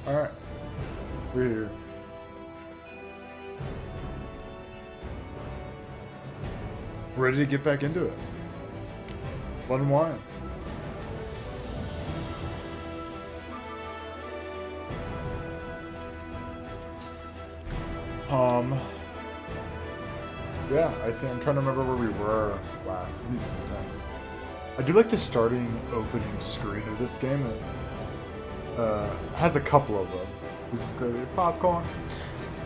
Alright. We're here. Ready to get back into it. Blood and wine. Yeah, I think I'm trying to remember where we were last. These are sometimes. I do like the starting opening screen of this game. It has a couple of them. This is clearly popcorn.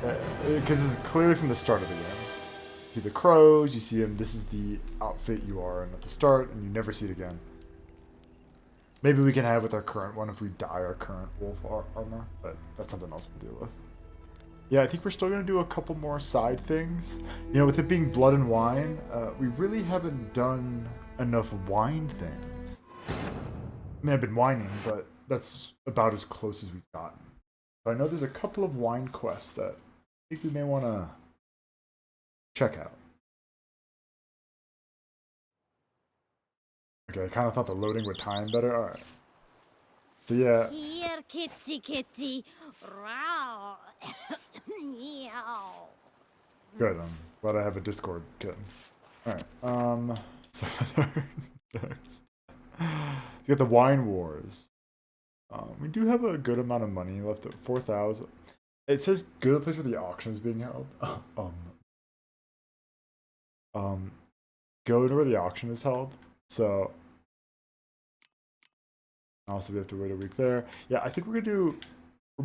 Because this is clearly from the start of the game. You see the crows, you see him. This is the outfit you are in at the start, and you never see it again. Maybe we can have it with our current one if we dye our current wolf armor, but that's something else we'll deal with. Yeah, I think we're still going to do a couple more side things. You know, with it being blood and wine, we really haven't done enough wine things. I mean, I've been whining, but that's about as close as we've gotten. But I know there's a couple of wine quests that I think we may want to check out. Okay, I kind of thought the loading would time better. Alright. So yeah. Here, kitty, kitty. Row. Meow. Good, I'm glad I have a Discord kitten. Alright, so next. You got the Wine Wars. We do have a good amount of money left at 4,000. It says go to the place where the auction is being held. Go to where the auction is held. So also we have to wait a week there. Yeah, I think we're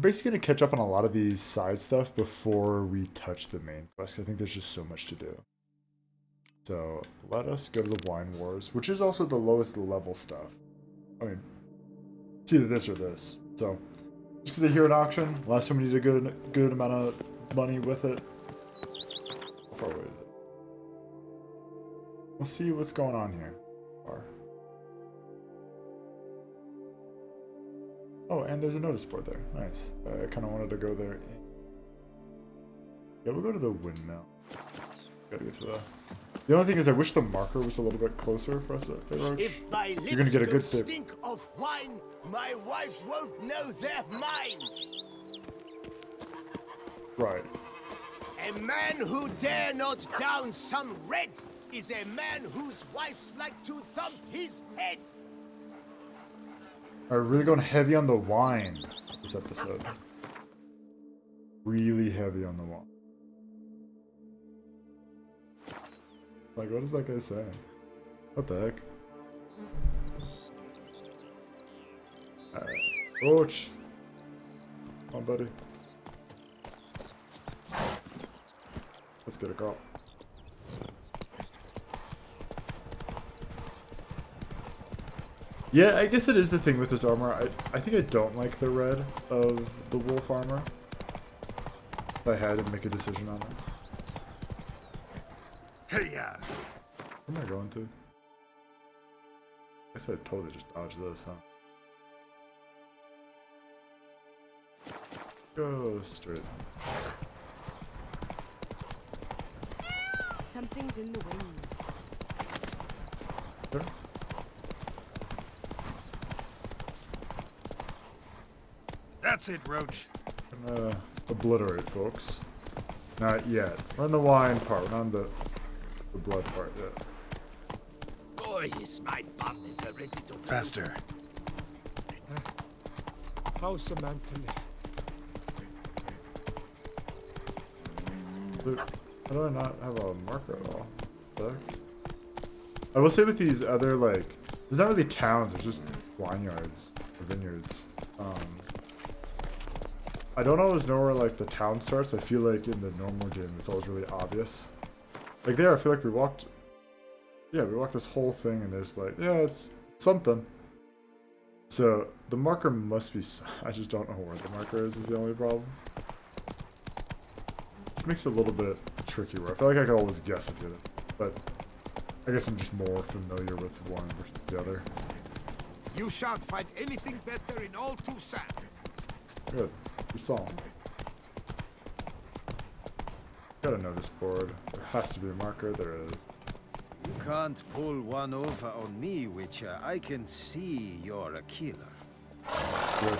basically gonna catch up on a lot of these side stuff before we touch the main quest. I think there's just so much to do. So let us go to the Wine Wars, which is also the lowest level stuff. I mean, it's either this or this. So just because I hear an auction, last time we need a good amount of money with it. How far away is it? We'll see what's going on here. Oh, and there's a notice board there. Nice. I kind of wanted to go there. Yeah, we'll go to the windmill. Gotta get to the... The only thing is I wish the marker was a little bit closer for us to approach. You're gonna get a good sip. Stink of wine, my wife won't know their minds. Right. A man who dare not down some red is a man whose wives like to thump his head. Alright, really going heavy on the wine this episode. Really heavy on the wine. Like, what is that guy saying? What the heck? Alright. Roach! Come on, buddy. Let's get a call. Yeah, I guess it is the thing with this armor. I think I don't like the red of the wolf armor. If I had to make a decision on it. Hey-ya! Where am I going to? I guess I'd totally just dodge this, huh? Go straight. Something's in the wind. There. That's it, Roach. Gonna obliterate folks. Not yet. We're on the wine part, we're not on the blood part yet. Boy, is my bum if ready to Faster. How's a man to live? Dude, how do I not have a marker at all? What the heck? I will say with these other, like, there's not really towns, there's just vineyards or vineyards. I don't always know where, like, the town starts. I feel like in the normal game it's always really obvious. Like there, I feel like we walked this whole thing and there's like, yeah, it's something. So the marker must be, I just don't know where the marker is the only problem. This makes it a little bit tricky where I feel like I could always guess with it, but I guess I'm just more familiar with one versus the other. You shan't find anything better in all Toussaint. Good. We saw him. Got a notice board. There has to be a marker. There is. You can't pull one over on me, Witcher. I can see you're a killer. Good.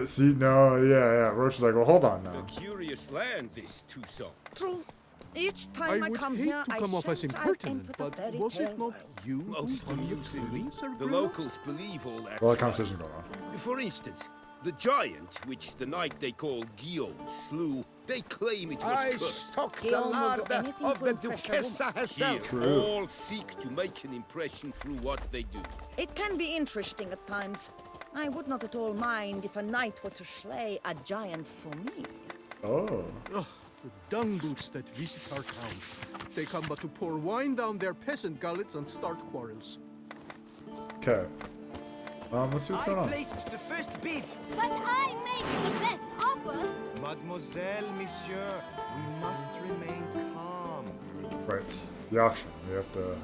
See, no, yeah. Roach is like, well, hold on A now. curious land, this Tucson. True. Each time I would come hate here, to I come off as sense I've impertinent, entered a but fairy was it tale not world. you Most who amusingly, police the Argrillos? locals believe all that. A lot of crap. conversation going on. For instance, the giant, which the knight they call Guillaume slew, they claim it was I cursed. stock the Guillaume will do larder anything of to the impress a Duchessa woman. herself. Here, True. all seek to make an impression through what they do. It can be interesting at times. I would not at all mind if a knight were to slay a giant for me. Oh. Ugh, the dung boots that visit our town. They come but to pour wine down their peasant gullets and start quarrels. Okay. Let's see what's going on. placed the first bid. But I made the best offer. Mademoiselle, monsieur, we must remain calm. Right. The auction. We have to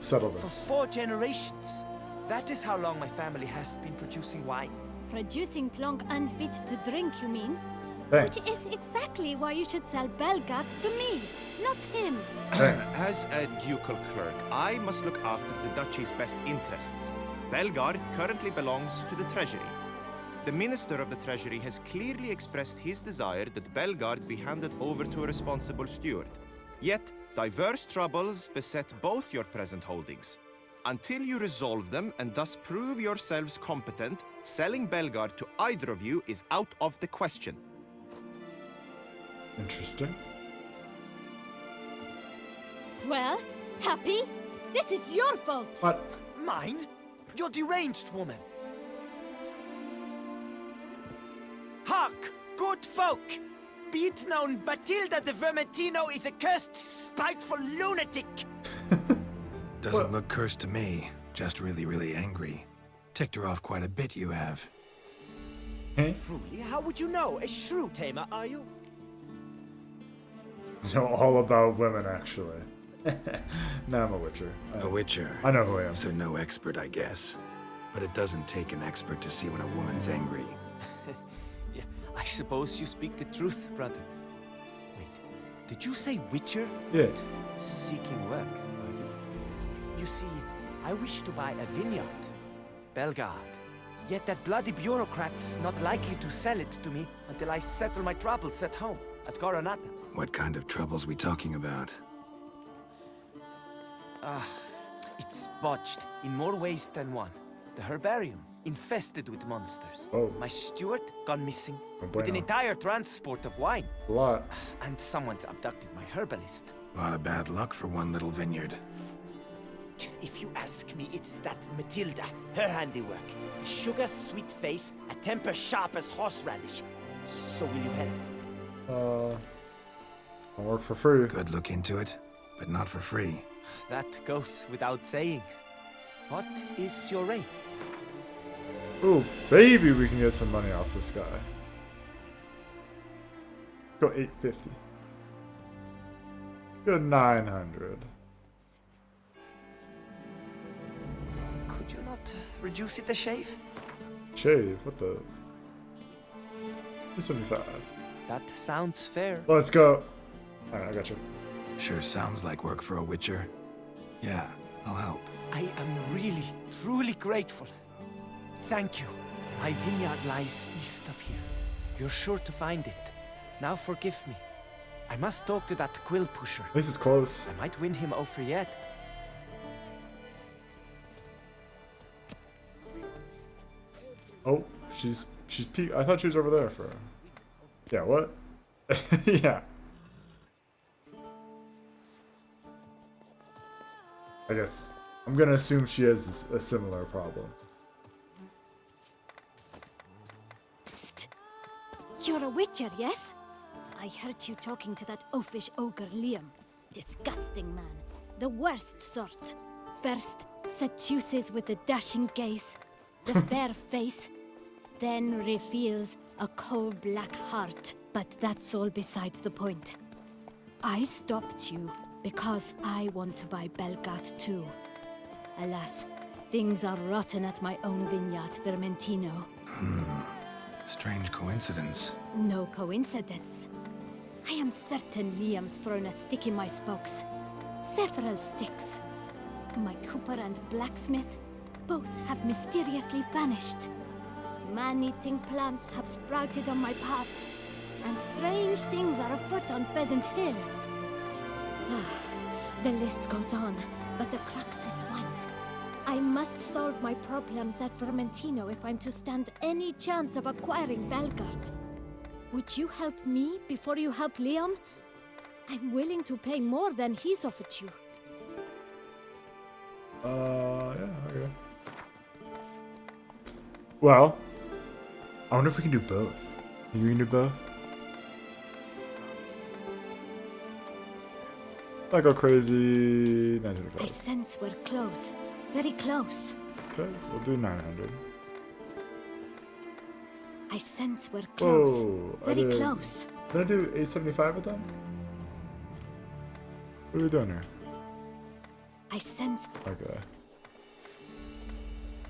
settle For this. 4 generations. That is how long my family has been producing wine. Producing plonk unfit to drink, you mean? Dang. Which is exactly why you should sell Belgat to me, not him. As a ducal clerk, I must look after the duchy's best interests. Belgard currently belongs to the treasury. The minister of the treasury has clearly expressed his desire that Belgard be handed over to a responsible steward. Yet, diverse troubles beset both your present holdings. Until you resolve them and thus prove yourselves competent, selling Belgard to either of you is out of the question. Interesting. Well, Happy, this is your fault. What? Mine? You're deranged, woman. Hark, good folk! Be it known, Batilda de Vermentino is a cursed, spiteful lunatic! Doesn't look cursed to me. Just really, really angry. Ticked her off quite a bit, you have. Truly, how would you know? A shrew tamer, are you? You know all about women, actually. Nah, I'm a witcher. A witcher. I know who I am. So no expert, I guess. But it doesn't take an expert to see when a woman's angry. Yeah, I suppose you speak the truth, brother. Wait, did you say witcher? Yeah. Seeking work, are you? You see, I wish to buy a vineyard. Belgard. Yet that bloody bureaucrat's not likely to sell it to me until I settle my troubles at home, at Coronata. What kind of troubles we talking about? It's botched in more ways than one. The herbarium, infested with monsters. Oh. My steward, gone missing. Oh, With an bueno. entire transport of wine. A lot. And someone's abducted my herbalist. A lot of bad luck for one little vineyard. If you ask me, it's that Matilda, her handiwork. A sugar-sweet face, a temper sharp as horseradish. So will you help? I'll work for free. Could look into it, but not for free. That goes without saying. What is your rate? Ooh, baby, we can get some money off this guy. Go 850. Go 900. Could you not reduce it a shave? Shave, what the? 75. That sounds fair. Let's go. Alright, I got you. Sure sounds like work for a witcher. Yeah, I'll help. I am really, truly grateful. Thank you. My vineyard lies east of here. You're sure to find it. Now forgive me. I must talk to that quill pusher. At least it's close. I might win him over yet. Oh, she's I thought she was over there for. Yeah, what? Yeah. I guess I'm gonna assume she has a similar problem. Psst. You're a witcher, yes? I heard you talking to that oafish ogre Liam. Disgusting man. The worst sort. First, seduces with a dashing gaze, the fair face, then reveals a cold black heart. But that's all beside the point. I stopped you because I want to buy Belgat too. Alas, things are rotten at my own vineyard, Vermentino. Strange coincidence. No coincidence. I am certain Liam's thrown a stick in my spokes. Several sticks. My cooper and blacksmith both have mysteriously vanished. Man-eating plants have sprouted on my paths, and strange things are afoot on Pheasant Hill. The list goes on, but the crux is one. I must solve my problems at Vermentino if I'm to stand any chance of acquiring Belgard. Would you help me before you help Liam? I'm willing to pay more than he's offered you. Yeah, okay. Well, I wonder if we can do both. Think we can do both? I go crazy. 925. I sense we're close. Very close. Okay, we'll do 900. I sense we're close. Whoa, Very close. Did I do 875 with them? What are we doing here? I sense. Okay.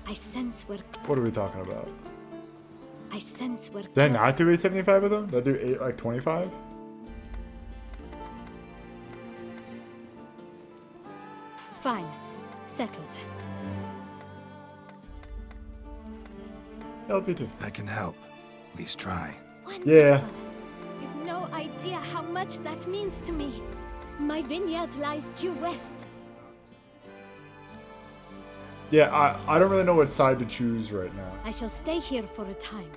I sense we're. What are we talking about? I sense we're. Did I not do 875 with them? Did I do 25? Fine. Settled. Help you too. I can help. At least try. Wonderful. Yeah. You've no idea how much that means to me. My vineyard lies due west. Yeah, I don't really know what side to choose right now. I shall stay here for a time.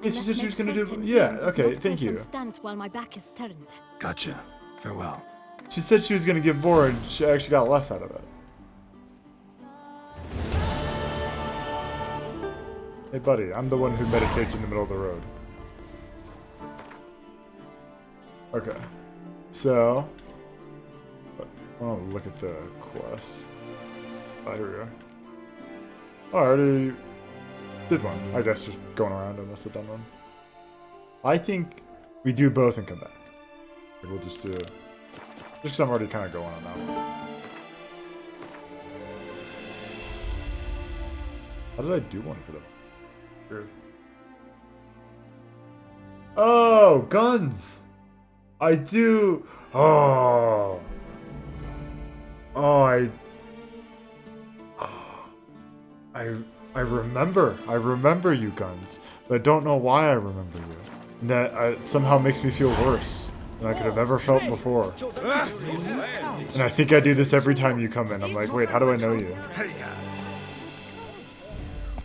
Yeah, I she must said she make was gonna do. certain Yeah, Liam does okay, not thank play you. some stunt while my back is turned. Gotcha. Farewell. She said she was gonna give more, and she actually got less out of it. Hey, buddy, I'm the one who meditates in the middle of the road. Okay, so I want to look at the quest. Oh, here we go. Oh, I already did one. I guess just going around, I must have done one. I think we do both and come back. Like, we'll just do. Just because I'm already kind of going on that one. How did I do one for them? Weird. Oh, guns! I do. Oh. Oh, I remember you, Guns, but I don't know why I remember you. And that somehow makes me feel worse than I could have ever felt before. And I think I do this every time you come in. I'm like, wait, how do I know you?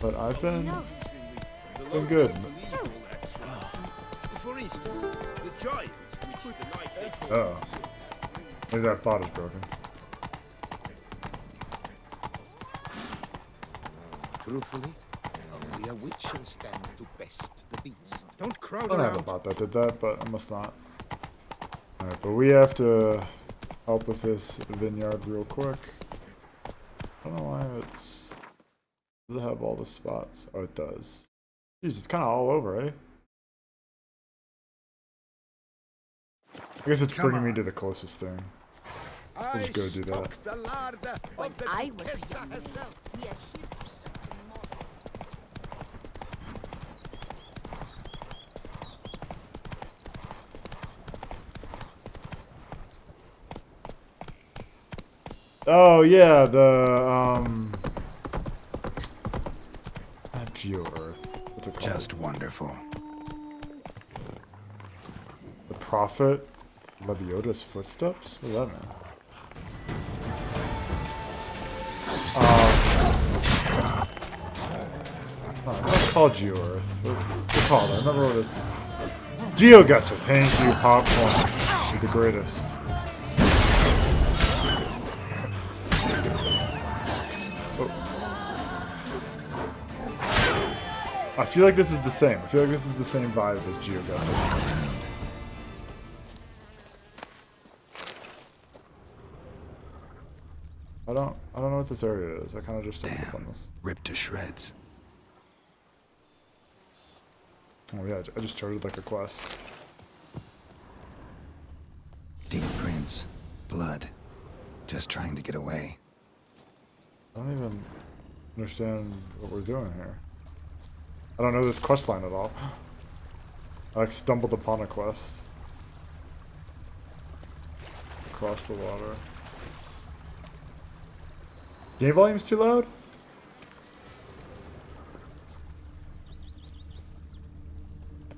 But I've been good. For instance, the giant, which the night they called Oh. Maybe that bot is broken. Truthfully, only a witcher stands to best the beast. Don't crowd I don't have a around. bot that did that, but I must not. Alright, but we have to help with this vineyard real quick. I don't know why it's... Does it have all the spots? Oh, it does. Jeez, it's kind of all over, eh? I guess it's bringing me to the closest thing. We'll just go do that. The larder When of the I was Duchessa young, herself. we adhered to something more. Oh yeah, the not Geo Earth. What's it called? Just wonderful. The Prophet Lebioda's footsteps? What does that mean? It's called Geo Earth. What's it called? I remember what it's. GeoGuessr. Thank you, Popcorn. You're the greatest. I feel like this is the same. I feel like this is the same vibe as GeoGuessr. I don't know what this area is. I kind of just stumbled upon this. Ripped to shreds. Oh yeah, I just started like a quest. Deep prints. Blood. Just trying to get away. I don't even understand what we're doing here. I don't know this quest line at all. I like stumbled upon a quest. Across the water. Game volume's too loud?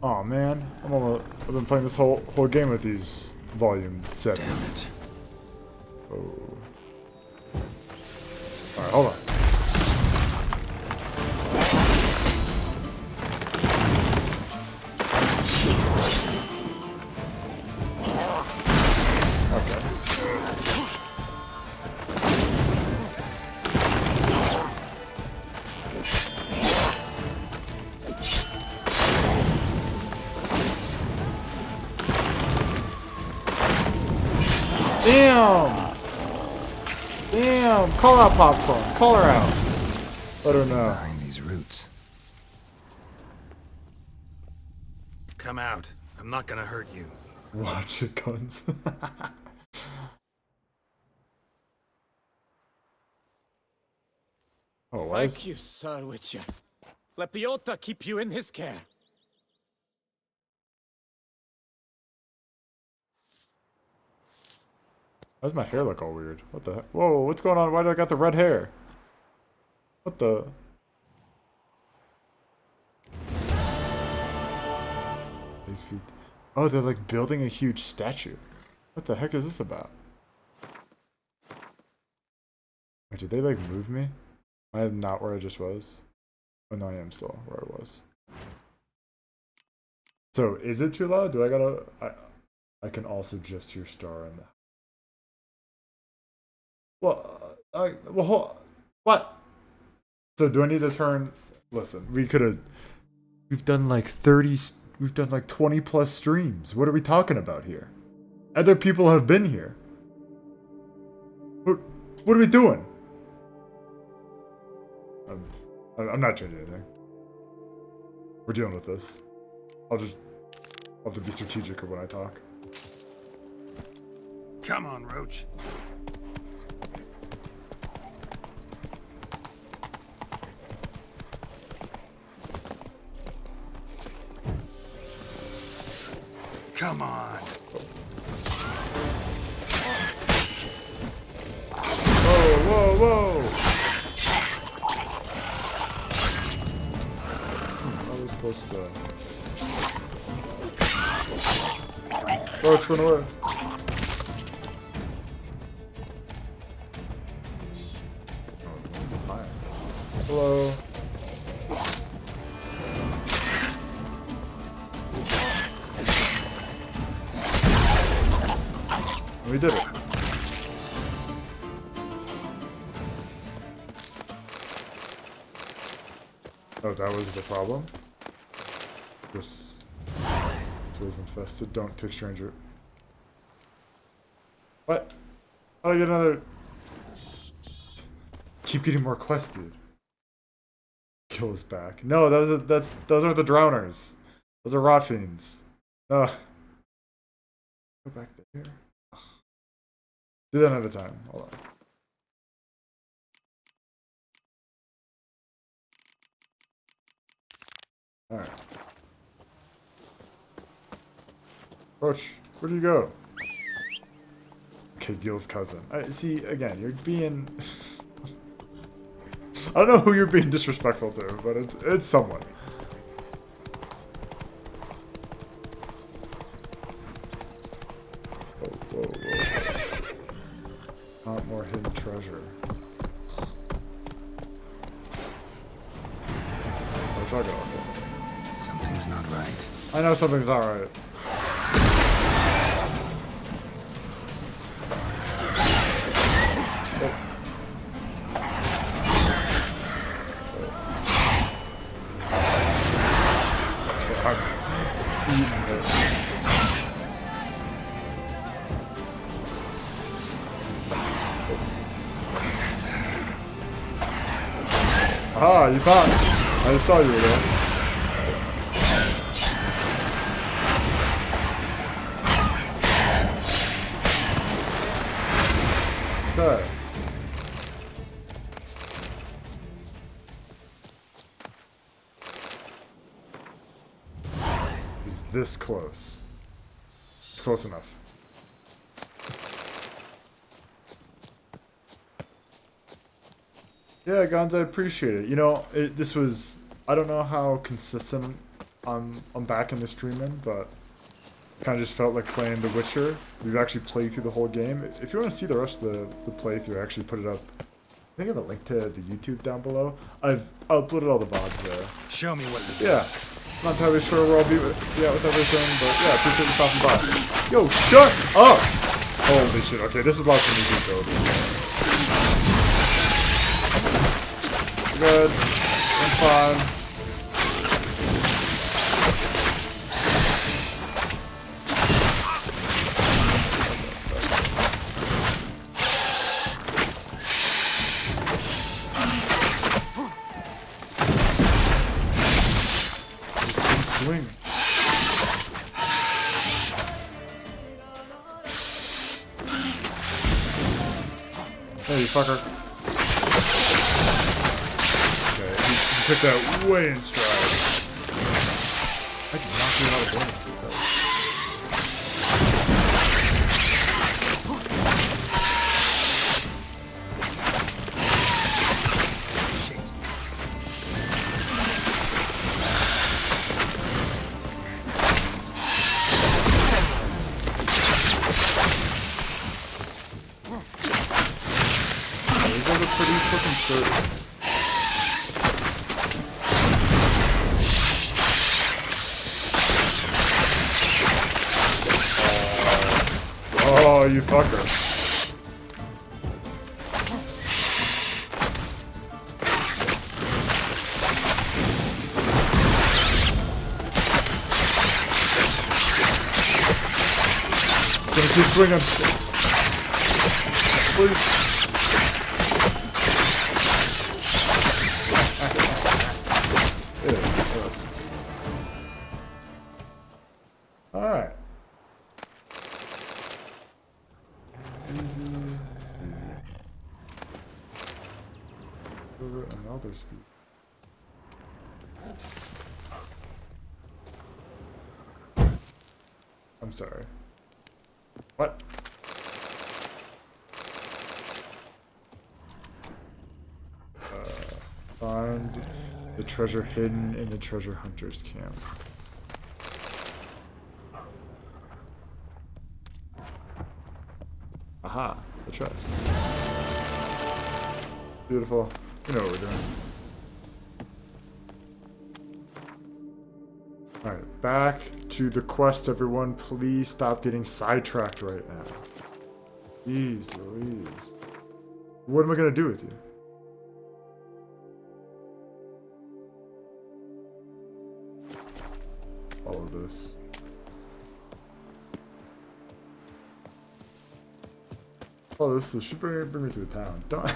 Oh man, I've been playing this whole game with these volume settings. Oh. All right, hold on. Damn! Damn! Call out Popcorn. Call her out. Let her know. Behind these roots. Come out. I'm not gonna hurt you. Watch it, guns. Oh, why Thank you, Sir Witcher. Let Biota keep you in his care. Why does my hair look all weird? What the heck? Whoa, what's going on? Why do I got the red hair? What the? Big feet. Oh, they're like building a huge statue. What the heck is this about? Wait, did they like move me? Am I not where I just was? Oh no, I am still where I was. So, is it too loud? Do I gotta... I can also just hear Star in the... Well, what? So do I need to turn... Listen, we've done like 30... We've done like 20 plus streams. What are we talking about here? Other people have been here. What are we doing? I'm not changing anything. We're dealing with this. I'll have to be strategic when I talk. Come on, Roach. Come on. Whoa, whoa, whoa! I was supposed to... Roach, run away. Hello. We did it. Oh, that was the problem? This was infested. Don't take stranger. What? How do I get another... Keep getting more quests, dude. Kill us back. No, those are the drowners. Those are rot fiends. No. Go back there. Ugh. Do that another time. Hold on. Alright. Roach, where do you go? Okay, Gil's cousin. See, again, you're being... I don't know who you're being disrespectful to, but it's someone. Whoa, whoa, whoa. Not more hidden treasure. What's that going on? Something's not right. I know something's not right. Ah, you found it. I just saw you there. Okay. Is this close? It's close enough. Yeah, Gons, I appreciate it. You know, this was... I don't know how consistent I'm back into streaming, but kind of just felt like playing The Witcher. We've actually played through the whole game. If you want to see the rest of the playthrough, I actually put it up. I think I have a link to the YouTube down below. I've uploaded all the VODs there. Show me what to do. Yeah. Not entirely sure where I'll be with everything, but yeah, appreciate you stopping by. Yo, shut up! Holy shit, okay, this is lots of music though. Good. I'm fine. Swing. Hey, you fucker. Okay, he took that way in stride. I can knock you out of damage with that. These guys are pretty fucking sturdy. Oh, you fucker. Gonna keep swinging. Please. Alright. Easy. Over another speed. I'm sorry. What? Find the treasure hidden in the treasure hunter's camp. Aha, the chest. Beautiful. You know what we're doing. Alright, back to the quest, everyone. Please stop getting sidetracked right now. Jeez Louise. What am I gonna do with you? All of this. Oh, this should bring me to a town. Don't.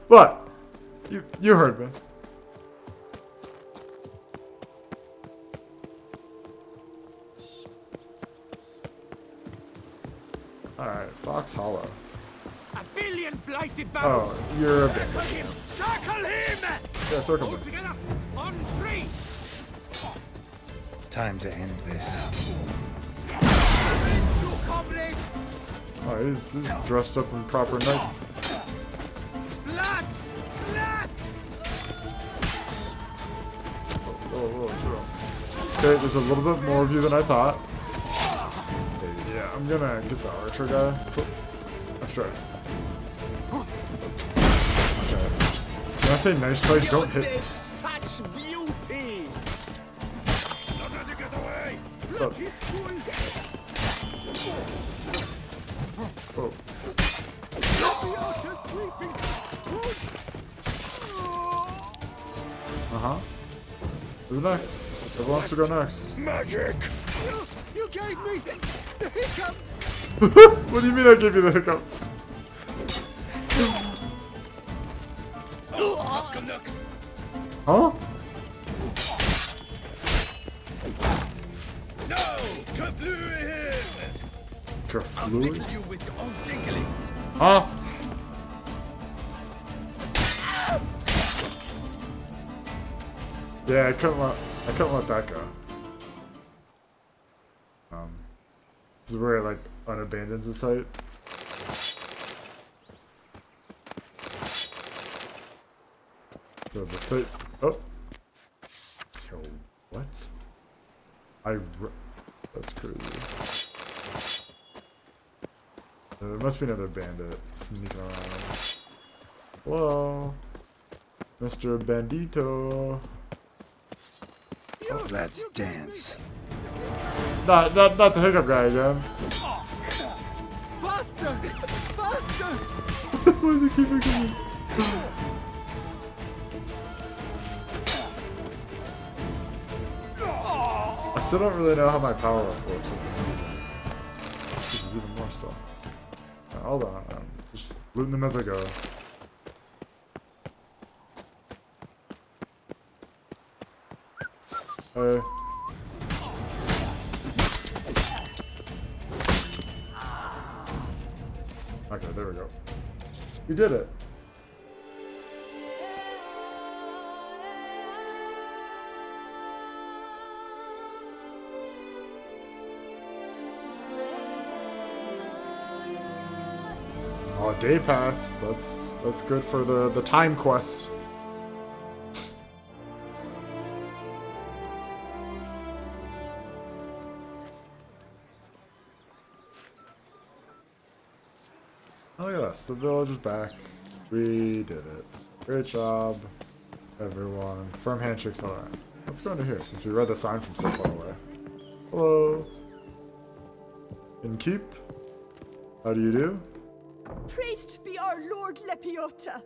What? You heard me. All right, Fox Hollow. A billion blighted barrels. Oh, you're a bit. Circle him! Circle him! Yeah, circle All him. together on 3. Time to end this. Oh, he's dressed up in proper night. Blood! Blood! Whoa, chill. Okay, there's a little bit more of you than I thought. Okay, yeah, I'm gonna get the archer guy. Oh, that's right. Okay. When I say nice tries, don't hit. Such beauty! Not let you get away! Oh. Oh. Uh-huh. Who's next? Who wants to go next? Magic! You gave me the hiccups! What do you mean I gave you the hiccups? Huh? No! Kerfluid! Kerfluid? You with your own tinkling. Huh? Yeah, I couldn't let that go. This is where it like unabandons the site. So the site. Oh. Yo, what? That's crazy. There must be another bandit sneaking around. Hello, Mr. Bandito. Oh, let's dance. Not the hiccup guy again. Faster! Faster! Why does he keep making me? I still don't really know how my power up works. This is even more stuff. Hold on, I'm just looting them as I go. Hey. Okay, there we go. We did it. Oh, day pass. That's good for the time quest. Oh yes, the village is back. We did it. Great job, everyone. Firm handshakes, alright. Let's go into here since we read the sign from so far away. Hello. Innkeep. How do you do? Praised be our Lord Lepiota.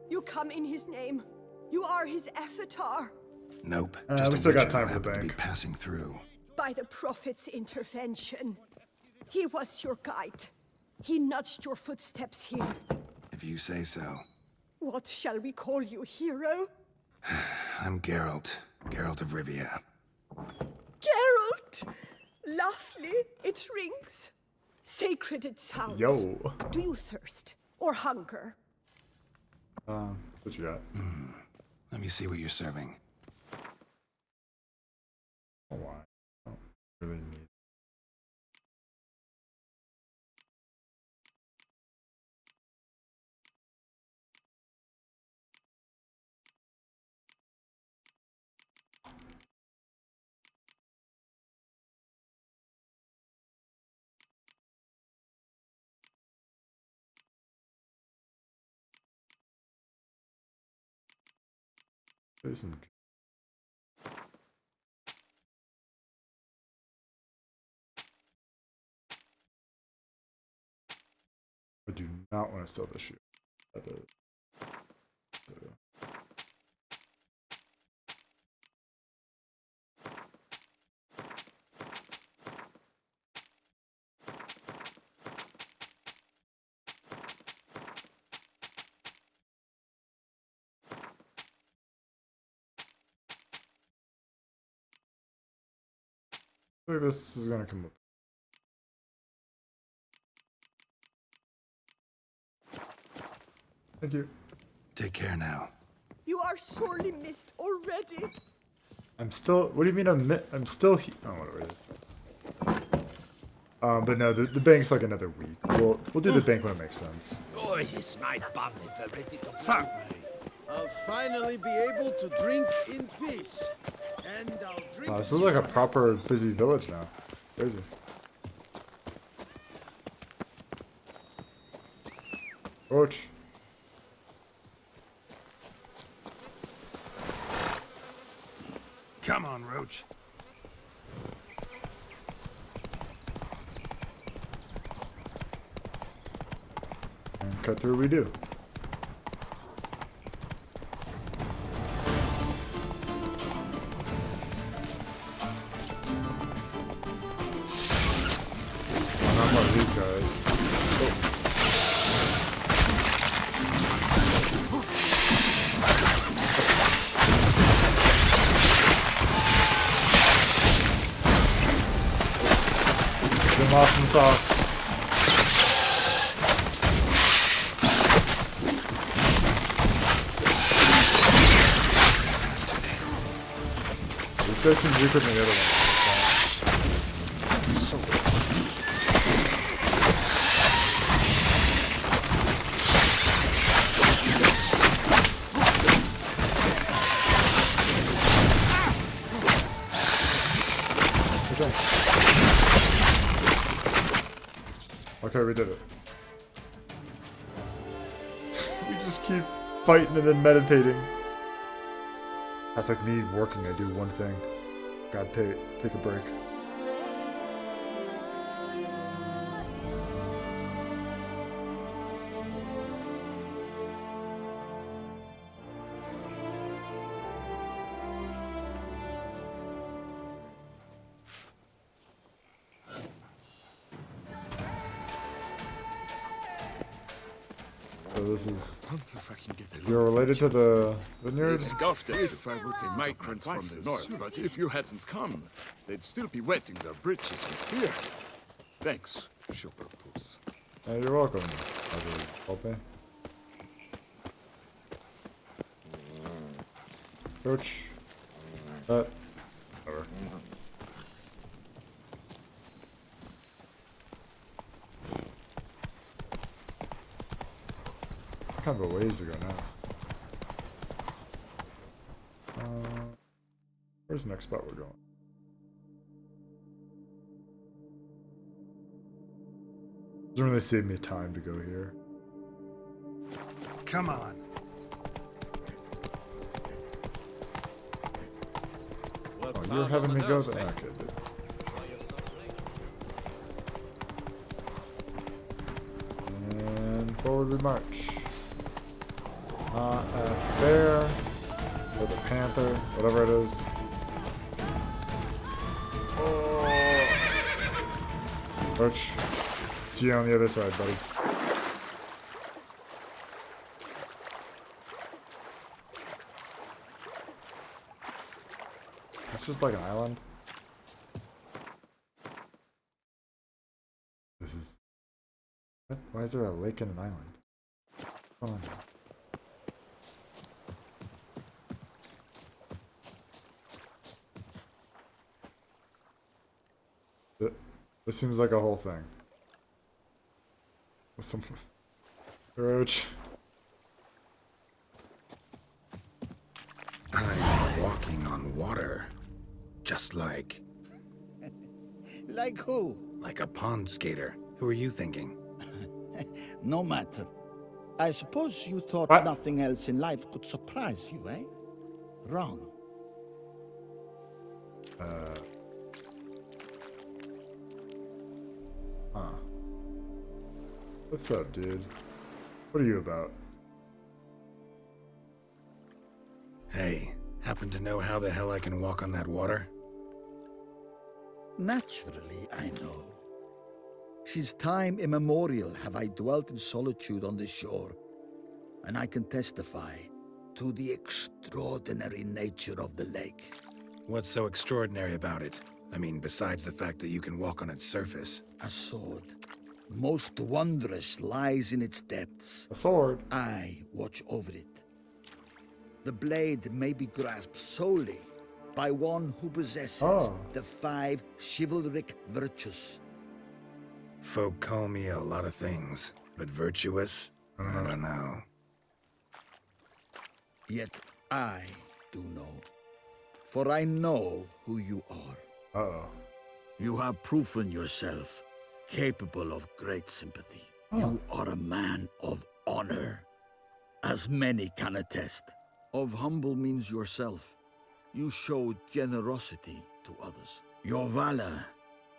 You come in his name. You are his avatar. Nope. We still got time for the bank. To be passing through. By the prophet's intervention. He was your guide. He nudged your footsteps here. If you say so. What shall we call you, hero? I'm Geralt. Geralt of Rivia. Geralt! Lovely. It rings. Sacred it sounds. Yo. Do you thirst or hunger? What you got? Let me see what you're serving. Oh, why? I don't really need. There's some. I do not want to sell this shoe. That does. I think this is gonna come up. Thank you. Take care now. You are sorely missed already. I'm still. What do you mean I'm still oh, whatever it is. But no, the bank's like another week. We'll do the bank when it makes sense. Oh, is my bum if ready to Fuck me. I'll finally be able to drink in peace. And I'll drink. Wow, this is like a proper busy village now. Crazy. Roach. Come on, Roach. And cut through we do. Not one of these guys. Oh. Get lost in the sauce. This guy seems weaker than the other one. Okay, we did it. We just keep fighting and then meditating. That's like me working. I do one thing. Gotta take a break. So this is... You're related to the vineyard? Scoffed if I were a migrant from the north, but if you hadn't come, they'd still be wetting their britches with beer. Thanks, Sugar Puss. You're welcome, Pope. Coach. Whatever. Kind of a ways to go now. Where's the next spot we're going? Doesn't really save me time to go here. Come on. Oh, you're having me go there? Okay, dude. And forward we march. Bear, or the panther, whatever it is. Roach, see you on the other side, buddy. Is this just like an island? This is... What? Why is there a lake and an island? Come on. This seems like a whole thing. Some Roach. I'm walking on water. Just like... Like who? Like a pond skater. Who are you thinking? No matter. I suppose you thought nothing else in life could surprise you, eh? Wrong. What's up, dude? What are you about? Hey, happen to know how the hell I can walk on that water? Naturally, I know. Since time immemorial have I dwelt in solitude on this shore, and I can testify to the extraordinary nature of the lake. What's so extraordinary about it? I mean, besides the fact that you can walk on its surface. A sword. Most wondrous lies in its depths. A sword. I watch over it. The blade may be grasped solely by one who possesses the 5 chivalric virtues. Folk call me a lot of things, but virtuous? I don't know. Yet I do know. For I know who you are. Uh-oh. You have proven yourself capable of great sympathy. You are a man of honor, as many can attest. Of humble means yourself. You show generosity to others. Your valor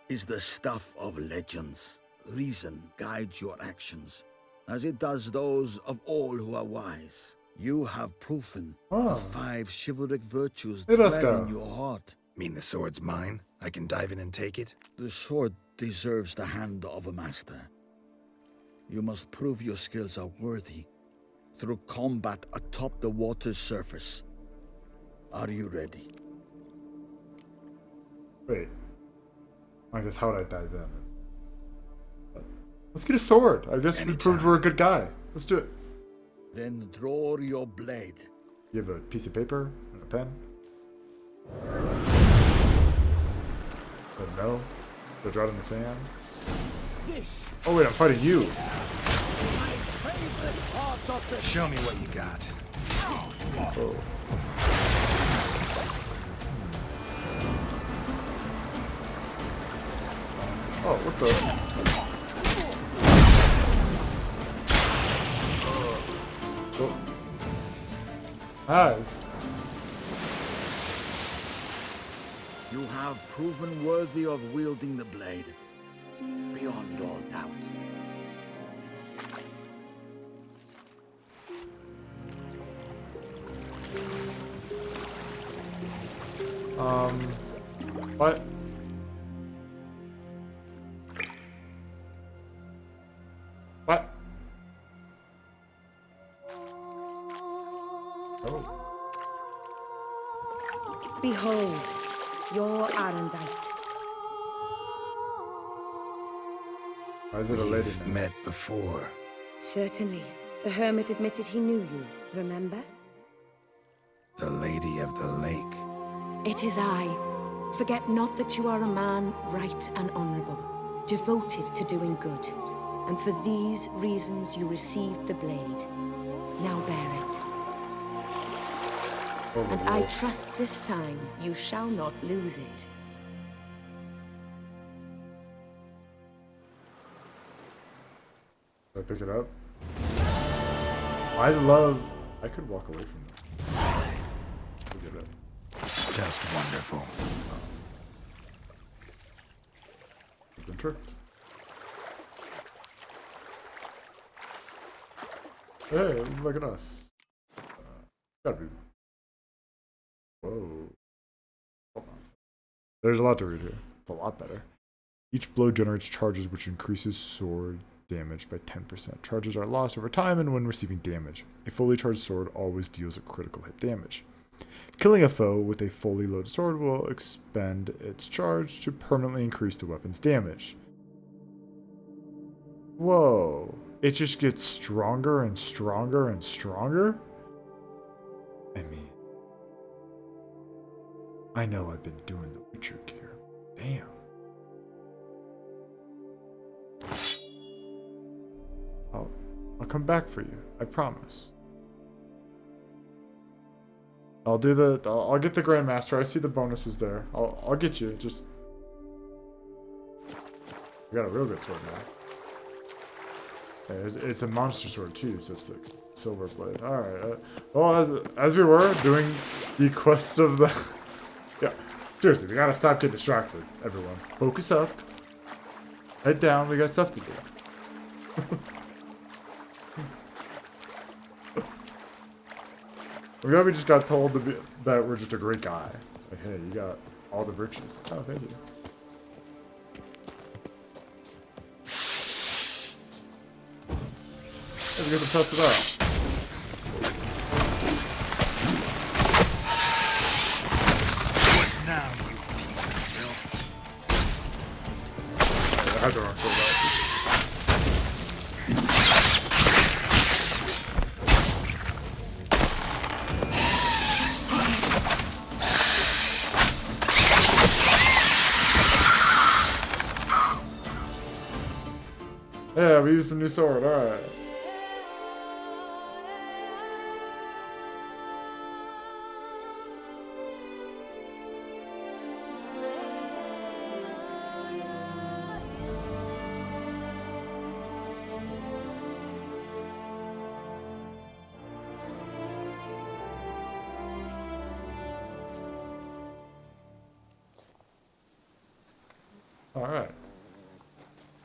is the stuff of legends. Reason guides your actions, as it does those of all who are wise. You have proven the 5 chivalric virtues dwell in your heart. Mean the sword's mine? I can dive in and take it? The sword deserves the hand of a master. You must prove your skills are worthy through combat atop the water's surface. Are you ready? Wait. I guess how would I dive in? Let's get a sword. I guess we proved we're a good guy. Let's do it. Then draw your blade. You have a piece of paper and a pen? But no. Go draw it in the sand. Oh wait, I'm fighting you. Show me what you got. Oh. Oh, what the? Oh. Eyes. You have proven worthy of wielding the blade, beyond all doubt. What? What? Oh. Behold, your Arendite. Why is it a lady? We've met before. Certainly. The hermit admitted he knew you, remember? The Lady of the Lake. It is I. Forget not that you are a man right and honorable, devoted to doing good. And for these reasons you received the blade. Now bear it. And I trust this time you shall not lose it. Do I pick it up? I could walk away from it. Look at it. Just wonderful. I've been tricked. Hey, look at us. Gotta be. Whoa. Hold on. There's a lot to read here. It's a lot better. Each blow generates charges which increases sword damage by 10%. Charges are lost over time and when receiving damage. A fully charged sword always deals a critical hit damage. Killing a foe with a fully loaded sword will expend its charge to permanently increase the weapon's damage. Whoa. It just gets stronger and stronger and stronger? I mean, I know I've been doing the Witcher gear. Damn. I'll come back for you. I promise. I'll get the Grandmaster. I see the bonuses there. I'll get you. Just, I got a real good sword now. Yeah, it's a monster sword too, so it's like silver blade. All right. Well, as we were doing the quest of the, yeah. Seriously, we gotta stop getting distracted. Everyone, focus up. Head down. We got stuff to do. We just got told that we're just a great guy. Like, hey, you got all the virtues. Oh, thank you. Let's get to test it out. Now, you piece of filth. I had the wrong sword out. Yeah, we used the new sword, alright. Alright.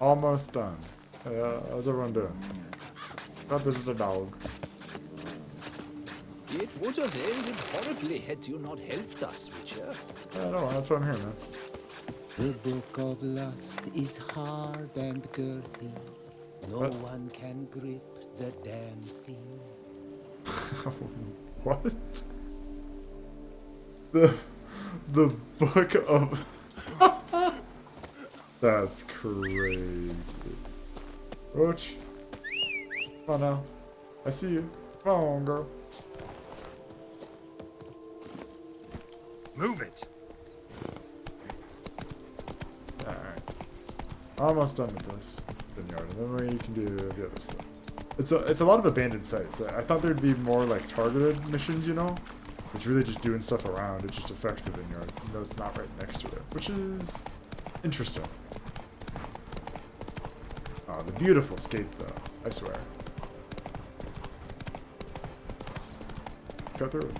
Almost done. How's everyone doing? God, this is a dog. It would have ended horribly had you not helped us, Witcher. Yeah, no, that's what I'm here, man. The book of lust is hard and girthy. No one can grip the damn thing. What? The book of... That's crazy. Roach. Come on now. I see you. Come on, girl. Move it. Alright. Almost done with this vineyard. And then you can do the other stuff. It's a lot of abandoned sites. I thought there'd be more like targeted missions, you know? It's really just doing stuff around. It just affects the vineyard, even though it's not right next to it, which is interesting. Oh, the beautiful scape, though. I swear. Go through.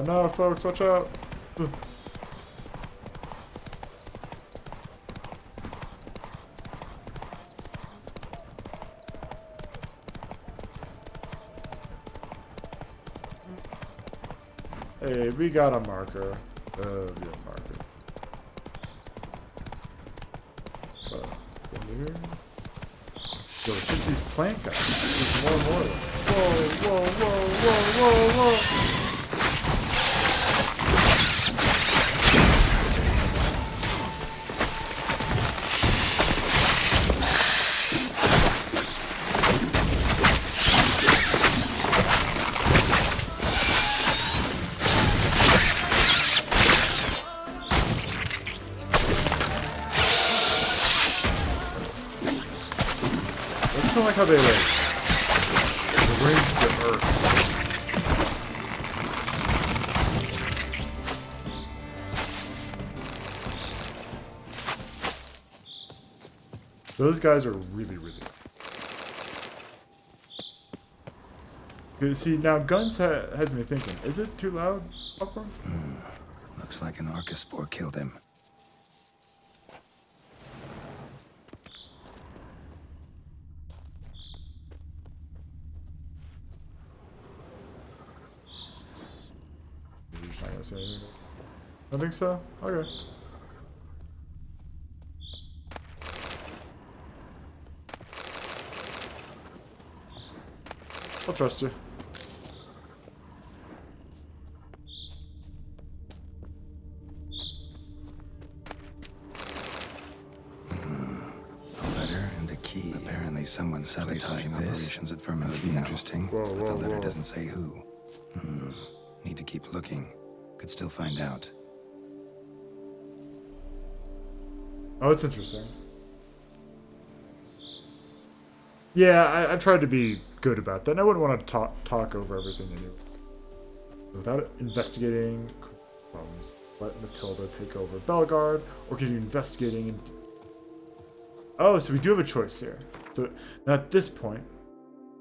No, folks, watch out. Hey, we got a marker. Yeah, marker. Here. Yo, it's just these plant guys. There's more and more of them. Whoa, whoa, whoa, whoa, whoa, whoa. I don't like how they like arrange the earth. Those guys are really, really. See, now guns has me thinking. Is it too loud, Popcorn? Looks like an Archospore killed him. I think so. Okay. I'll trust you. A letter and a key. Apparently someone's sabotaging operations at Vermin. That'd be interesting. Whoa, But whoa, the letter whoa. doesn't say who. Need to keep looking. Could still find out. Oh, it's interesting. Yeah, I tried to be good about that. And I wouldn't want to talk over everything you do. Without investigating problems, let Matilda take over Bellegarde, or continue investigating and... Oh, so we do have a choice here. So now at this point,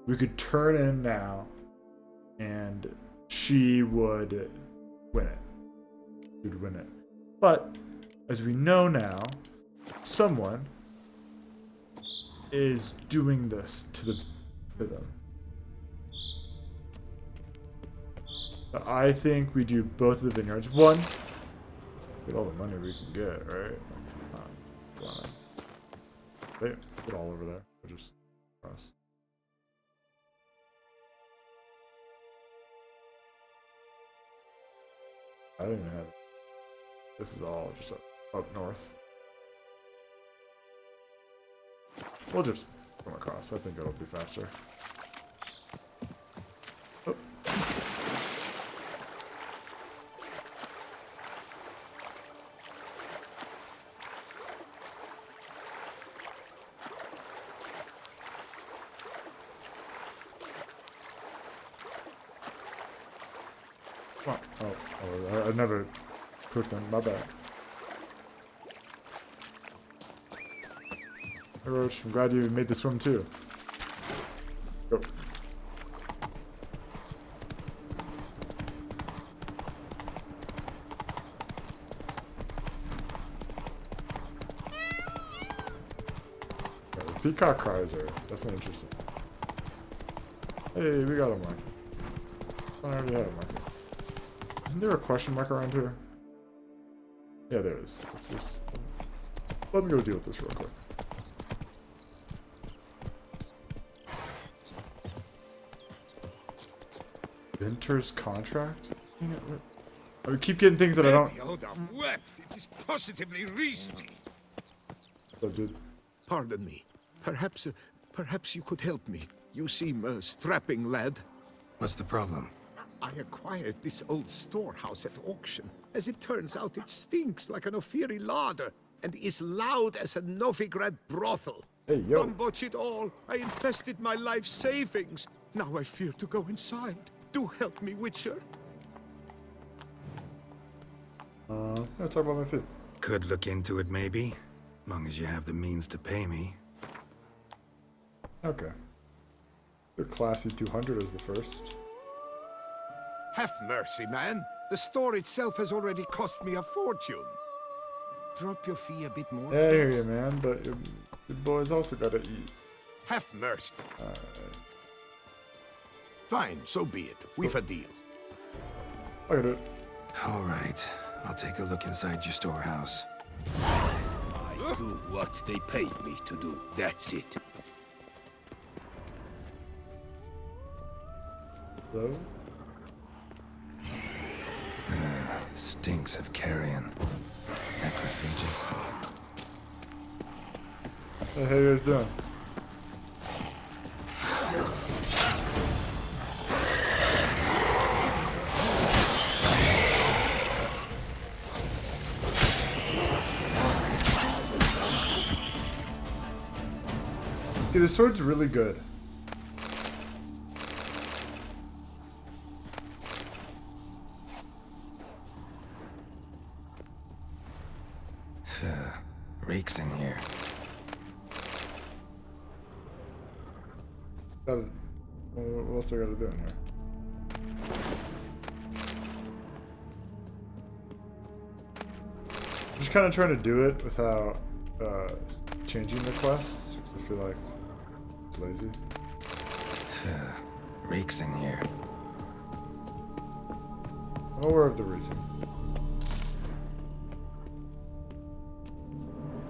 we could turn in now, and she would win it. She would win it. But, as we know now, someone is doing this to them. So I think we do both of the vineyards. One, get all the money we can get, right? Come on. They put all over there. We'll just cross. I don't even have it. This is all just up north. We'll just come across. I think it'll be faster. Oh. Come on. Oh, I never cooked them. My bad. Hey Roach, I'm glad you made the swim too. Go. Yeah, the peacock cries are definitely interesting. Hey, we got a mark. I already had a mark. Isn't there a question mark around here? Yeah, there is. Let's just... Let me go deal with this real quick. Venter's contract? I keep getting things that I don't... Meliodas wept. It is positively risky. So, dude. Pardon me. Perhaps you could help me. You seem a strapping lad. What's the problem? I acquired this old storehouse at auction. As it turns out, it stinks like an Ophiri larder and is loud as a Novigrad brothel. Hey, yo. Don't botch it all. I invested my life savings. Now I fear to go inside. Do help me, Witcher. Let's talk about my food. Could look into it, maybe. Long as you have the means to pay me. Okay. The classy 200 is the first. Have mercy, man. The store itself has already cost me a fortune. Drop your fee a bit more. Yeah, I hear you, man, but your boys also gotta eat. Have mercy. Alright. Fine, so be it. We've a deal. I got it. All right. I'll take a look inside your storehouse. I do what they pay me to do. That's it. Hello? Stinks of carrion. Necrophages. Hey, how you guys doing? Okay, the sword's really good. Reeks in here. What else do I gotta do in here? I'm just kind of trying to do it without changing the quests, because I feel like it's lazy. Reeks in here. I'm aware of the region.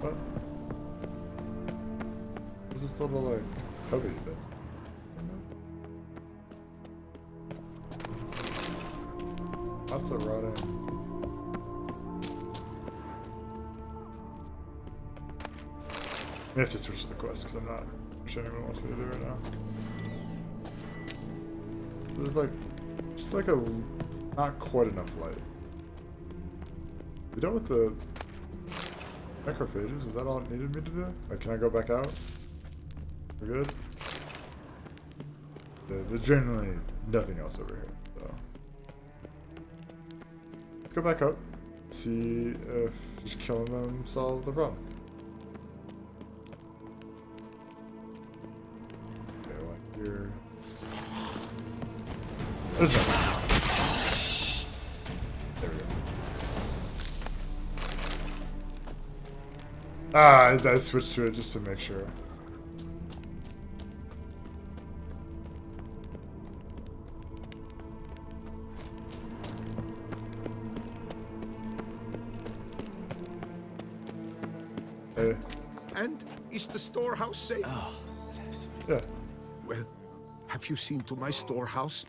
What? What's this little, like, cubby that's... Lots of rotting. I have to switch to the quest because I'm not sure anyone wants me to do it right now. There's like, just like a, not quite enough light. We done with the necrophages? Was that all it needed me to do? Like, can I go back out? We're good? There's generally nothing else over here, so. Let's go back up. See if just killing them solve the problem. Okay, one here. There's no. There we go. Ah, I switched to it just to make sure. Hey. And is the storehouse safe? Oh, yeah. Well, have you seen to my storehouse?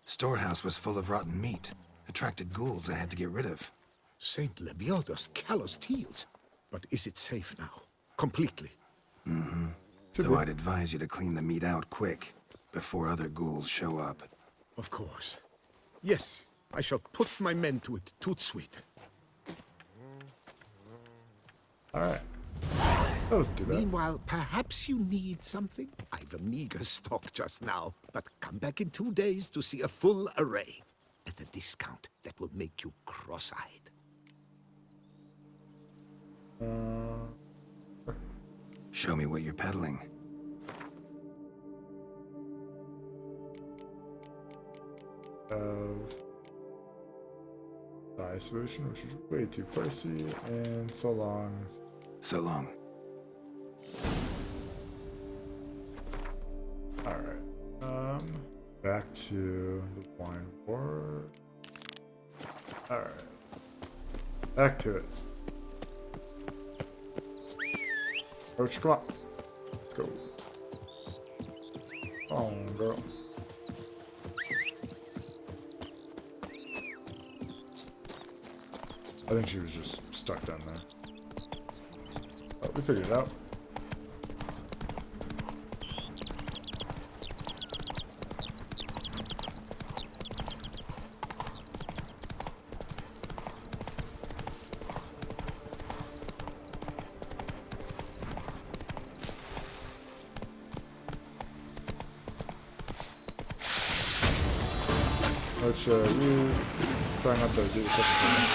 Storehouse was full of rotten meat. Attracted ghouls I had to get rid of. Saint Lebioda's calloused heels. But is it safe now? Completely? Mm-hmm. Though I'd advise you to clean the meat out quick, before other ghouls show up. Of course. Yes, I shall put my men to it, tout sweet. Alright. That was too bad. Meanwhile, perhaps you need something? I've a meager stock just now, but come back in 2 days to see a full array. At a discount that will make you cross-eyed. Show me what you're peddling. Dye solution, which is way too pricey, and so long. So long. Alright. Back to the wine war. Alright. Back to it. Coach, come on. Let's go. Come on, girl. I think she was just stuck down there. Oh, we figured it out. Which, you try not to do the second thing.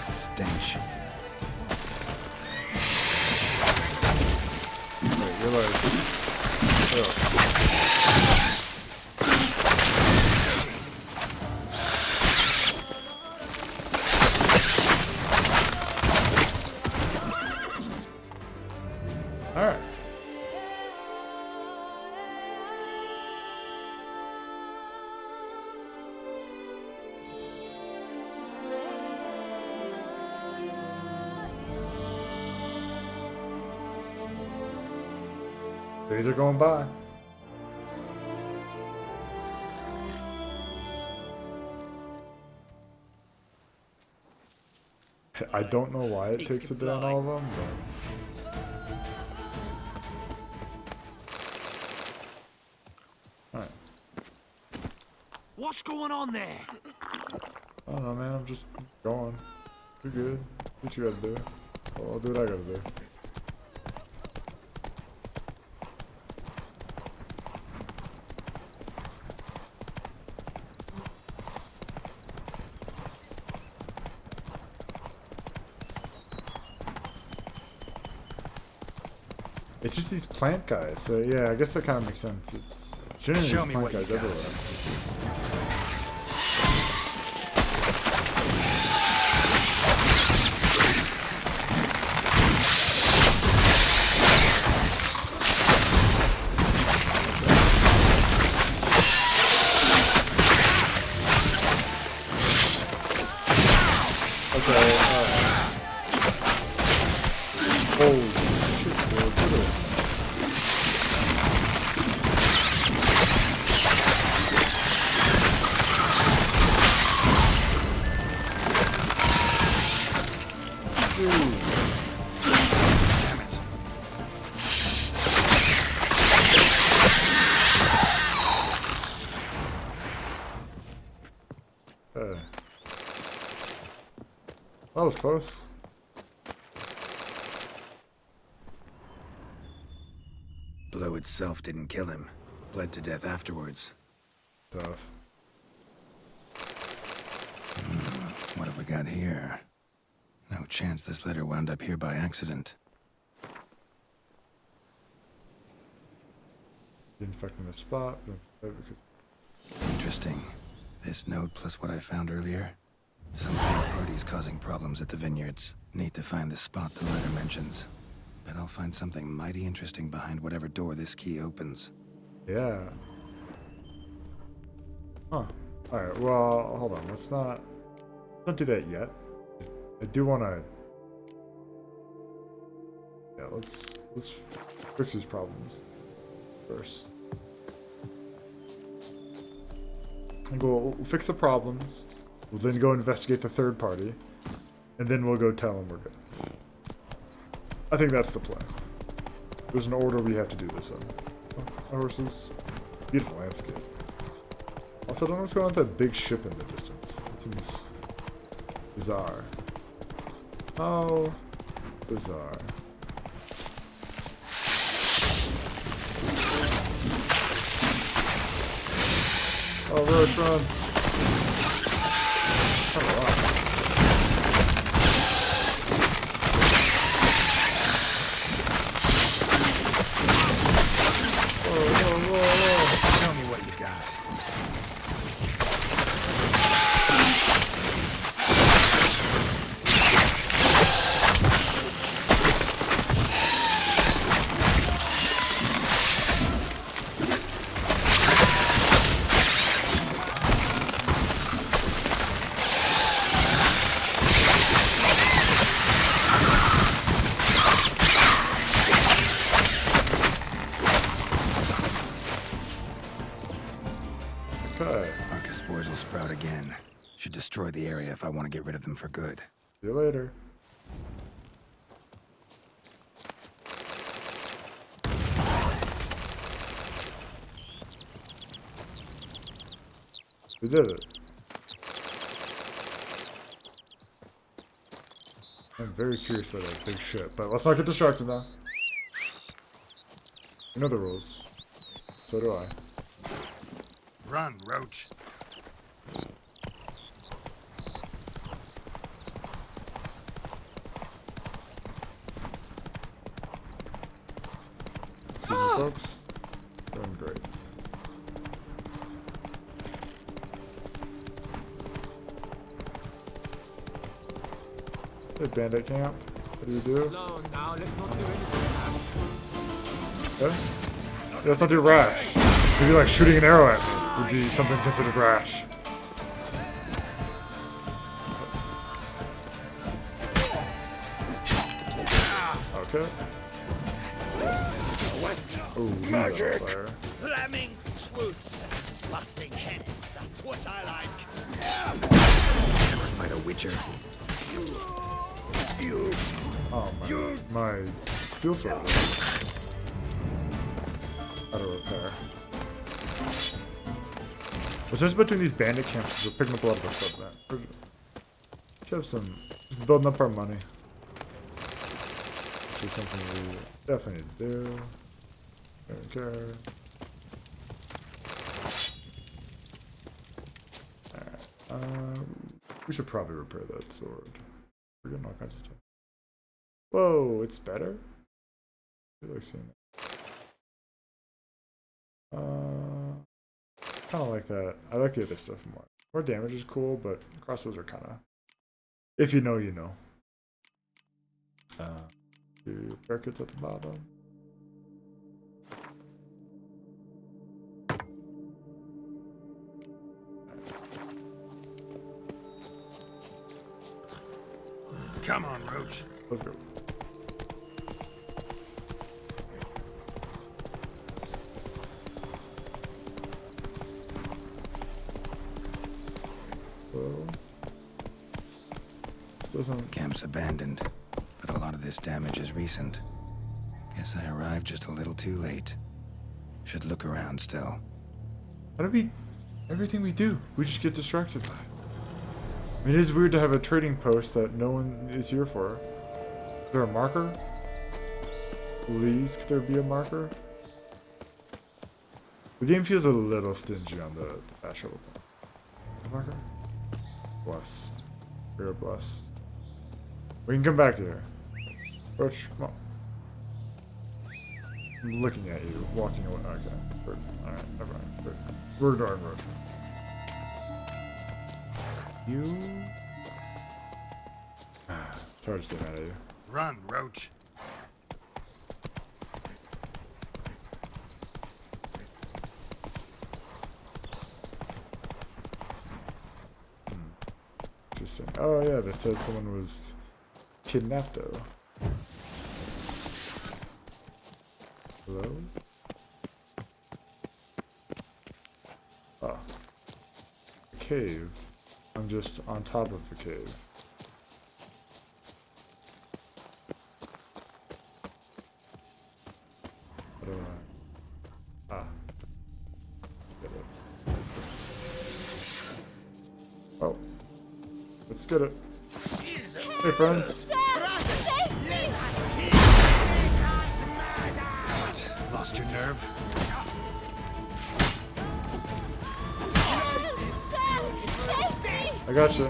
Stench. Wait, you're like... Oh. Alright. Days are going by. I don't know why it takes it down all of them, but... Alright. What's going on there? I don't know, man. I'm just going. You're good. What you gotta do? Well, I'll do what I gotta do. It's just these plant guys. So yeah, I guess that kind of makes sense. It's generally Show these me plant what you guys got. everywhere. Okay, alright. Holy shit, dude. Look at it. Damn it. That was close. Blow itself didn't kill him. Bled to death afterwards. Tough. What have we got here? No chance this letter wound up here by accident. Infecting the spot because Interesting. This note plus what I found earlier. Some third parties causing problems at the vineyards. Need to find the spot the letter mentions. Bet I'll find something mighty interesting behind whatever door this key opens. yeah. Huh. Alright, well, hold on. Let's not... Don't do that yet. I do want to... Yeah, let's fix these problems first. And we'll fix the problems. We'll then go investigate the third party. And then we'll go tell them we're good. I think that's the plan. There's an order we have to do this in. Oh, horses. Beautiful landscape. Also, I don't know what's going on with that big ship in the distance. It seems bizarre. How bizarre. Oh, Roach, run! Oh, wow. Tell me what you got. Okay. Archaspores will sprout again. Should destroy the area if I want to get rid of them for good. See you later. We did it. I'm very curious about that big ship, but let's not get distracted now. You know the rules. So do I. Run, Roach. Excuse me, folks. Doing great. Hey, bandit camp. What do you do? No, now let's not do anything. Okay. Yeah, let's not do rash. Maybe like shooting an arrow at me would be something considered rash. Okay. Oh, magic! Flaming swoots, busting heads. That's what I like. Never fight a witcher. Oh my steel sword. Out of repair. What's nice about doing these bandit camps is we're picking up a lot of equipment. We're just building up our money. Which is something we definitely need to do. Don't care. Alright. We should probably repair that sword. We're getting all kinds of stuff. Whoa, it's better? I feel like seeing that. Kind of like that. I like the other stuff more. More damage is cool, but crossbows are kind of... If you know, you know. Two brackets at the bottom. Come on, Roach. Let's go. Well, this doesn't... Camp's abandoned, but a lot of this damage is recent. Guess I arrived just a little too late. Should look around still. How do we... Everything we do, we just get distracted by. I mean, it is weird to have a trading post that no one is here for. Is there a marker? Please, could there be a marker? The game feels a little stingy on the fast travel. Marker? Blessed. You're blessed. We can come back to here. Roach, come on. I'm looking at you, walking away. Okay. Alright, never mind. We're darn Roach. You... It's hard to stay mad at you. Run, Roach. Interesting. Oh yeah, they said someone was kidnapped though. Hello? Oh. A cave. I'm just on top of the cave. How do I... Ah. Get it. Oh. Let's get it. Hey, friends. What? Lost your nerve? I got you.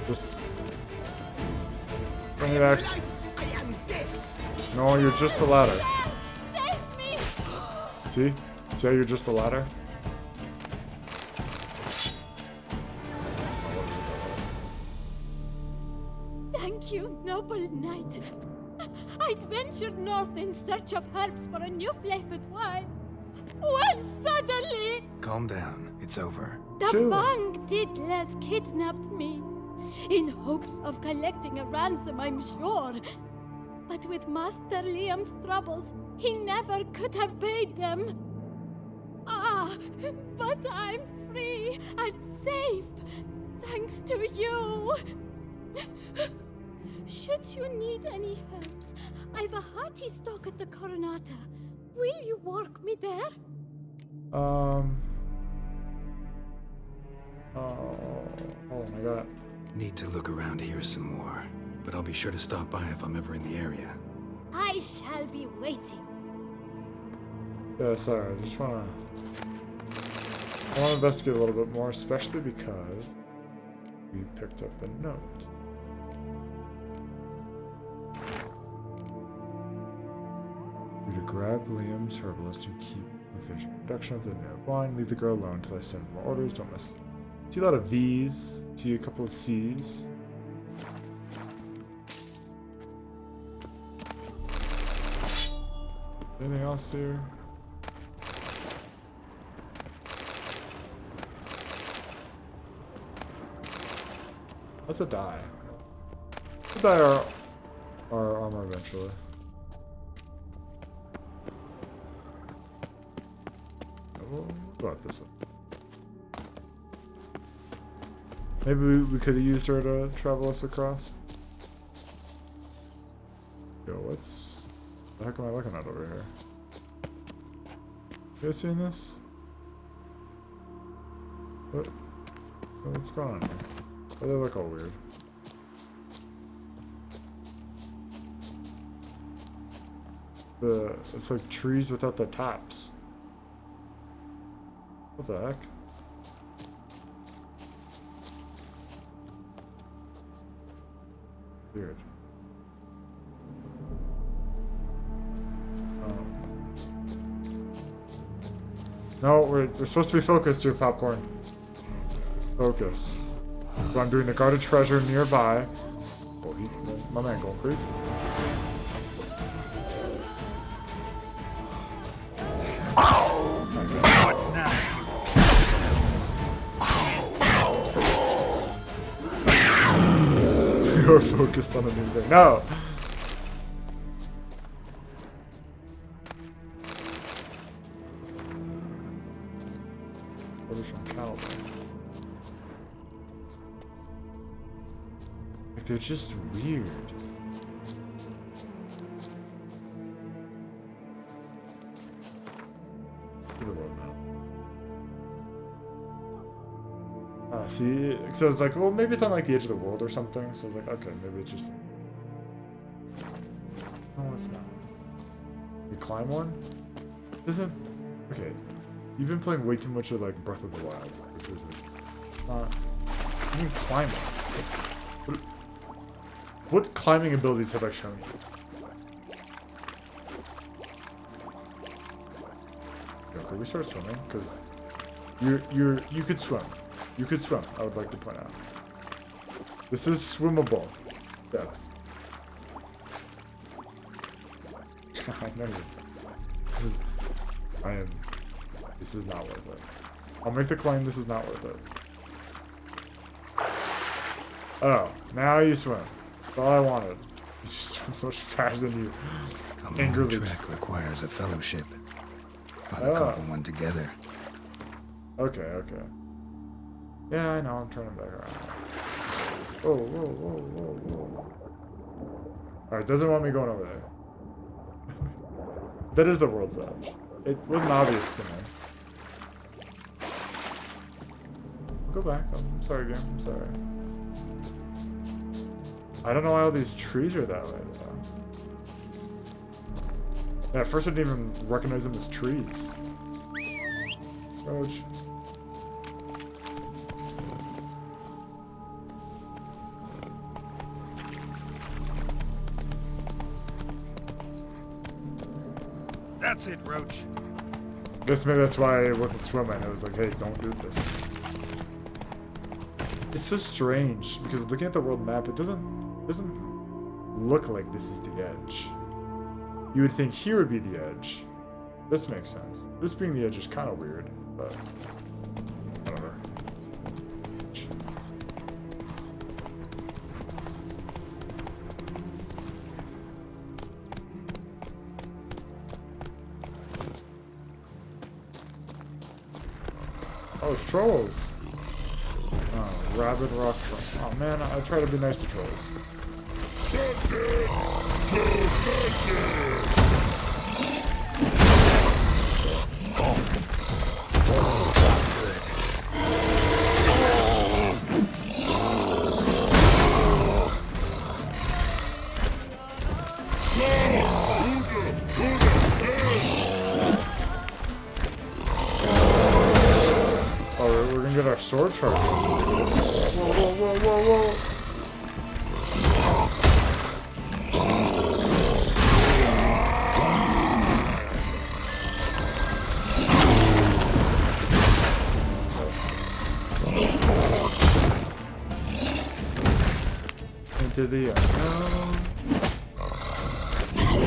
Just bring it back. No, you're just a ladder. See? See how you're just a ladder? Thank you, noble knight. I'd ventured north in search of herbs for a new flavored wine. When suddenly... Calm down. It's over. The Bang Diddlers kidnapped me. In hopes of collecting a ransom, I'm sure. But with Master Liam's troubles, he never could have paid them. Ah, but I'm free and safe, thanks to you. Should you need any herbs, I've a hearty stock at the Coronata. Will you work me there? Oh my god. Need to look around here some more, but I'll be sure to stop by if I'm ever in the area. I shall be waiting. Yeah, sorry, I just wanna investigate a little bit more, especially because we picked up a note. You to grab Liam's herbalist and keep efficient production of the new wine. Leave the girl alone until I send more orders. Don't miss. See a lot of V's. See a couple of C's. Anything else here? Let's a die. We'll die our armor eventually. We'll go out this way. Maybe we could have used her to travel us across. Yo, what's the heck am I looking at over here? You guys seen this? What's going on here? Oh, they look all weird. It's like trees without the tops. What the heck? Weird. No, we're supposed to be focused here, Popcorn. Focus. So I'm doing the guarded treasure nearby. Oh, my man going crazy. You're focused on a new thing. No! Orders from Caliban. Like, they're just weird. See, so I was like, well, maybe it's on like the edge of the world or something. So I was like, okay, maybe it's just. No, it's not. You climb one? Doesn't. Okay, you've been playing way too much of like Breath of the Wild, which is not. You can climb it. What climbing abilities have I shown you? Okay, we start swimming because you could swim. You could swim, I would like to point out. This is swimmable depth. I know you. This is not worth it. I'll make the claim this is not worth it. Oh, now you swim. That's all I wanted. You just swim so much faster than you. A long trek requires a fellowship. Ought to couple one together. Okay, okay. Yeah, I know, I'm turning back around. Whoa, whoa, whoa, whoa, whoa. Alright, doesn't want me going over there. That is the world's edge. It wasn't obvious to me. Go back. I'm sorry, game. I'm sorry. I don't know why all these trees are that way, though. Yeah, at first I didn't even recognize them as trees. Roach. That's it, Roach. Maybe that's why I wasn't swimming. I was like, hey, don't do this. It's so strange because looking at the world map, it doesn't look like this is the edge. You would think here would be the edge. This makes sense. This being the edge is kind of weird, but whatever. Oh, it's trolls. Oh, rabid rock troll. Oh man, I try to be nice to trolls. sword charge. Whoa, whoa, whoa, whoa, whoa. Into the unknown.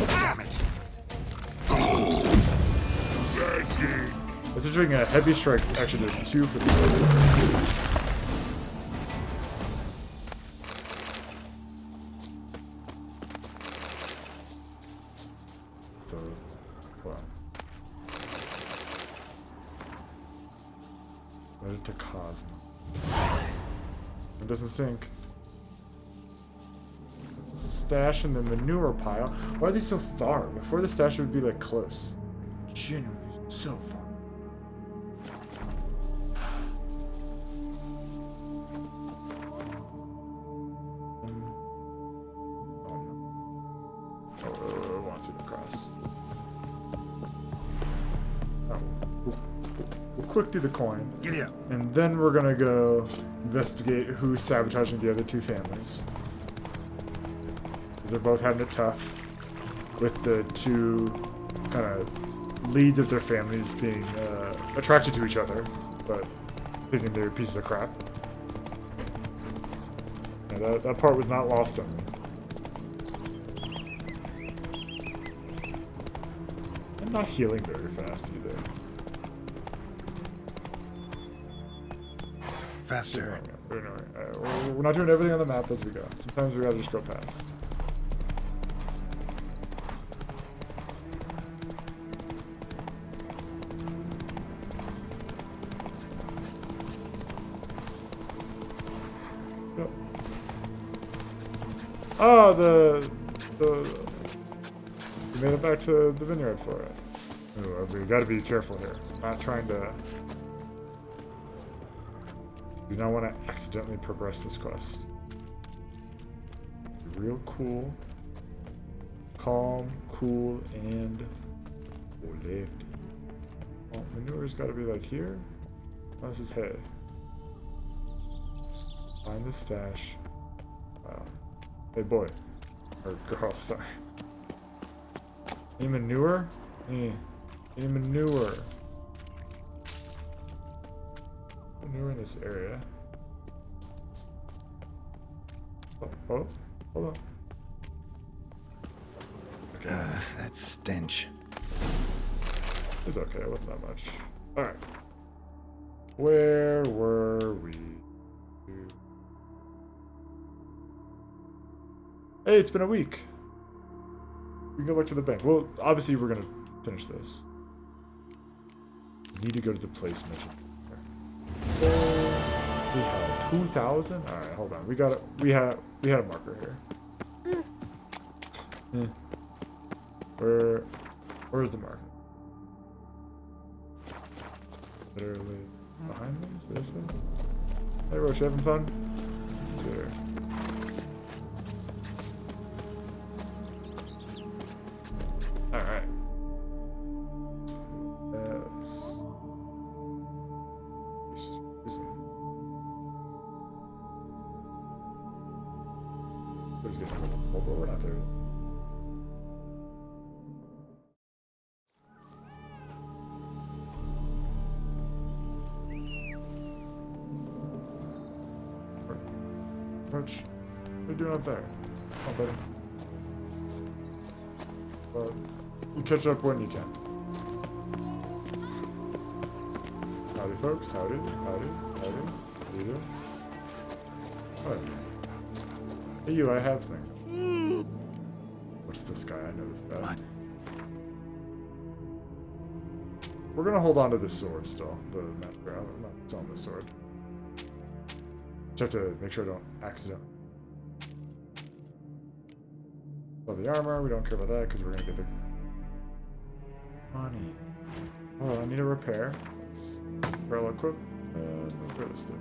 Damn it. It's doing a heavy strike. Actually, there's 2 for the sword charge. So, well. Let it to Cosmo. It doesn't sink. Stash in the manure pile. Why are they so far? Before the stash would be like close. Genuinely so far. Oh, it wants you to cross. Oh, we'll quick do the coin. Giddy up. And then we're gonna go investigate who's sabotaging the other 2 families. They're both having it tough, with the 2 kind of leads of their families being attracted to each other, but thinking they're pieces of crap. Yeah, that part was not lost on me. I'm not healing very fast either. Faster. We're not doing everything on the map as we go. Sometimes we gotta just go past. Oh, we made it back to the vineyard for it. Ooh, we gotta be careful here. Not trying to. Do not want to accidentally progress this quest. Be real cool, calm, cool, and lived. Oh, manure's gotta be like here. Oh, this is hay. Find the stash. Wow. Hey, boy. Or girl, sorry. Any manure? Any manure? Manure in this area. Oh, hold on. That stench. It's okay, it wasn't that much. Alright. Where were we? Hey, it's been a week. We can go back to the bank. Well, obviously we're gonna finish this. We need to go to the place mentioned. We have 2,000. All right, hold on. We got it. We had a marker here. Where's the marker? Literally behind me. Is this one? Hey, Roach, you having fun? There. Alright. Let's get we're not there. Roach, what are you doing up there? Oh, buddy. You catch up when you can. Howdy, folks. Howdy. Howdy. Howdy. How you doing? What? Hey, you, I have things. What's this guy? I know this guy. What? We're gonna hold on to this sword still. The master. I'm not selling this sword. Just have to make sure I don't accidentally. Sell the armor. We don't care about that because we're gonna get the money. Oh, I need a repair. Let's parallel equip and repair this thing.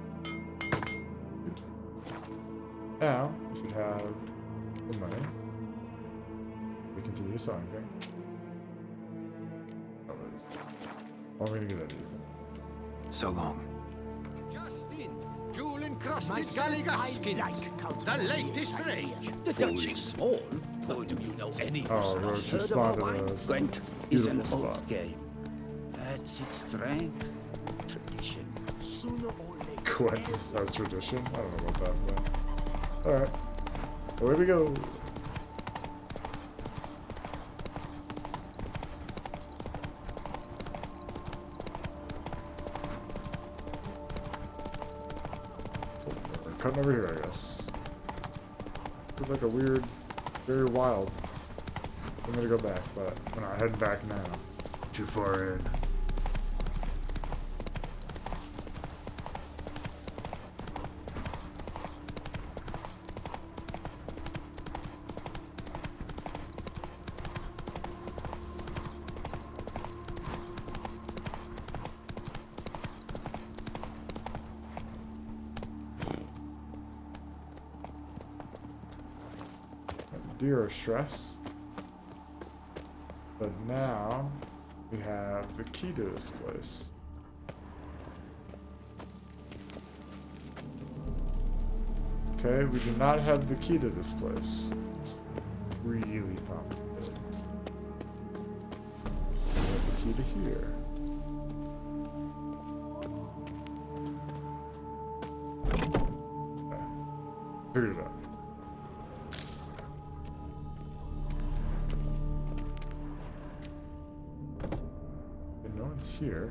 Now we should have the money. We continue selling things. Oh, I'm gonna get that. So long. Just in. diamond-encrusted galligaskin. The latest breed. The duchy is small, but do you know any Oh, Roach just spawned in a Gwent is an beautiful old spot. game. That's its strength, tradition. Sooner or later. Gwent has tradition? I don't know about that, but... Alright. Away we go. We're cutting over here, I guess. Feels like a weird, very wild. I'm gonna go back, but we're not heading back now. Too far in. Deer are stress. But now we have the key to this place. Okay, we do not have the key to this place. Really thought we did. We have the key to here. Okay. Figured it out. No one's here.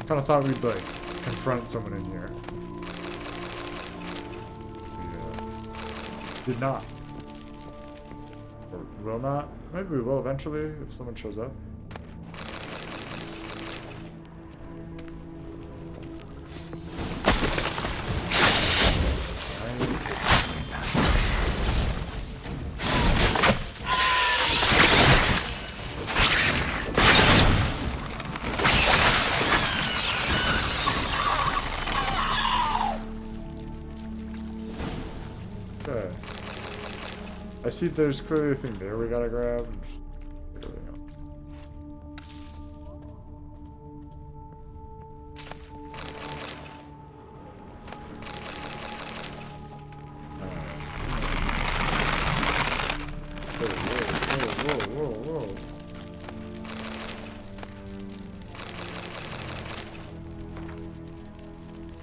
Kind of thought we'd like confront someone in here. We did not. Or will not. Maybe we will eventually if someone shows up. Okay. I see there's clearly a thing there we gotta grab. And just pick everything up. Whoa.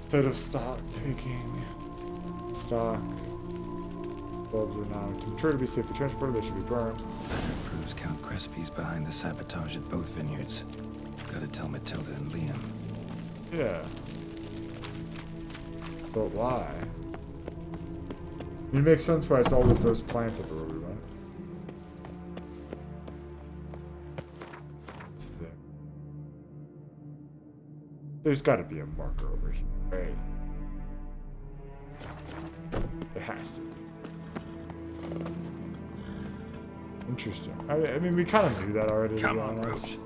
Instead of stock taking stock. Bulbs are now too mature to be safely transported. They should be burned. Letter proves Count Crespi's behind the sabotage at both vineyards. Gotta tell Matilda and Liam. Yeah. But why? It makes sense why it's always those plants everywhere we went. What's there? There's gotta be a marker over here, right? It has to. Interesting. I mean, we kind of knew that already. Come on, Roach.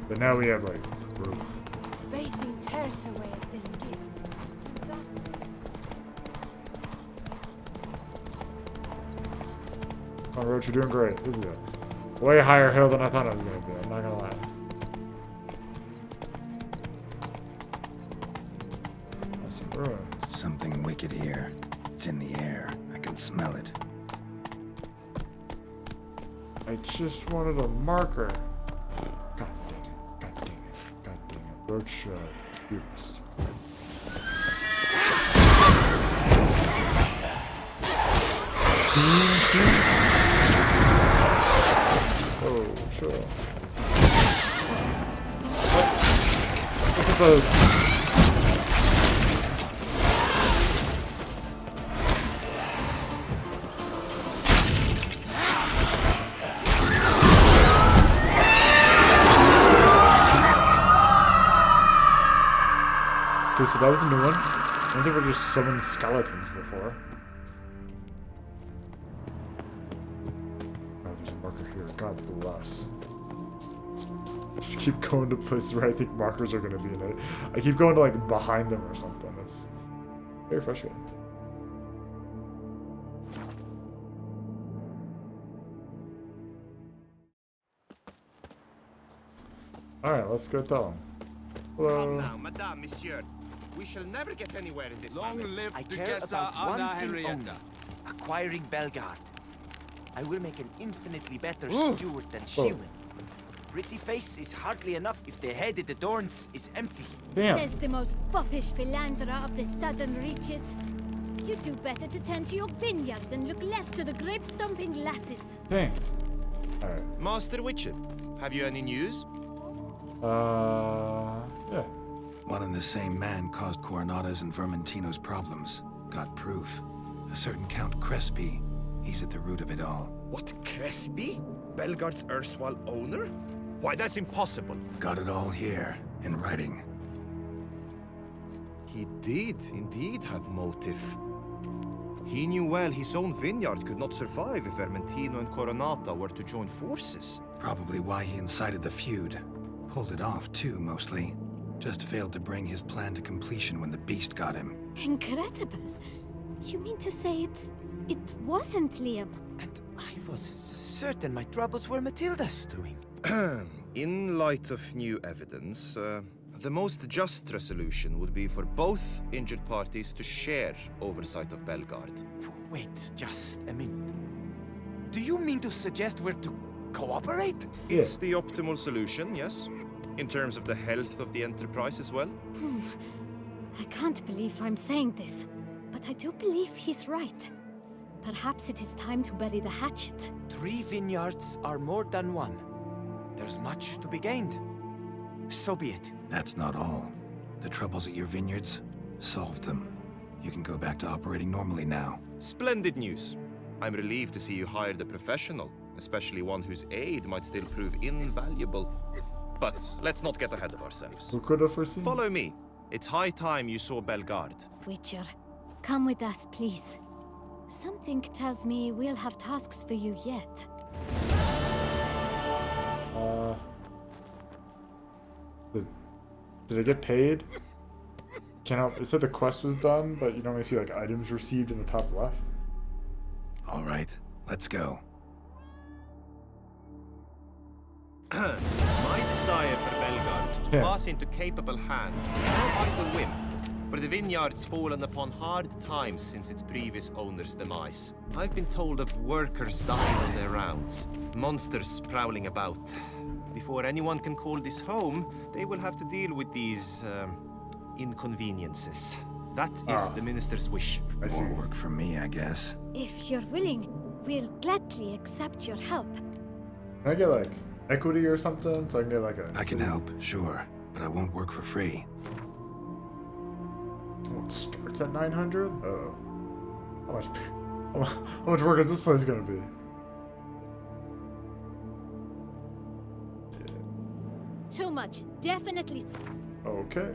But now we have like proof. Bathing tears away at this skin. Come on, Roach, you're doing great. This is a way higher hill than I thought it was gonna be. I'm not gonna lie. That's some ruins. Something wicked here. It's in the air. I can smell it. I just wanted a marker. God dang it. God dang it. God dang it. Roach, you missed. Oh, chill. What's with the... Okay, so that was a new one. I don't think we're just summoned skeletons before. Oh, there's a marker here. God bless. Just keep going to places where I think markers are going to be in it. I keep going to like behind them or something. It's very frustrating. Alright, let's go tell him. Hello. Come now, madame, monsieur. We shall never get anywhere in this Long matter. live I the care Duchessa about Anna one thing Henrietta. only. Acquiring Belgard. I will make an infinitely better Ooh. steward than Oh. she will. Pretty face is hardly enough if the head of the Dorns is empty. Damn. Says the most foppish philanderer of the southern reaches. You do better to tend to your vineyard and look less to the grape-stomping lasses. Dang. Alright. Master Witcher, have you any news? Yeah. One and the same man caused Coronata's and Vermentino's problems. Got proof. A certain Count Crespi. He's at the root of it all. What, Crespi? Belgard's erstwhile owner? Why, that's impossible. Got it all here, in writing. He did indeed have motive. He knew well his own vineyard could not survive if Vermentino and Coronata were to join forces. Probably why he incited the feud. Pulled it off, too, mostly. Just failed to bring his plan to completion when the beast got him. Incredible. You mean to say it wasn't Liam? And I was certain my troubles were Matilda's doing. In light of new evidence, the most just resolution would be for both injured parties to share oversight of Belgard. Wait just a minute. Do you mean to suggest we're to cooperate? It's the optimal solution, yes. In terms of the health of the enterprise as well. I can't believe I'm saying this, but I do believe he's right. Perhaps it is time to bury the hatchet. 3 vineyards are more than one. There's much to be gained. So be it. That's not all. The troubles at your vineyards, solved them. You can go back to operating normally now. Splendid news. I'm relieved to see you hired a professional, especially one whose aid might still prove invaluable. But let's not get ahead of ourselves. Who could have foreseen? Follow me. It's high time you saw Belgard. Witcher, come with us, please. Something tells me we'll have tasks for you yet. Did I get paid? It said the quest was done, but you normally see like items received in the top left. All right, let's go. My desire for Belgard to pass into capable hands was no idle whim, for the vineyard's fallen upon hard times since its previous owner's demise. I've been told of workers dying on their rounds, monsters prowling about. Before anyone can call this home, they will have to deal with these, inconveniences. That is the minister's wish. More work for me, I guess. If you're willing, we'll gladly accept your help. Can I get like equity or something so I can get like a... I can help, sure, but I won't work for free. Oh, it starts at 900? Uh-oh. How much work is this place gonna be? Too much, definitely. Okay.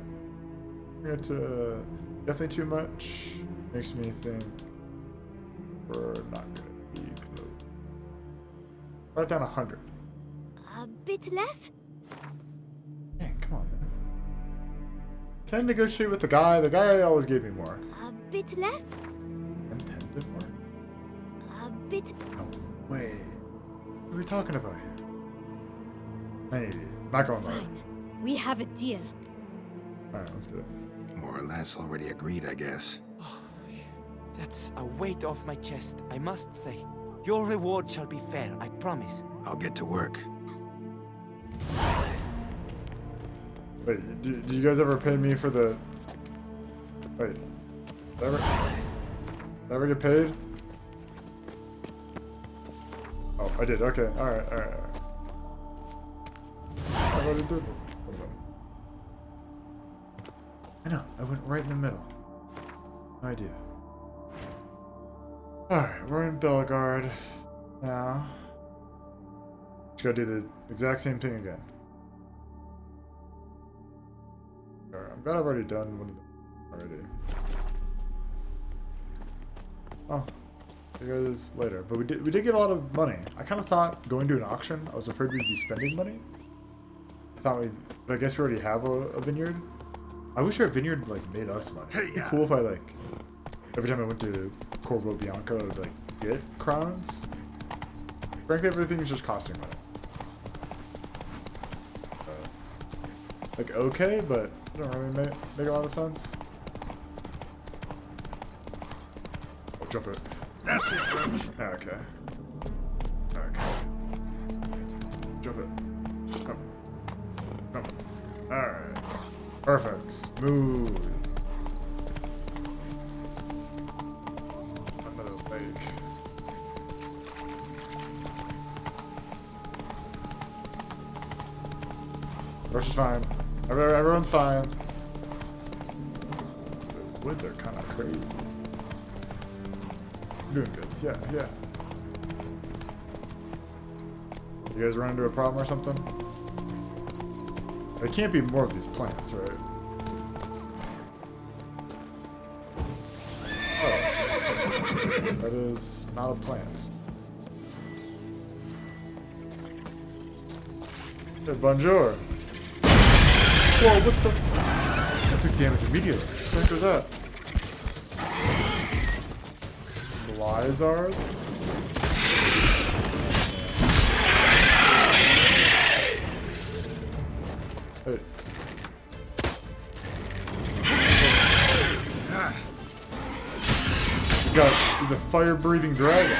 We're going to... Definitely too much. Makes me think we're not gonna be close. Right down 100. A bit less? Man, come on, man. Can I negotiate with the guy? The guy always gave me more. A bit less? Intended more? A bit... No way. What are we talking about here? 980. Not going low. Fine. We have a deal. Alright, let's do it. More or less already agreed, I guess. That's a weight off my chest, I must say. Your reward shall be fair, I promise. I'll get to work. Wait, do you guys ever pay me for the... Wait. Did I ever get paid? Oh, I did. Okay. Alright. I already did it. I know. I went right in the middle. No idea. Alright, we're in Belgard now. Just gotta do the exact same thing again. Alright, I'm glad I've already done one of them already. Oh, you guys later. But we did get a lot of money. I kind of thought going to an auction, I was afraid we'd be spending money. I thought but I guess we already have a vineyard. I wish our vineyard like made us money. It'd be cool if I like every time I went to Corvo Bianco, I would like get crowns. Frankly, everything's just costing money. like okay, but don't really make a lot of sense. Oh, jump it. That's it, Roach. Okay. Okay. Jump it. Jump it. Alright. Perfect. Smooth. Another lake. Rush is fine. Everyone's fine. The woods are kind of crazy. Doing good. Yeah. You guys run into a problem or something? There can't be more of these plants, right? Oh. That is not a plant. Hey, bonjour. Whoa, what the? That took damage immediately. What the heck was that? Slyzard? Hey. He's a fire-breathing dragon.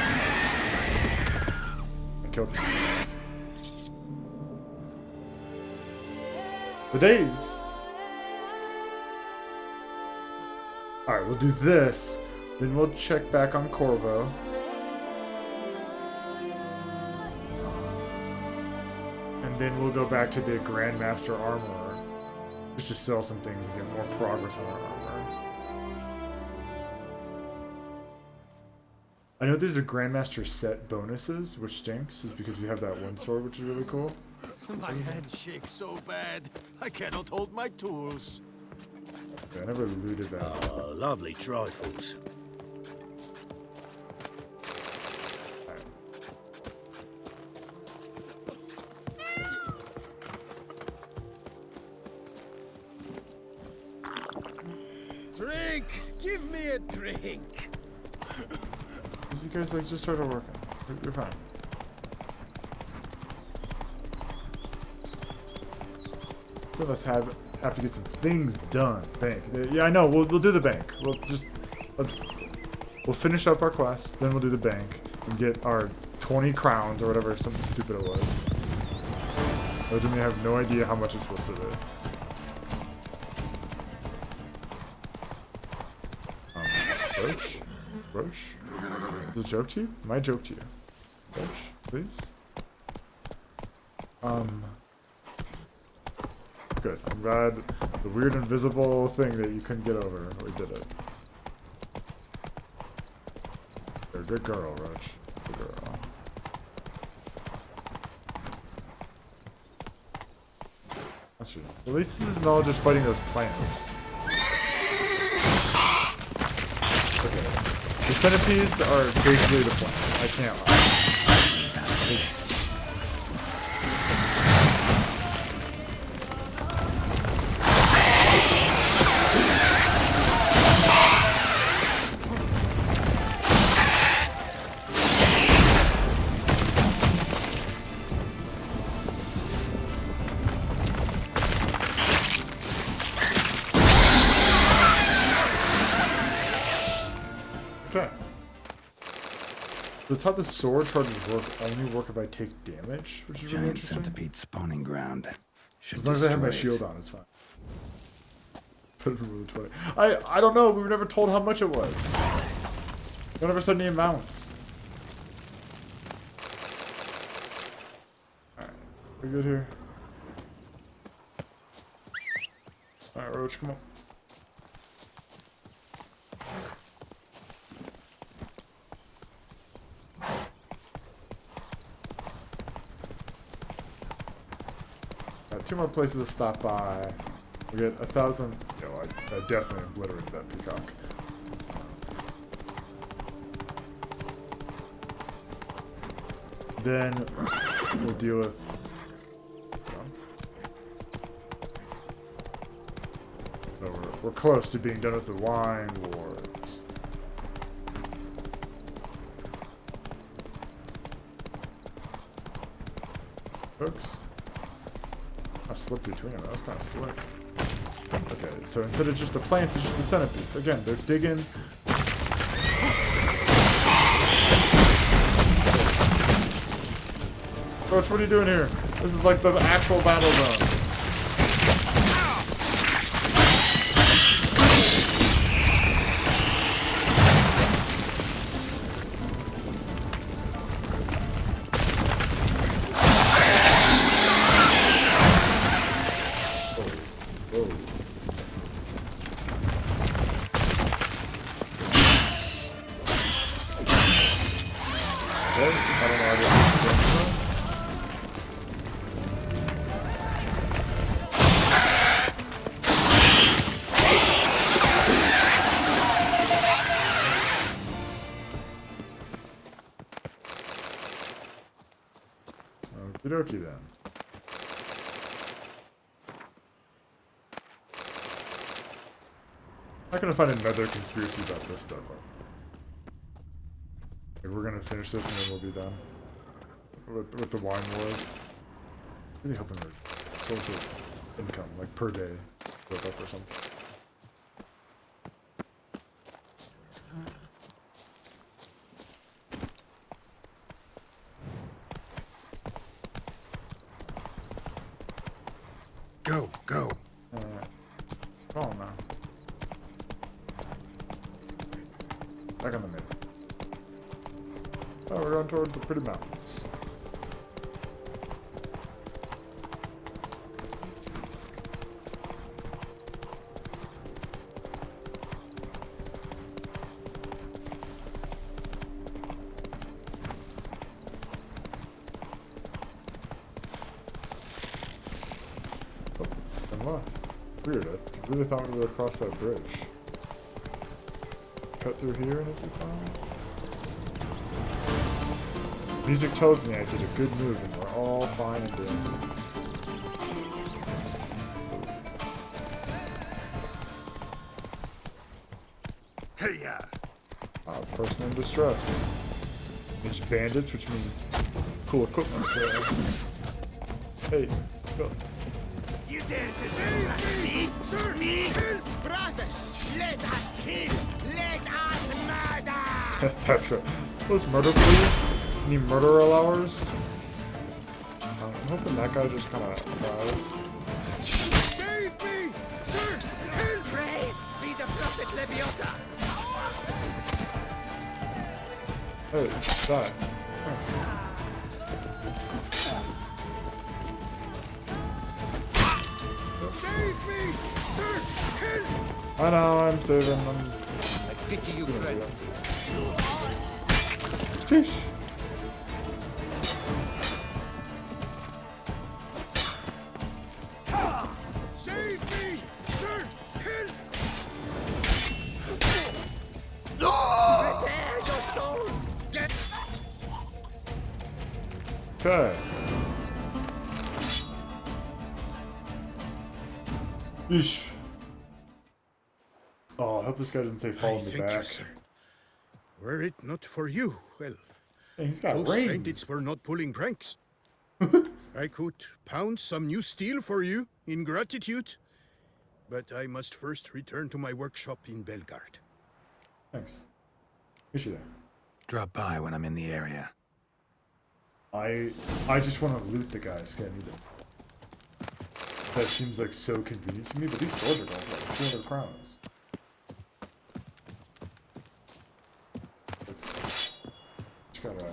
I killed him. The days. Alright, we'll do this. Then we'll check back on Corvo. And then we'll go back to the Grandmaster Armorer. Just to sell some things and get more progress on our armor. I know there's a Grandmaster set bonuses, which stinks, is because we have that one sword, which is really cool. My head shakes so bad, I cannot hold my tools. Okay, I never looted that. Oh, lovely trifles. Drink! Give me a drink! You guys like just started working. You're fine. Some of us have to get some things done. Bank. Yeah, I know. We'll do the bank. We'll finish up our quest, then we'll do the bank and get our 20 crowns or whatever, something stupid it was. Or then we have no idea how much it's supposed to be. Roach? Roach? Is it a joke to you? My joke to you. Roach, please? Good. I'm glad the weird invisible thing that you couldn't get over, we did it. You're a good girl, Roach. Good girl. That's true. At least this isn't all just fighting those plants. Okay. The centipedes are basically the plants. I can't lie. That's how the sword charges only work if I take damage, which is really interesting. Centipede spawning ground. As long as I have my shield on, it's fine. Put it in rule 20. I don't know. We were never told how much it was. No one ever said any amounts. Alright, we good here? Alright, Roach, come on. Two more places to stop by. We get 1,000. You know, I definitely obliterated that peacock. Then we'll deal with. So we're close to being done with the Wind Wards. Hooks. I slipped between them. That was kind of slick. Okay, so instead of just the plants, it's just the centipedes. Again, they're digging. Roach, what are you doing here? This is like the actual battle zone. Okie then. I'm not gonna find another conspiracy about this stuff. Like, we're gonna finish this and then we'll be done with the wine wars. Really hoping their source of income, like per day, built up or something. Go. Come on now. Back on the middle. Oh, we're going towards the pretty mountains. Weird, I really thought we were across that bridge. Cut through here and it'd be fine. Music tells me I did a good move and we're all fine and dandy. Hey, Person in distress. It's bandits, which means cool equipment. Hey, go. You dare to say me? Sir, me? Brothers, let us kill. Let us murder. That's good. Let's murder, please. Any murder allowers? I'm hoping that guy just kind of dies. Save me, sir. Help. Praised be the prophet Leviota. Hey, die. Thanks. Save me, sir. Help. I know, I'm saving them. I pity you, friend. Sheesh. Save me, sir. Help. No! Prepare your soul. Get. Okay. Yeesh. Oh, I hope this guy doesn't say follow me Thank back. you, sir. Were it not for you, well, Hey, he's got those range. bandits were not pulling pranks. I could pound some new steel for you in gratitude, but I must first return to my workshop in Belgard. Thanks. Is she there? Drop by when I'm in the area. I just want to loot the guy, scan either. That seems like so convenient to me, but these swords are going for like 200 crowns. Just gotta...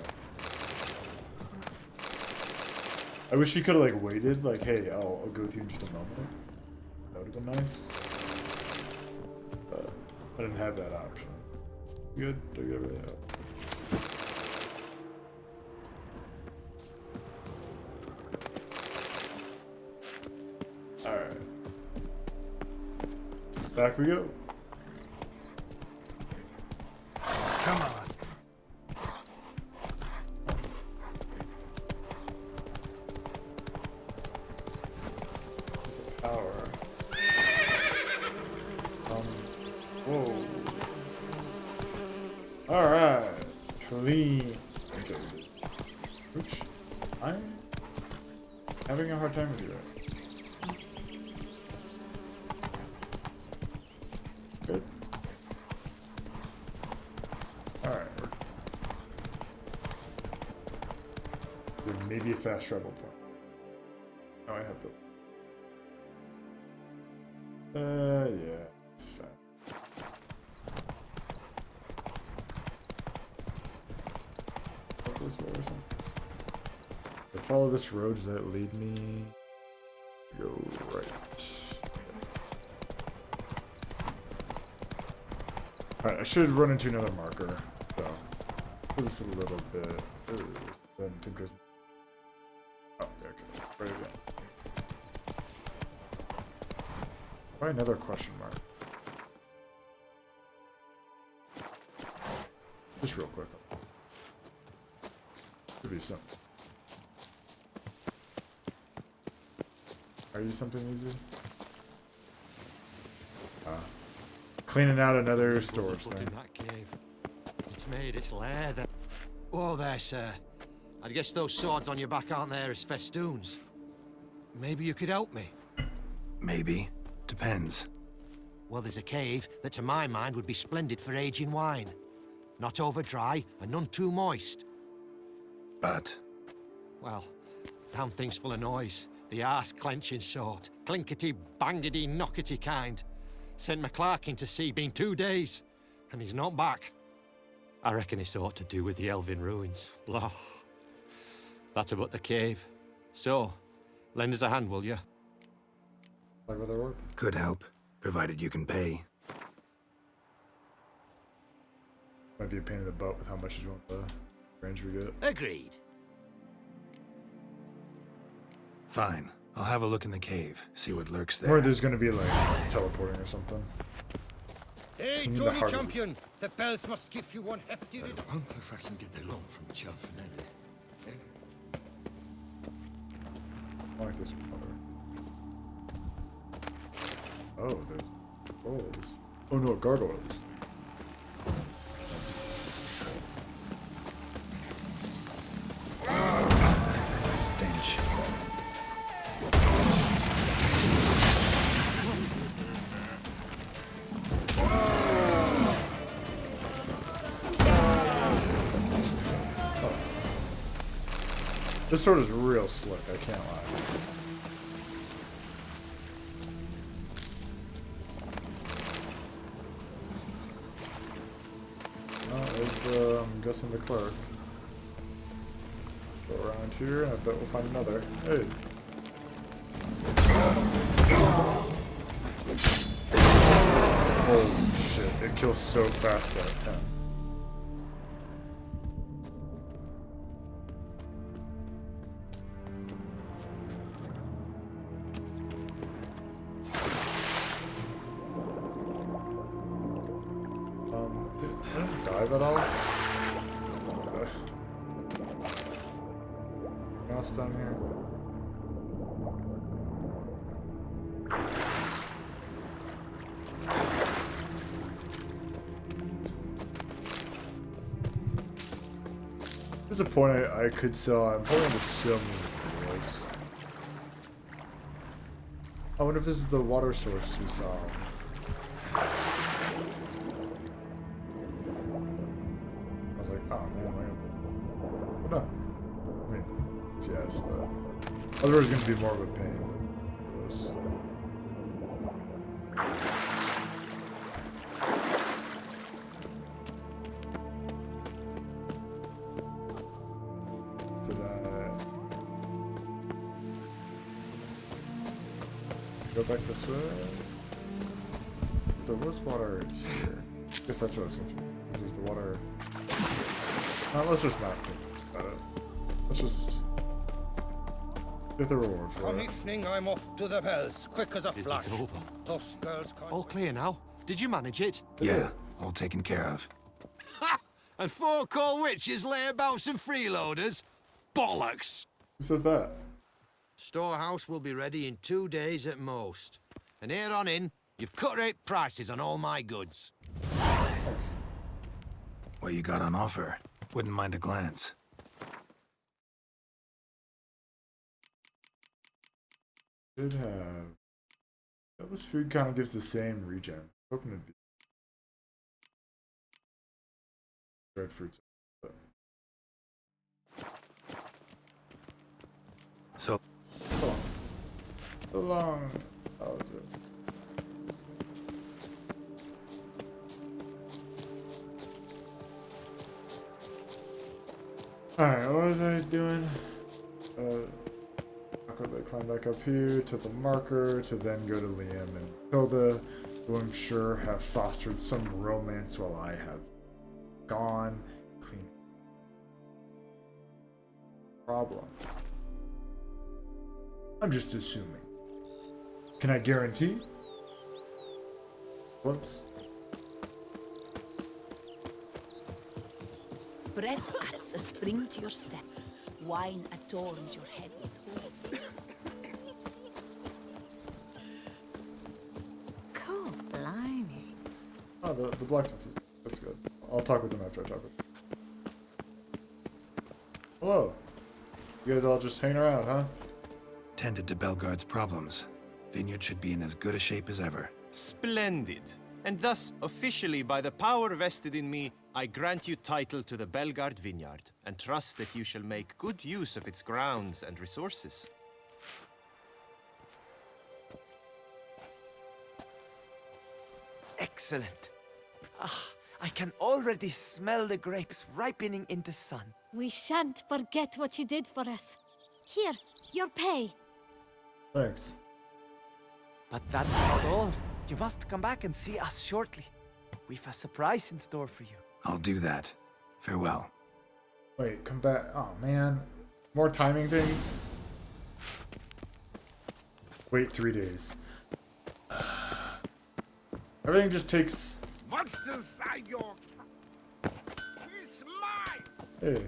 I wish he could have like waited, like, hey, I'll go through in just a moment. That would have been nice. But I didn't have that option. You good? Did I get everything up? Alright. Back we go. Come on. Power. Whoa. Alright. Clean. Okay. Oops. I'm having a hard time with you. be a fast travel point. Oh, I have the. Yeah, it's fine. This way or something. If I follow this road, does that lead me? Go right. Alright, I should run into another marker. So, do this a little bit. Ooh, I think there's. Oh, yeah, okay. Right again. Why another question mark? Just real quick. Could be something. Are you something easy? Cleaning out another storage thing. In that cave. It's made its lair there. Oh, there, sir. I guess those swords on your back aren't there as festoons. Maybe you could help me. Maybe. Depends. Well, there's a cave that, to my mind, would be splendid for aging wine. Not over dry and none too moist. But? Well, damn thing's full of noise. The arse-clenching sort. Clinkety, bangety, knockety kind. Sent McClarkin to sea, been 2 days, and he's not back. I reckon it's ought to do with the elven ruins. Blah. That's about the cave. So, lend us a hand, will you? Like what they work? Could help, provided you can pay. Might be a pain in the butt with how much you want the range we get. Agreed. Fine. I'll have a look in the cave, see what lurks there. Or there's gonna be like teleporting or something. Hey, The Tony hard- Champion! The bells must give you one hefty I wonder if I can get a loan from Chalfinelli. I like this color. Oh, there's rolls. Oh no, gargoyles. Stench. This sword is real slick, I can't lie. I'm guessing the clerk. Go around here, and I bet we'll find another. Hey. Holy shit, it kills so fast at 10. Did I dive at all? Okay. Anything else down here? There's a point I could sell. I'm holding to so many materials. I wonder if this is the water source we saw. I was like, oh man, what no. I mean, it's yes, but otherwise it's going to be more of a pain than this. Did I go back this way? There was water here. I guess that's what I was confused. Because there's the water. Let's just not think about it. Let's just get the reward for Come it. evening, I'm off to the bells, quick as a Is flash. it over? Those girls can't. All clear now? Did you manage it? Yeah, all taken care of. Ha! And 4 cold witches lay about some freeloaders? Bollocks! Who says that? Storehouse will be ready in 2 days at most. And here on in, you've cut rate prices on all my goods. Thanks. What you got on offer? Wouldn't mind a glance. Should have. Well, this food kind of gives the same regen. Hoping it'd be. Red fruits. But... So long. How is it? Alright, what was I doing? Awkwardly climb back up here to the marker to then go to Liam and Hilda, who I'm sure have fostered some romance while I have gone clean. Problem. I'm just assuming. Can I guarantee? Whoops. Bread adds a spring to your step. Wine adorns your head with gold. Cool, blimey. Oh, the blacksmith is... That's good. I'll talk with him after I talk with him. Hello. You guys all just hanging around, huh? tended to Belgard's problems. Vineyard should be in as good a shape as ever. Splendid. And thus, officially, by the power vested in me, I grant you title to the Belgard Vineyard, and trust that you shall make good use of its grounds and resources. Excellent. Ah, I can already smell the grapes ripening in the sun. We shan't forget what you did for us. Here, your pay. Thanks. But that's not all. You must come back and see us shortly. We've a surprise in store for you. I'll do that. Farewell. Wait, come back. Oh, man. More timing things? Wait 3 days. Everything just takes... Monsters are your... It's mine! Hey,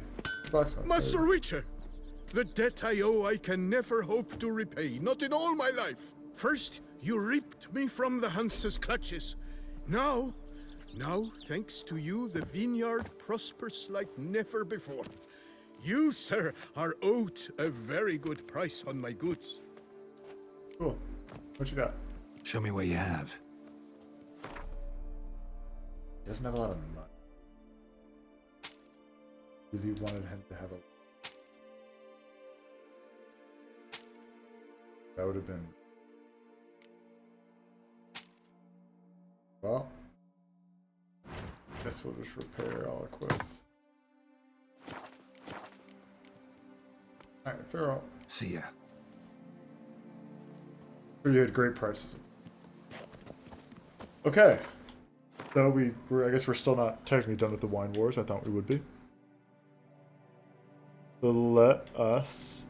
blacksmith. Master Witcher! The debt I owe I can never hope to repay, not in all my life. First, you ripped me from the Hanse's clutches. Now, thanks to you, the vineyard prospers like never before. You, sir, are owed a very good price on my goods. Cool. What you got? Show me what you have. He doesn't have a lot of money. Really wanted him to have a... That would have been... Well... Guess we'll just repair all equipped. Alright, Pharaoh. See ya. Sure, you had great prices. Okay. So I guess we're still not technically done with the wine wars. I thought we would be. So let us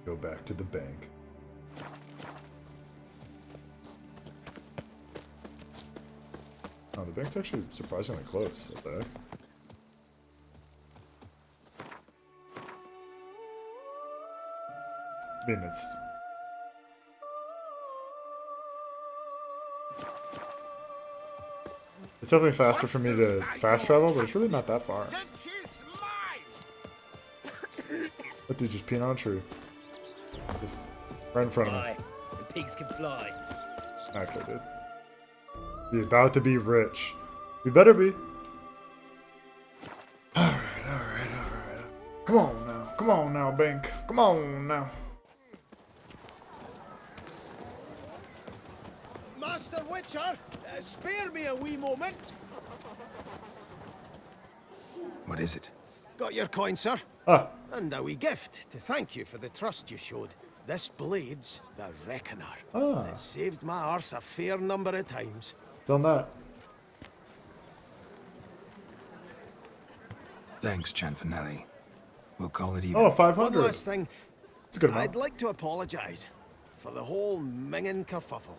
go back to the bank. Oh, the bank's actually surprisingly close. What the heck? I mean, it's definitely faster for me to fast travel, but it's really not that far. That dude just peeing on a tree. Just right in front of me. The pigs can fly. Okay, dude. You're about to be rich. We better be. Alright. Come on now, bank. Come on now. Master Witcher, spare me a wee moment. What is it? Got your coin, sir. Ah. And a wee gift to thank you for the trust you showed. This blade's the Reckoner. Ah. It saved my arse a fair number of times. Done that. Thanks, Cianfanelli. We'll call it even. Oh, 500. One last thing. That's a good amount. I'd like to apologize for the whole minging kerfuffle.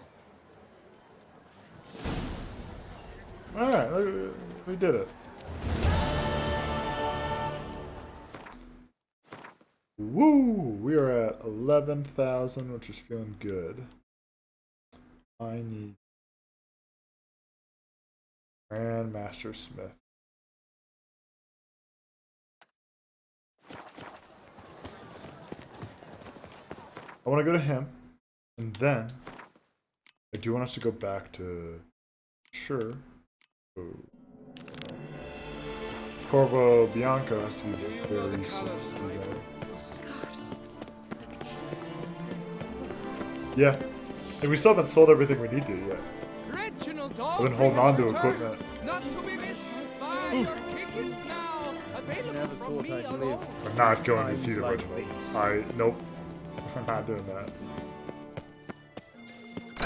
Alright, we did it. Woo! We are at 11,000, which is feeling good. I need Grandmaster Smith. I want to go to him, and then I do want us to go back to sure. Corvo Bianco has to be very soon. Those scars. Yeah. And we still haven't sold everything we need to yet. Reginald I've been holding on to return, equipment. Not to be missed. Buy your tickets now. Available Never from thought me I'd alone. lived. I'm not going to see the Times original. like these. Nope. I'm not doing that.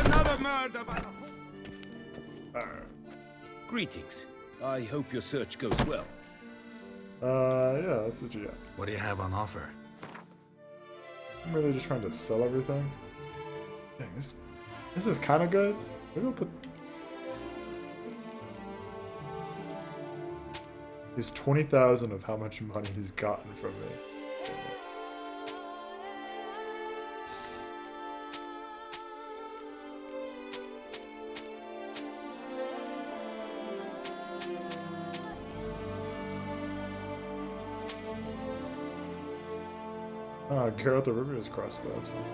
Another murder by the... Greetings. I hope your search goes well. Yeah, that's what you got. What do you have on offer? I'm really just trying to sell everything. Dang, this is kind of good. Maybe I'll put... He's 20,000 of how much money he's gotten from me. Geralt the River's crossbow, that's fine.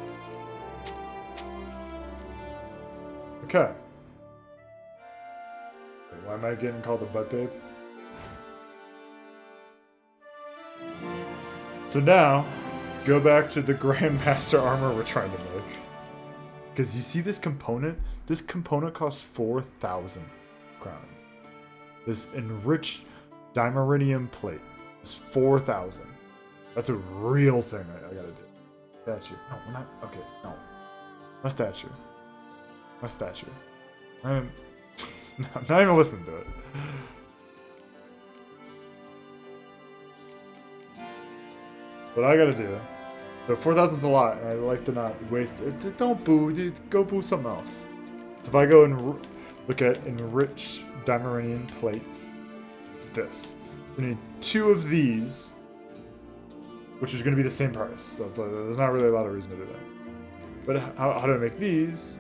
Okay. Wait, why am I getting called a butt babe? So now, go back to the Grandmaster armor we're trying to make. Because you see this component? This component costs 4,000 crowns. This enriched Dimeridium plate is 4,000. That's a real thing I gotta do. Statue. No, we're not. Okay, no. My statue. My statue. I'm not even listening to it. What I gotta do. So 4,000's a lot, and I like to not waste it. Don't boo, dude. Go boo something else. So if I go and look at enriched Dimeridium plates, it's this. We need 2 of these, which is going to be the same price. So it's like, there's not really a lot of reason to do that. But how do I make these?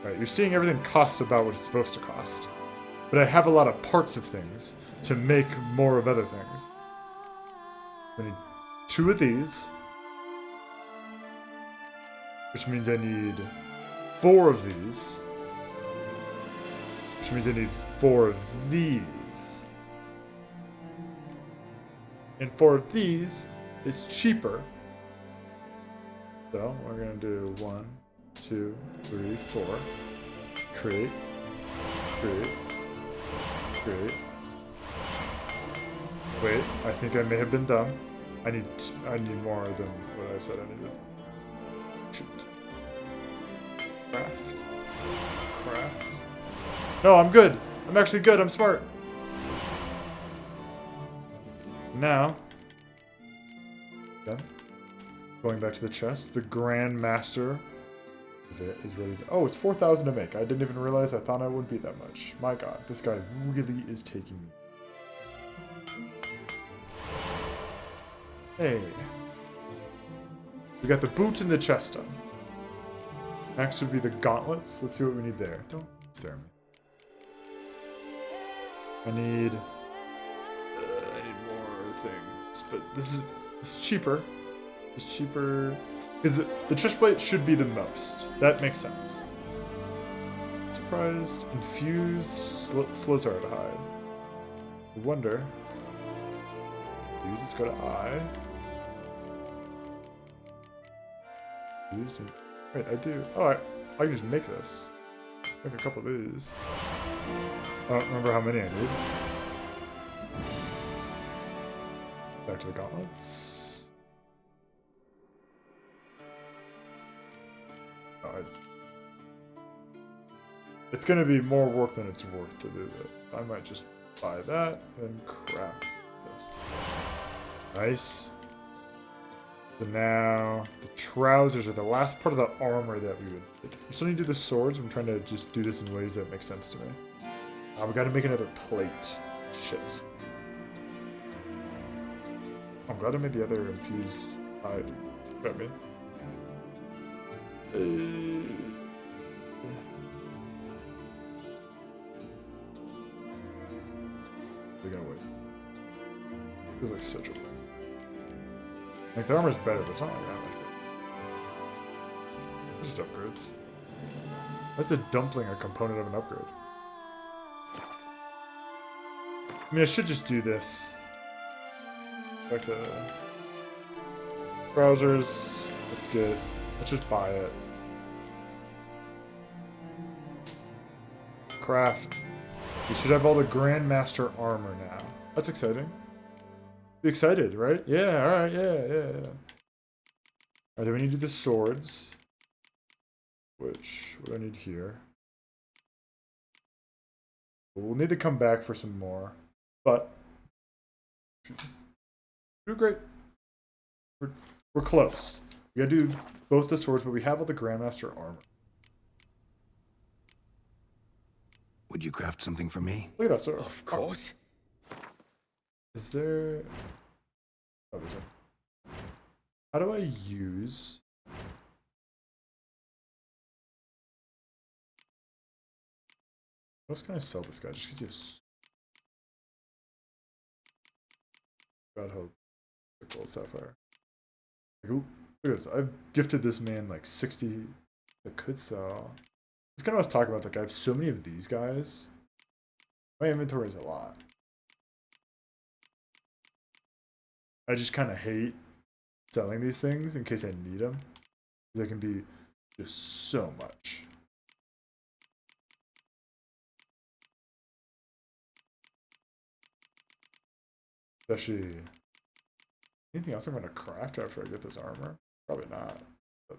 Right, you're seeing everything costs about what it's supposed to cost. But I have a lot of parts of things to make more of other things. I need 2 of these, which means I need 4 of these, which means I need 4 of these. And 4 of these is cheaper. So we're gonna do 1, 2, 3, 4. Create. Wait, I think I may have been dumb. I need more than what I said I needed. Shoot. Craft. No, I'm good. I'm actually good. I'm smart. Now, going back to the chest, the Grand Master of it is ready to... Oh, it's 4,000 to make. I didn't even realize. I thought it wouldn't be that much. My god, this guy really is taking me. Hey. We got the boot and the chest done. Next would be the gauntlets. Let's see what we need there. Don't stare at me. I need more things. But this is cheaper. It's cheaper. Because the chest plate should be the most. That makes sense. Surprised. Infused Slizzard hide. I wonder. Let's go to I. Wait, I do. Oh, I can just make this. Make a couple of these. I don't remember how many I need. Back to the gauntlets. It's gonna be more work than it's worth to do that. I might just buy that and craft this. Nice. So now the trousers are the last part of the armor that we would. We still need to do the swords. I'm trying to just do this in ways that make sense to me. Oh, we gotta make another plate. Shit. I'm glad I made the other infused hide. Got me. They're gonna win. Feels like such a win. Like, the armor's better, but it's not like that much better. It's just upgrades. Why is a dumpling a component of an upgrade? I mean, I should just do this. Back to trousers. Let's just buy it. Craft. You should have all the Grandmaster armor now. That's exciting. Be excited, right? Yeah, alright, yeah. Alright, then we need to do the swords. Which, what do I need here? We'll need to come back for some more. But, we're great. We're close. We gotta do both the swords, but we have all the Grandmaster armor. Would you craft something for me? Look at that, sir. Of course. Is there... Oh, there's a... How do I use... What else can I sell this guy? Just because he has... God hope. The gold sapphire. Like, look at this. I've gifted this man like 60 that could sell. That's kind of what I was talking about. Like, I have so many of these guys. My inventory is a lot. I just kind of hate selling these things in case I need them. They can be just so much. Especially, anything else I'm going to craft after I get this armor? Probably not. But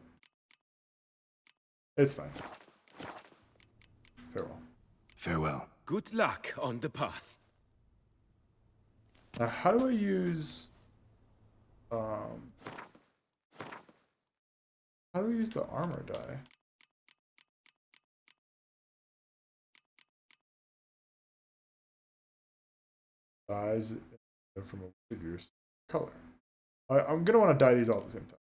it's fine. Farewell. Farewell. Good luck on the path. Now, how do I use... How do we use the armor die? Dyes from a figure's color. I'm gonna want to dye these all at the same time.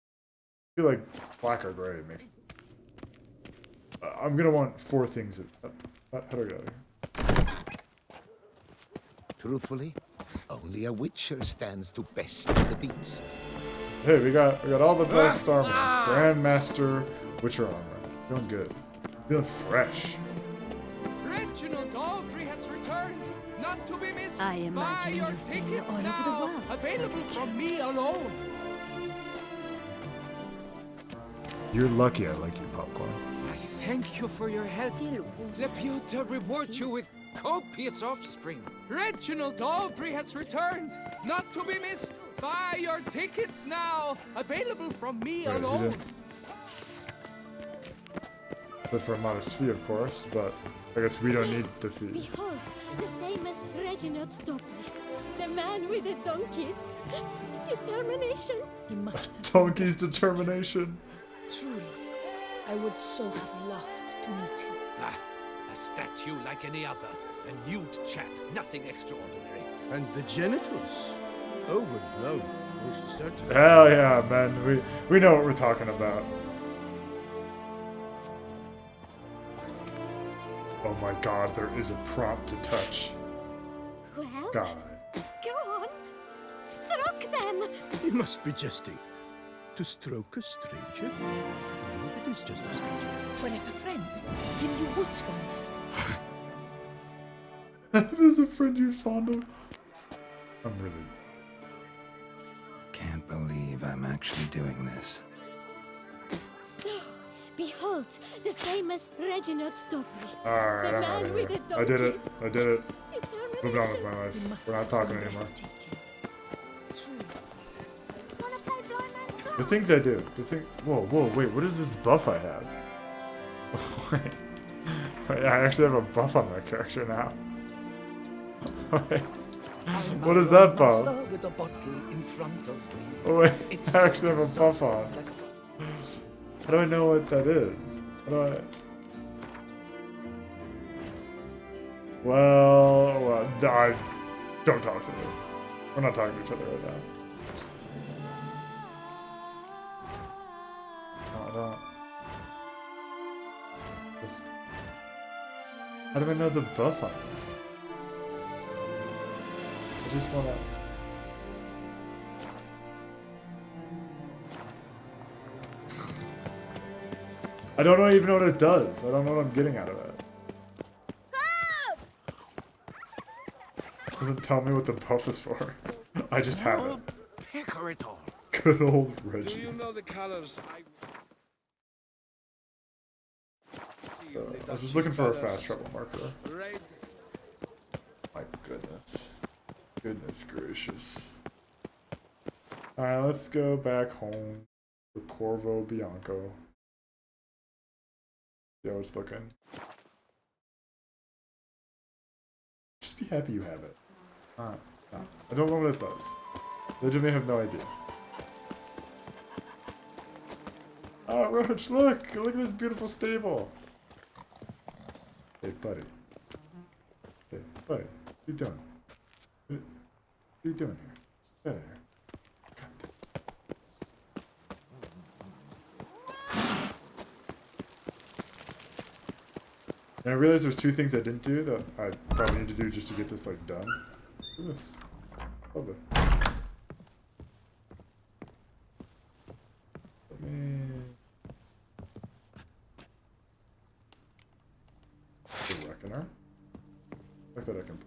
I feel like black or gray makes. I'm gonna want 4 things. How do I get out of here? Truthfully, only a witcher stands to best the beast. Hey, we got all the best armor. Grandmaster Witcher armor. Feeling good. Feeling fresh. Reginald Aubrey has returned, not to be missed. I imagine your you've been tickets all over the now, world, available Sir from me alone. You're lucky I like you, Popcorn. I thank you for your help. Lepiota rewards you with copious offspring. Reginald Aubrey has returned, not to be missed. Buy your tickets now, available from me alone. But for a modest fee, of course, but I guess we don't need the fee. Behold, the famous Reginald Aubrey, the man with the donkeys. Determination. He must have. Donkey's determination. Truly, I would so have loved to meet him. Ah, a statue like any other. A nude chap, nothing extraordinary. And the genitals? Overblown, most certainly. Hell yeah, man. We know what we're talking about. Oh my god, there is a prompt to touch. Well, God. go on. Stroke them. You must be jesting. To stroke a stranger? No, it is just a statue. Whereas a friend, him you would fondle. There's a friend you'd fondle. I'm really... Can't believe I'm actually doing this. So, behold, the famous Reginald Aubrey. Alright, the I'm man out of with here. the I did donkeys. it. I did it. Determination. Moving on with my life. We're not talking anymore. The things I do. The thing. Whoa, wait. What is this buff I have? Wait, I actually have a buff on my character now. Wait. What is that buff? With a bottle in front of me. Oh wait, I actually have a buff on. How do I know what that is? How do I... Well, don't talk to me. We're not talking to each other right now. No, I don't. How do I know the buff on it? I just wanna... I don't even know what it does. I don't know what I'm getting out of it. Doesn't tell me what the buff is for. I just have it. Pecker it all. Good old Reggie. Do you know the colors I see I was just looking for a fast travel marker. My goodness. Goodness gracious. Alright, let's go back home to Corvo Bianco. See how it's looking. Just be happy you have it. No. I don't know what it does. Legitimately have no idea. Oh, Roach, look! Look at this beautiful stable! Hey, buddy. Hey, buddy. What are you doing? What are you doing here? Get out of here. And I realized there's two things I didn't do that I probably need to do just to get this, like, done. Look at this. Lovely. Let me... The reckoner. Like that I can...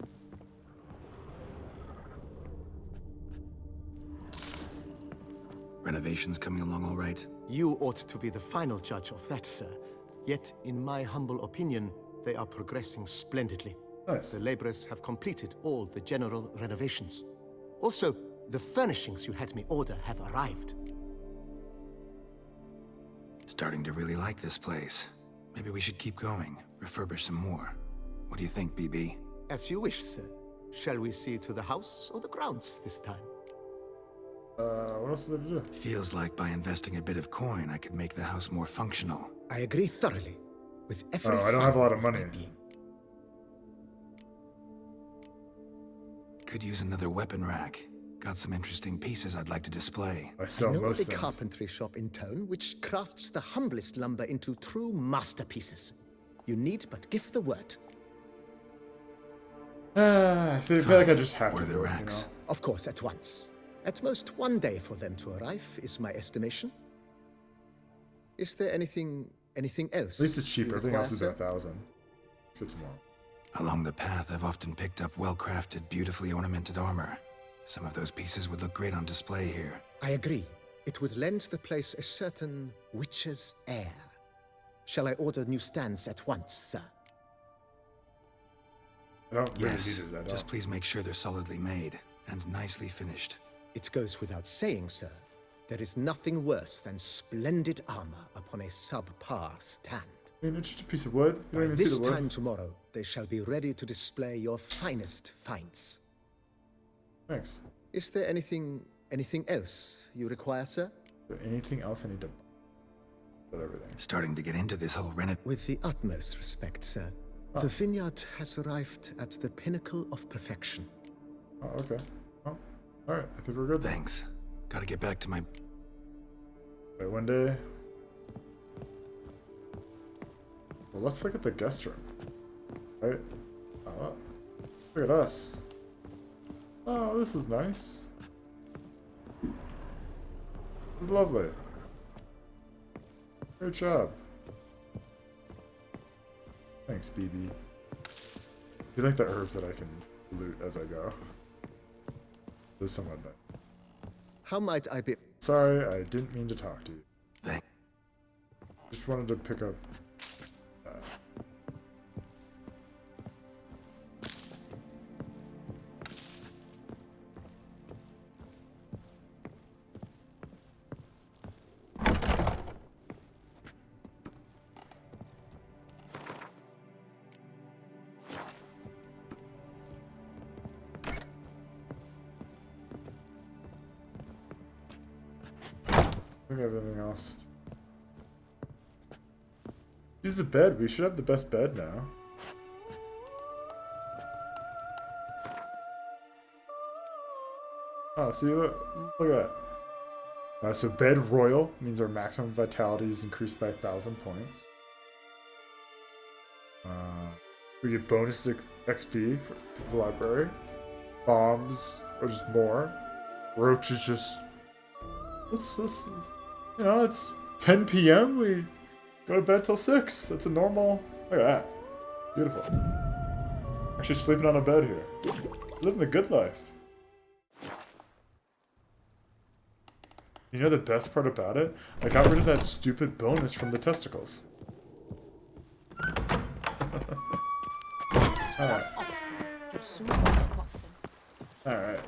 Renovations coming along all right? You ought to be the final judge of that, sir. Yet, in my humble opinion, they are progressing splendidly. Nice. The laborers have completed all the general renovations. Also, the furnishings you had me order have arrived. Starting to really like this place. Maybe we should keep going, refurbish some more. What do you think, BB? As you wish, sir. Shall we see to the house or the grounds this time? What else did I do? Feels like by investing a bit of coin, I could make the house more functional. I agree thoroughly. With every I don't have a lot of money. Could use another weapon rack. Got some interesting pieces I'd like to display. I sell know most of a things. carpentry shop in town which crafts the humblest lumber into true masterpieces. You need but give the word. I feel like I just have to the do it, racks? you know? Of course, at once. At most 1 day for them to arrive is my estimation. Is there anything else? At least it's cheaper. you Everything else require, is sir? 1,000. Let's get some more. Along the path, I've often picked up well-crafted, beautifully ornamented armor. Some of those pieces would look great on display here. I agree. It would lend the place a certain witch's air. Shall I order new stands at once, sir? I don't really Yes, need it at just all. please make sure they're solidly made and nicely finished. It goes without saying, sir. There is nothing worse than splendid armor upon a subpar stand. I mean, it's just a piece of wood. You By don't even see this the wood. time tomorrow, they shall be ready to display your finest finds. Thanks. Is there anything else you require, sir? Is there anything else I need to... But everything. Starting to get into this whole With the utmost respect, sir. Oh. The vineyard has arrived at the pinnacle of perfection. Oh, okay. Oh, alright. I think we're good then. Thanks. Gotta get back to my... Wait, one day... Well, let's look at the guest room. Right? Oh, look at us. Oh, this is nice. This is lovely. Great job. Thanks, BB. You like the herbs that I can loot as I go? There's somewhat that. How might I be... Sorry, I didn't mean to talk to you. Thanks. Just wanted to pick up... I think everything else. Use the bed. We should have the best bed now. Oh, see, look at that. So bed royal means our maximum vitality is increased by 1,000 points. We get bonus XP for the library. Bombs or just more. Roach is just... Let's you know, it's 10 p.m. We go to bed till 6. That's a normal... Look at that. Beautiful. Actually sleeping on a bed here. Living the good life. You know the best part about it? I got rid of that stupid bonus from the testicles. Alright. You're soon in the coffin. Alright.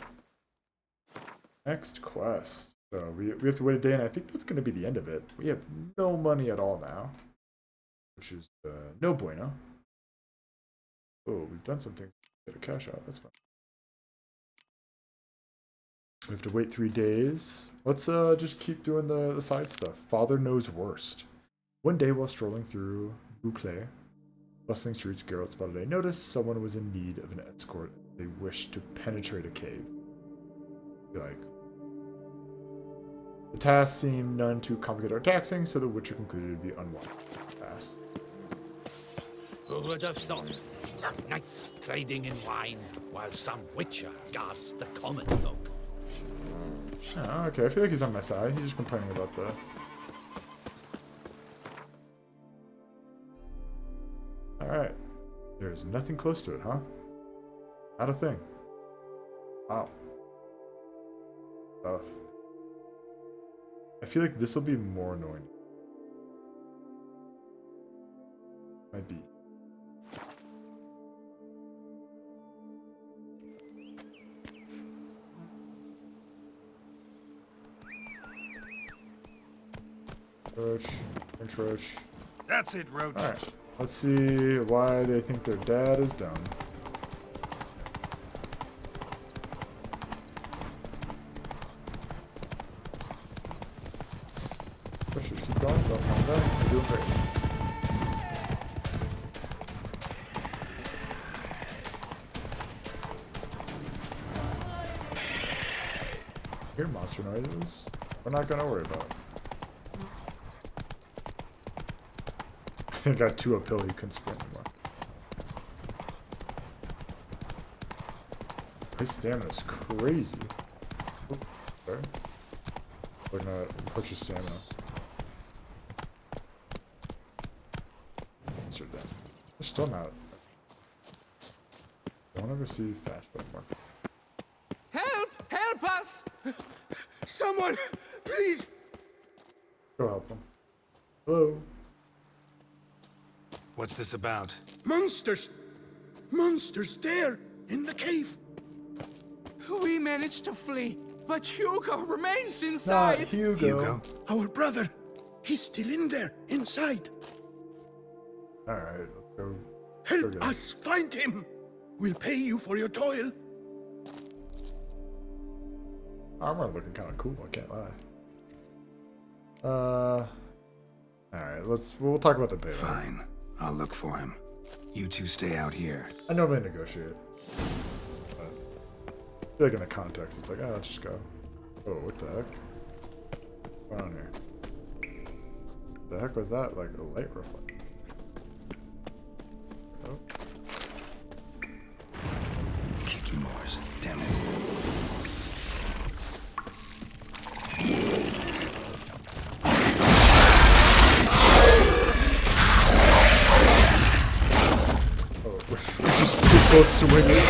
Next quest. So we have to wait a day, and I think that's going to be the end of it. We have no money at all now, which is no bueno. Oh, we've done some things. Get a cash out. That's fine. We have to wait 3 days. Let's just keep doing the side stuff. Father knows worst. One day while strolling through Boucle, bustling streets, Geralt spotted a notice someone was in need of an escort. They wished to penetrate a cave. Like, the task seemed none too complicated or taxing, so the Witcher concluded it would be unwise fast. Who would have thought? Knights trading in wine, while some Witcher guards the common folk. Oh, okay, I feel like he's on my side. He's just complaining about the... Alright. There's nothing close to it, huh? Not a thing. Wow. Tough. I feel like this will be more annoying. Might be. Roach. Thanks, Roach. That's it, Roach. Alright. Let's see why they think their dad is dumb. Let's just keep going. Don't mind that. You're doing great. Hear monster noises. We're not gonna worry about it. I think I got 2 uphill, he couldn't sprint anymore. His stamina is crazy. Oops, sorry. We're gonna purchase stamina. Answer that. They're still not. I don't ever see fast anymore. Help! Help us! Someone, please! Go help him. Hello? What's this about? Monsters! Monsters there, in the cave! We managed to flee, but Hugo remains inside! Not Hugo. Our brother! He's still in there, inside! Alright, let's go. Help us find him! We'll pay you for your toil! Armor looking kind of cool, I can't lie. Alright, we'll talk about the beta. Fine. I'll look for him. You two stay out here. I normally negotiate. But I feel like in the context, it's like, oh, let's just go. Oh, what the heck? What's going on here? What the heck was that? Like a light reflect. Oh. Kicky Moors. Damn it. Both swinging.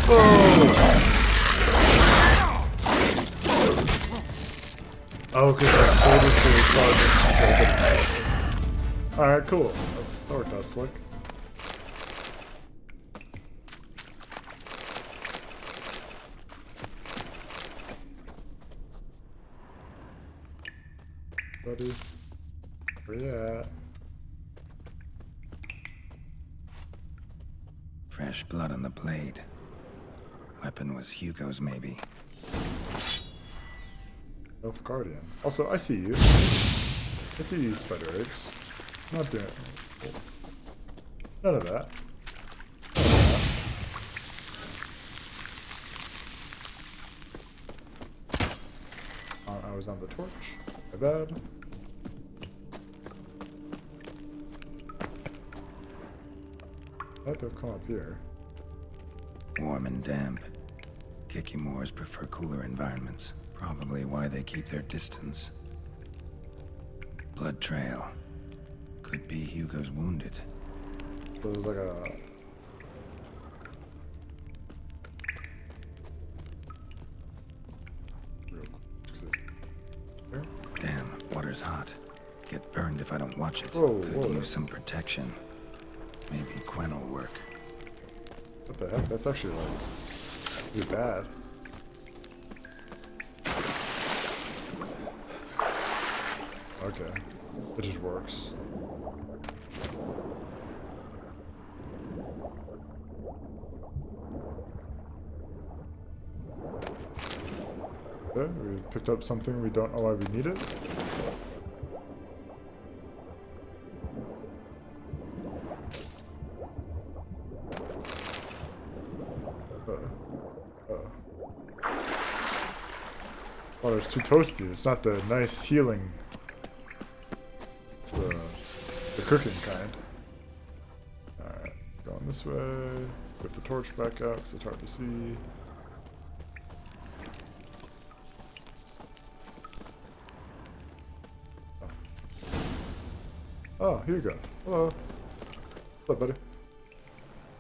Oh! Oh, because our sword is fully charged. Alright, cool. That worked out slick. Buddy. Where you at? Fresh blood on the blade. Weapon was Hugo's, maybe. Elf Guardian. Also, I see you. I see you, spider eggs. Not doing it. None of that. I was on the torch. My bad. I thought they'll come up here. Warm and damp. Kicky Moors prefer cooler environments. Probably why they keep their distance. Blood trail. Could be Hugo's wounded. So there's like a... Damn, water's hot. Get burned if I don't watch it. Whoa, Could whoa. use some protection. Maybe Quen will work. What the heck? That's actually like pretty bad. Okay. It just works. Okay, we picked up something we don't know why we need it. Oh, it's too toasty. It's not the nice healing. It's the cooking kind. Alright, going this way. Put the torch back out because it's hard to see. Oh, here you go. Hello. What's up, buddy?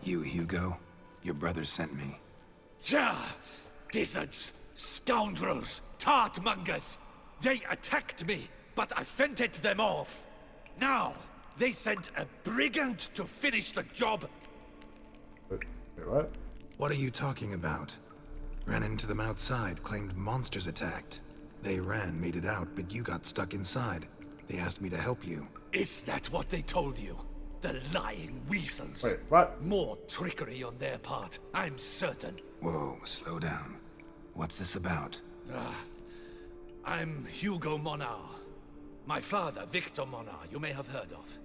You, Hugo? Your brothers sent me. Ja! Dizzards, scoundrels, tartmongers! They attacked me, but I fended them off. Now, they sent a brigand to finish the job. Wait, what? What are you talking about? Ran into them outside, claimed monsters attacked. They ran, made it out, but you got stuck inside. They asked me to help you. Is that what they told you? The lying weasels. Wait, what? More trickery on their part, I'm certain. Whoa, slow down. What's this about? I'm Hugo Monar. My father, Victor Monar, you may have heard of.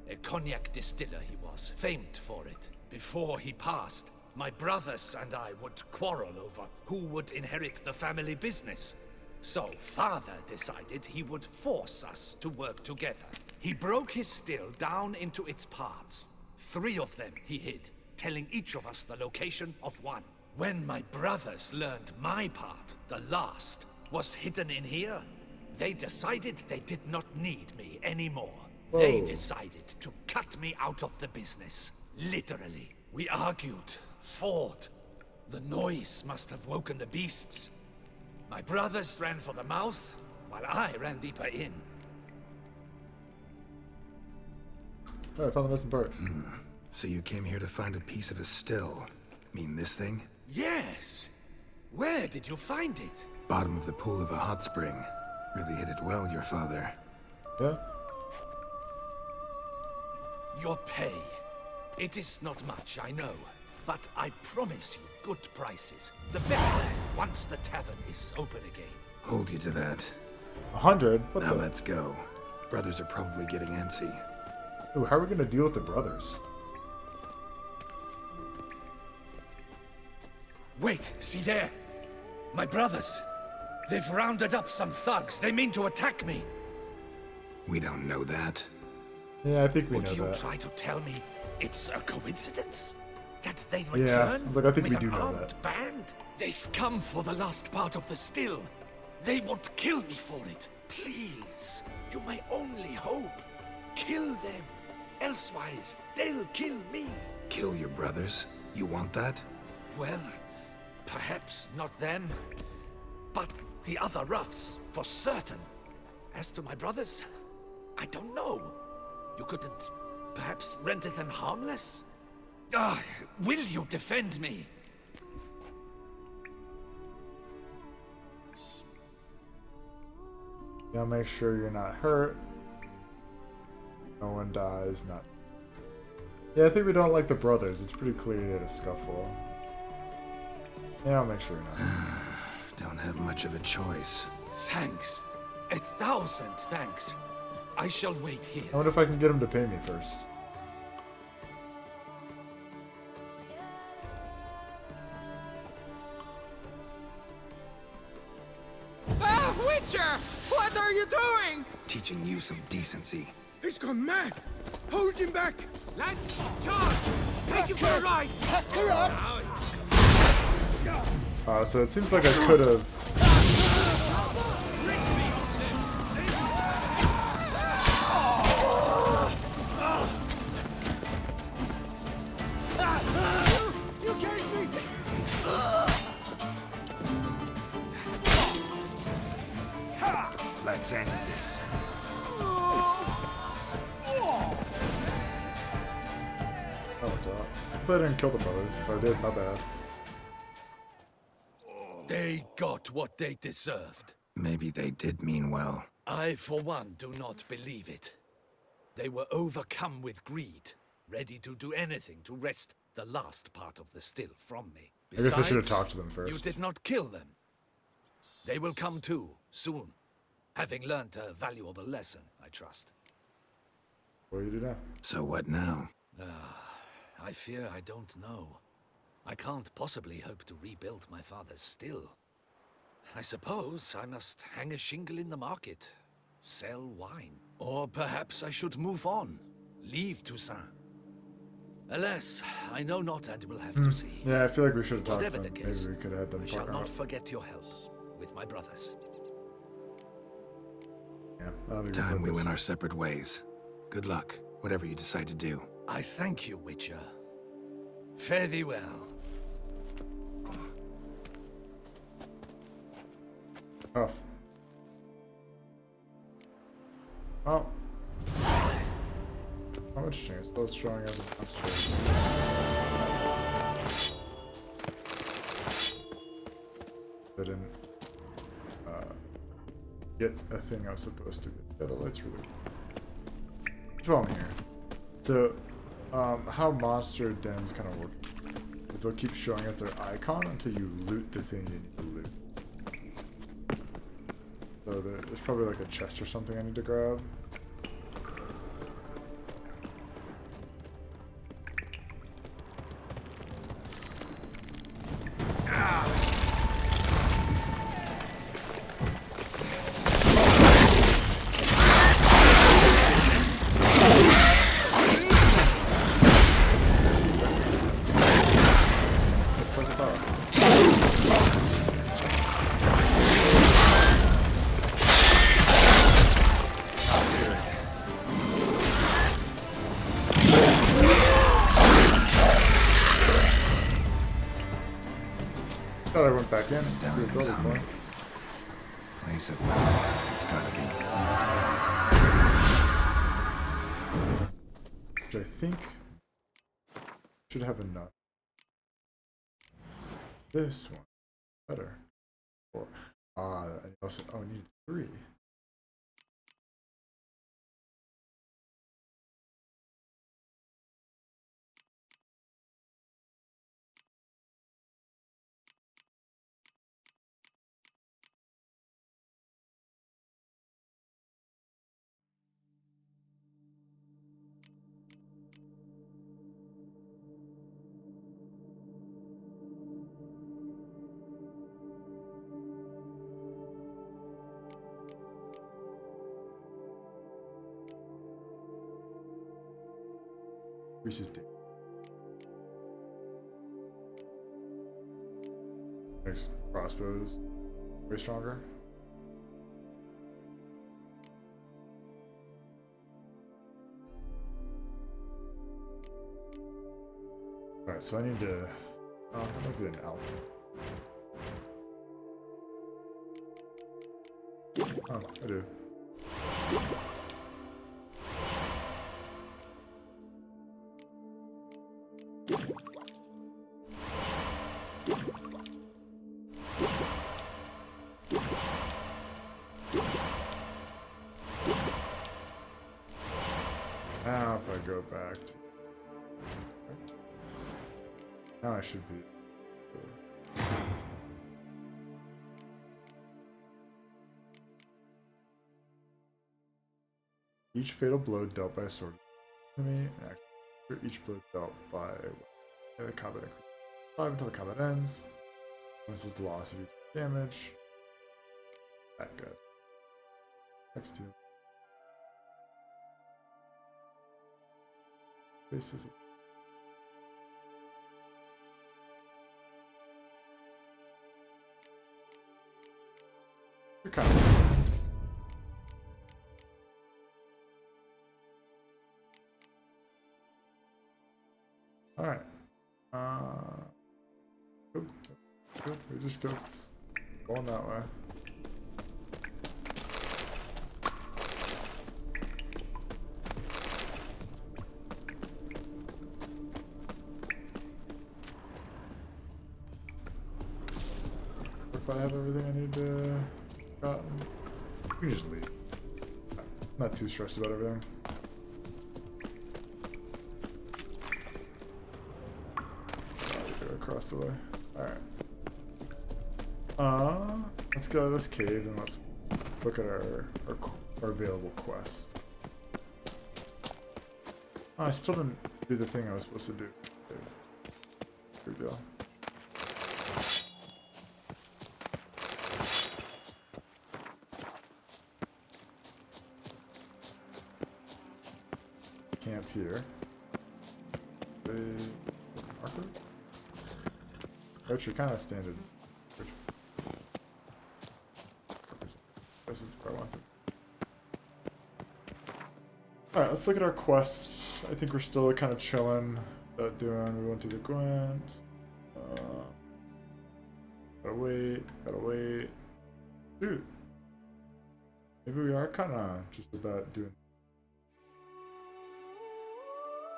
A cognac distiller he was, famed for it. Before he passed, my brothers and I would quarrel over who would inherit the family business. So father decided he would force us to work together. He broke his still down into its parts. 3 of them he hid, telling each of us the location of one. When my brothers learned my part, the last, was hidden in here, they decided they did not need me anymore. Whoa. They decided to cut me out of the business. Literally. We argued, fought. The noise must have woken the beasts. My brothers ran for the mouth, while I ran deeper in. Oh, I found the missing part. So you came here to find a piece of a still. Mean this thing? Yes! Where did you find it? Bottom of the pool of a hot spring. Really hit it well, your father. Yeah? Your pay. It is not much, I know. But I promise you good prices. The best, once the tavern is open again. Hold you to that. 100? Now let's go. Brothers are probably getting antsy. Ooh, how are we gonna deal with the brothers? Wait, see there? My brothers. They've rounded up some thugs. They mean to attack me. We don't know that. Yeah, I think we Would know you that. try to tell me it's a coincidence? That they Yeah, return look, I think with we an do know armed that. band? They've come for the last part of the still. They would kill me for it. Please, you my only hope. Kill them. Elsewise, they'll kill me. Kill your brothers? You want that? Well, perhaps not them, but the other roughs, for certain. As to my brothers, I don't know. You couldn't perhaps render them harmless? Will you defend me? Yeah, make sure you're not hurt. No one dies, not... Yeah, I think we don't like the brothers. It's pretty clear you had a scuffle. Yeah, I'll make sure you're not. Don't have much of a choice. Thanks. 1,000 thanks. I shall wait here. I wonder if I can get him to pay me first. Ah, Witcher! What are you doing? Teaching you some decency. He's gone mad! Hold him back! Let's charge! Take him for a ride! So it seems like I could have... You carried me! Let's end this. Oh, Hopefully I didn't kill the brothers. If I did, my bad. They got what they deserved. Maybe they did mean well. I, for one, do not believe it. They were overcome with greed, ready to do anything to wrest the last part of the still from me. I guess I should have Besides, talked to them first. You did not kill them. They will come too, soon. Having learned a valuable lesson, I trust. What do you do now? So what now? I fear I don't know. I can't possibly hope to rebuild my father's still. I suppose I must hang a shingle in the market, sell wine. Or perhaps I should move on, leave Toussaint. Alas, I know not and will have to see. Yeah, I feel like we should have talked to Whatever them. the case, Maybe we could have had them I shall partner not up. forget your help with my brothers. Yeah, I don't think Time we put went this- our separate ways. Good luck, whatever you decide to do. I thank you, Witcher. Fare thee well. Tough. Oh. How much chance? Still showing as a monster. I didn't get a thing I was supposed to get. Yeah, the light's really cool. That's why I'm here. So, how monster dens kind of work is they'll keep showing us their icon until you loot the thing you need to loot. So there's probably like a chest or something I need to grab. Thought I went back in. Down Good comes brother, Homie. boy. Place of power. It's gotta be. Which I think should have enough. This one better. Or I also I need 3. Increases damage. Makes crossbows way stronger. Alright, so I need to. Oh, that might be an album. Oh, I do. Now if I go back to... Now I should be... Each fatal blow dealt by a sword enemy, and each blow dealt by a combat increase 5 until the combat ends. This is the loss of each damage. That good. Next deal. Faces. You're kind of. All right. We just go going that way. I have everything I need to gotten. Usually, not too stressed about everything. Go across the way. All right. Let's go to this cave and let's look at our available quests. Oh, I still didn't do the thing I was supposed to do. Here we go. Camp here. Marker? Actually, kind of standard. This is where I want it. Alright, let's look at our quests. I think we're still kind of chilling. We went to the Gwent. Gotta wait. Dude. Maybe we are kind of just about doing.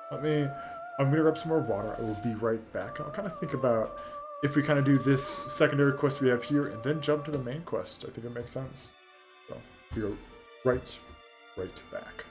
I'm gonna grab some more water. I will be right back. I'll kind of think about if we kind of do this secondary quest we have here and then jump to the main quest. I think it makes sense. So, we go right back.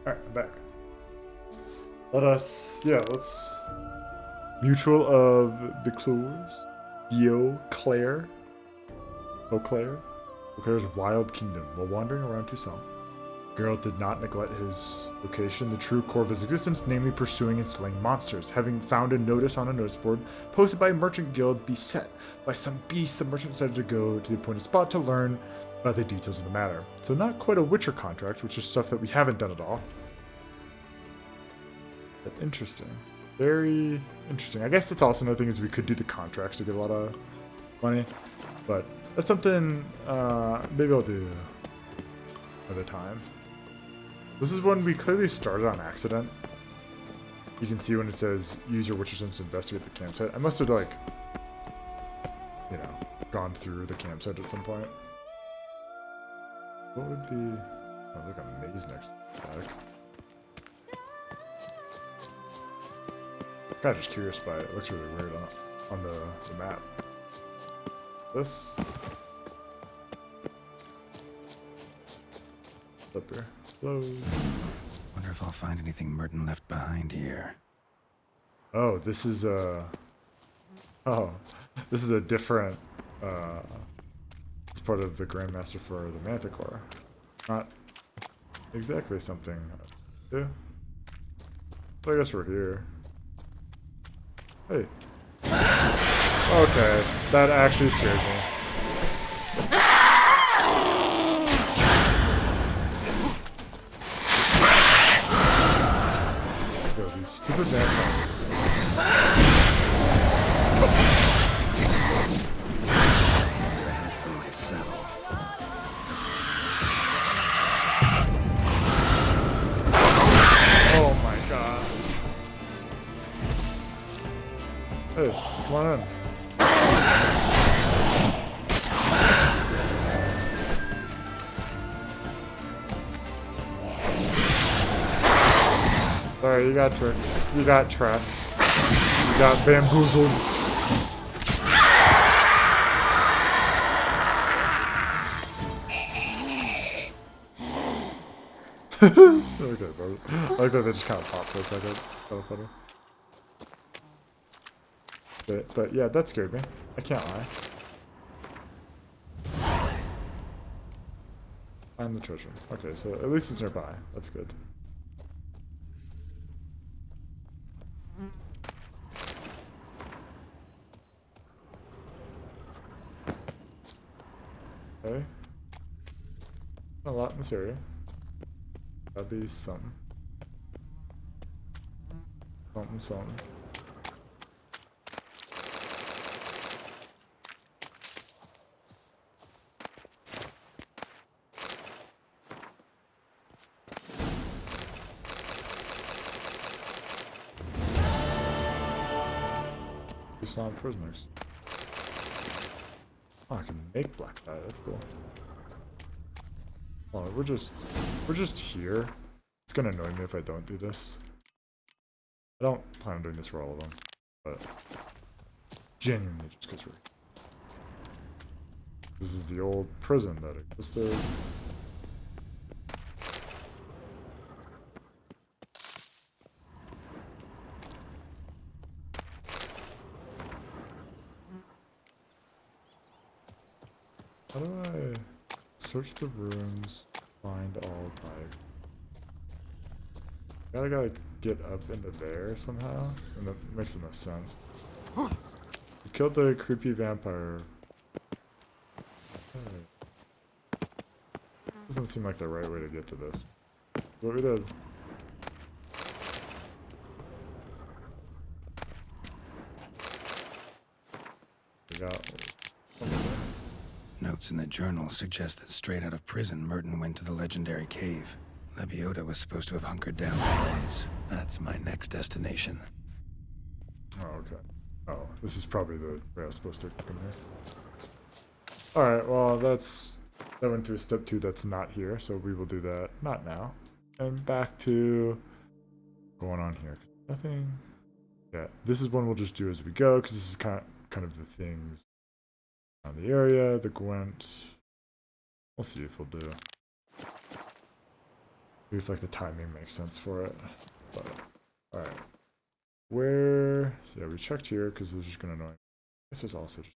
Alright, I'm back. Let's... Mutual of Biclures. Beauclair. Beauclair's wild kingdom. While wandering around Toussaint, Geralt did not neglect his vocation, the true core of his existence, namely pursuing and slaying monsters. Having found a notice on a notice board posted by a merchant guild beset by some beast, the merchant decided to go to the appointed spot to learn about the details of the matter. So not quite a Witcher contract, which is stuff that we haven't done at all. But interesting. Very interesting. I guess that's also another thing is we could do the contracts to get a lot of money. But that's something maybe I'll do another time. This is one we clearly started on accident. You can see when it says use your Witcher sense to investigate the campsite. I must have like, you know, gone through the campsite at some point. What would be... Oh, there's like a maze next to the attic. I'm just curious by it. It looks really weird on the map. This? Up here. Hello. Wonder if I'll find anything Merton left behind here. Oh, this is a... Oh, this is a different... It's part of the Grandmaster for the Manticore. Not exactly something... Yeah. But I guess we're here. Hey. Okay, that actually scared me. Yo, these stupid vampires. From my saddle. Oh my god. Hey, come on in. Sorry, you got tricked. You got trapped. You got bamboozled. Okay, bro. I like that they just kind of popped for a second. Kind of funny. But yeah, that scared me. I can't lie. Find the treasure. Okay, so at least it's nearby. That's good. Okay. Not a lot in this area. That'd be something. Something. Toussaint prisoners. Oh, I can make black dye. That's cool. Oh, we're just here. It's gonna annoy me if I don't do this. I don't plan on doing this for all of them, but genuinely just because we're... This is the old prison that existed. How do I search the ruins, find all type? I gotta get up into there somehow, and that makes the most sense. You killed the creepy vampire. Okay. Doesn't seem like the right way to get to this. What we did. We got Notes in the journal suggest that straight out of prison, Merton went to the legendary cave. Lepiota was supposed to have hunkered down there once. That's my next destination. Oh, okay. Oh, this is probably the way I was supposed to come here. Alright, well, that went to step 2 that's not here, so we will do that not now. And back to going on here. Nothing. Yeah, this is one we'll just do as we go, because this is kind of the things on the area, the Gwent. We'll see if we'll do. Alright, well, that went to step 2 that's not here, so we will do that not now. And back to going on here. This is one we'll just do as we go, because this is kind of the things on the area, the Gwent. We'll see if we'll do. Alright, well, that's... That went to step 2 that's not here, so we will do that not now. And back to Maybe if like the timing makes sense for it. But alright. Where yeah, we checked here because it was just gonna annoy me. This is also just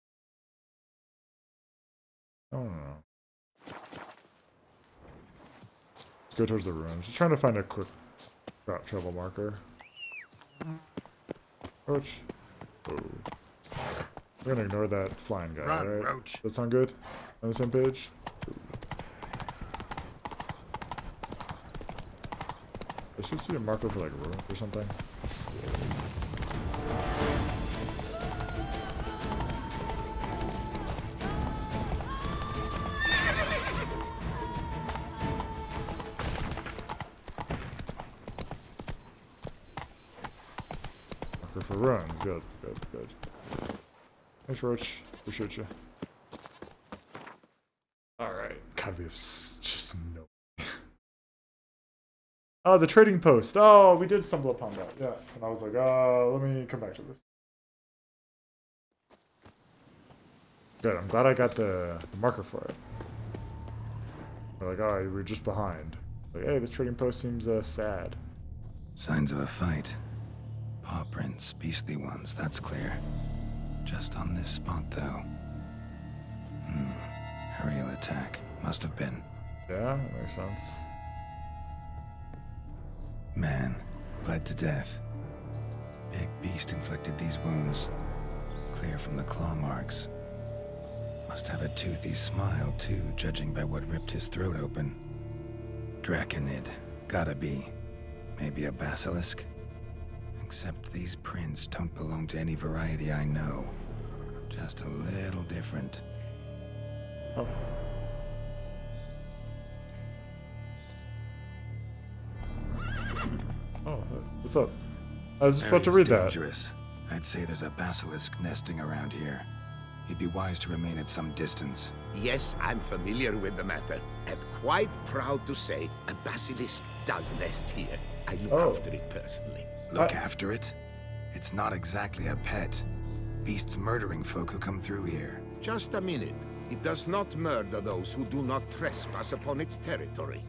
I don't know. Let's go towards the ruins. Just trying to find a quick travel marker. Roach. Oh. We're gonna ignore that flying guy, Run, right? Roach. Does that sound good? On the same page? I should see a marker for like ruins or something. Marker for ruins. Good, good, good. Thanks, Roach. Appreciate you. Alright. God, we have just no. Oh, the trading post. Oh, we did stumble upon that. Yes. And I was like, let me come back to this. Good. I'm glad I got the marker for it. We're like, oh, we're just behind. Like, hey, this trading post seems sad. Signs of a fight. Paw prints, beastly ones, that's clear. Just on this spot, though. Aerial attack. Must have been. Yeah, that makes sense. Man, bled to death. Big beast inflicted these wounds. Clear from the claw marks. Must have a toothy smile, too, judging by what ripped his throat open. Draconid. Gotta be. Maybe a basilisk? Except these prints don't belong to any variety I know. Just a little different. Oh. Oh, what's up? I was just about to read that. Dangerous. I'd say there's a basilisk nesting around here. You'd be wise to remain at some distance. Yes, I'm familiar with the matter, and quite proud to say a basilisk does nest here. I look after it personally. Look after it? It's not exactly a pet. Beasts murdering folk who come through here. Just a minute. It does not murder those who do not trespass upon its territory.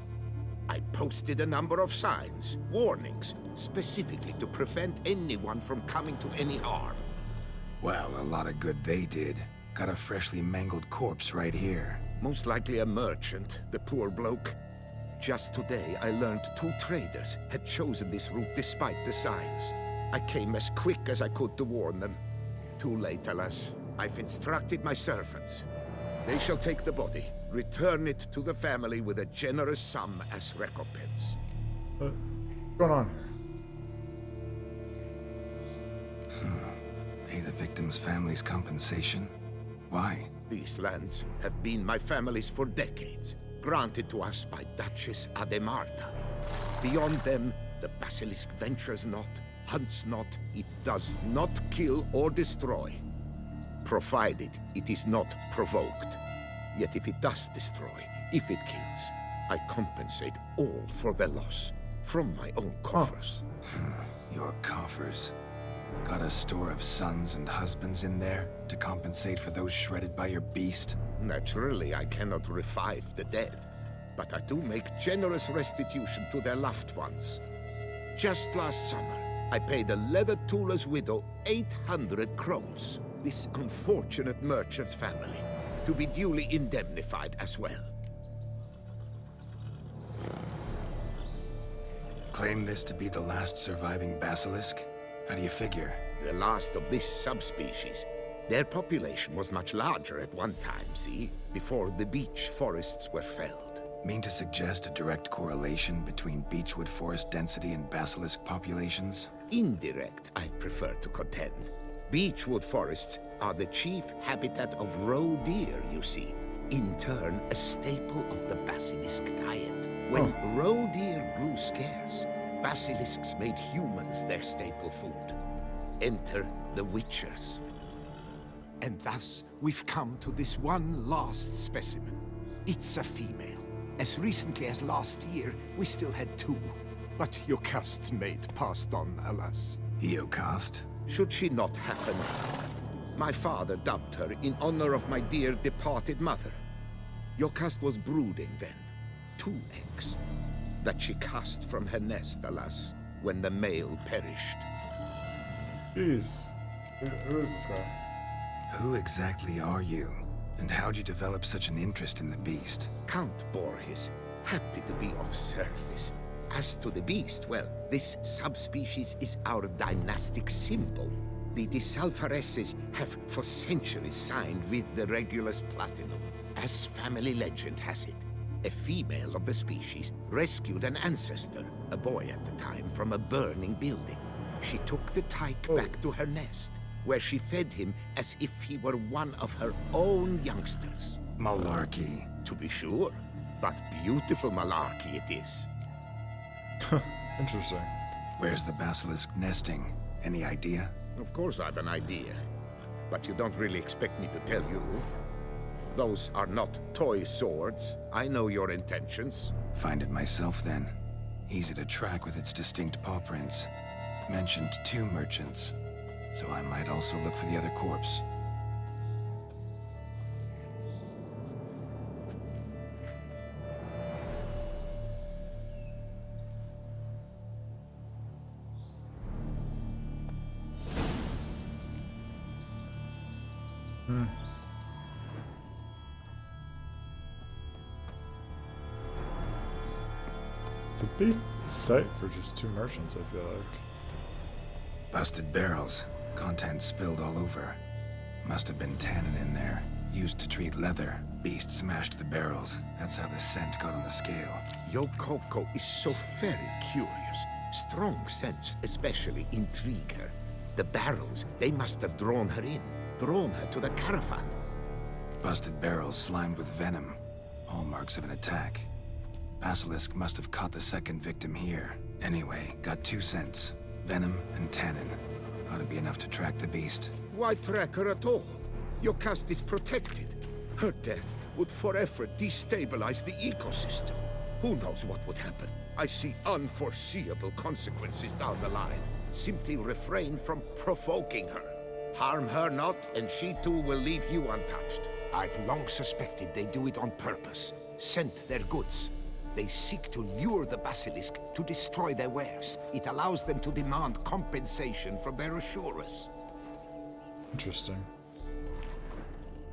I posted a number of signs, warnings, specifically to prevent anyone from coming to any harm. Well, a lot of good they did. Got a freshly mangled corpse right here. Most likely a merchant, the poor bloke. Just today, I learned 2 traders had chosen this route despite the signs. I came as quick as I could to warn them. Too late, alas. I've instructed my servants. They shall take the body, return it to the family with a generous sum as recompense. What's going on here? Pay the victim's family's compensation? Why? These lands have been my family's for decades, granted to us by Duchess Ademarta. Beyond them, the basilisk ventures not, hunts not, it does not kill or destroy. Provided it is not provoked. Yet if it does destroy, if it kills, I compensate all for their loss, from my own coffers. Your coffers. Got a store of sons and husbands in there to compensate for those shredded by your beast? Naturally, I cannot revive the dead, but I do make generous restitution to their loved ones. Just last summer, I paid a leather tooler's widow 800 crowns, this unfortunate merchant's family, to be duly indemnified as well. Claim this to be the last surviving basilisk? How do you figure? The last of this subspecies. Their population was much larger at one time, see? Before the beech forests were felled. Mean to suggest a direct correlation between beechwood forest density and basilisk populations? Indirect, I prefer to contend. Beechwood forests are the chief habitat of roe deer, you see. In turn, a staple of the basilisk diet. When roe deer grew scarce, basilisks made humans their staple food. Enter the Witchers. And thus, we've come to this one last specimen. It's a female. As recently as last year, we still had 2. But Jocast's mate passed on, alas. Jocast? Should she not have a name? My father dubbed her in honor of my dear departed mother. Jocast was brooding then. 2 eggs. that she cast from her nest, alas, when the male perished. Jeez. Who is this guy? Who exactly are you? And how'd you develop such an interest in the beast? Count Borges, happy to be of service. As to the beast, well, this subspecies is our dynastic symbol. The Disalfareses have for centuries signed with the Regulus Platinum. As family legend has it, a female of the species rescued an ancestor, a boy at the time, from a burning building. She took the tyke back to her nest, where she fed him as if he were one of her own youngsters. Malarkey. To be sure, but beautiful malarkey it is. Interesting. Where's the basilisk nesting? Any idea? Of course I've an idea, but you don't really expect me to tell you. Those are not toy swords. I know your intentions. Find it myself then. Easy to track with its distinct paw prints. Mentioned 2 merchants, so I might also look for the other corpse. It's a big site for just 2 merchants, I feel like. Busted barrels. Contents spilled all over. Must have been tannin in there. Used to treat leather. Beast smashed the barrels. That's how the scent got on the scale. Yokoko is so very curious. Strong scents especially intrigue her. The barrels, they must have drawn her in. Drawn her to the caravan. Busted barrels slimed with venom. Hallmarks of an attack. Basilisk must have caught the second victim here. Anyway, got 2 scents. Venom and tannin. Ought to be enough to track the beast. Why track her at all? Your caste is protected. Her death would forever destabilize the ecosystem. Who knows what would happen? I see unforeseeable consequences down the line. Simply refrain from provoking her. Harm her not, and she too will leave you untouched. I've long suspected they do it on purpose. Scent their goods. They seek to lure the basilisk to destroy their wares. It allows them to demand compensation from their assurers. Interesting.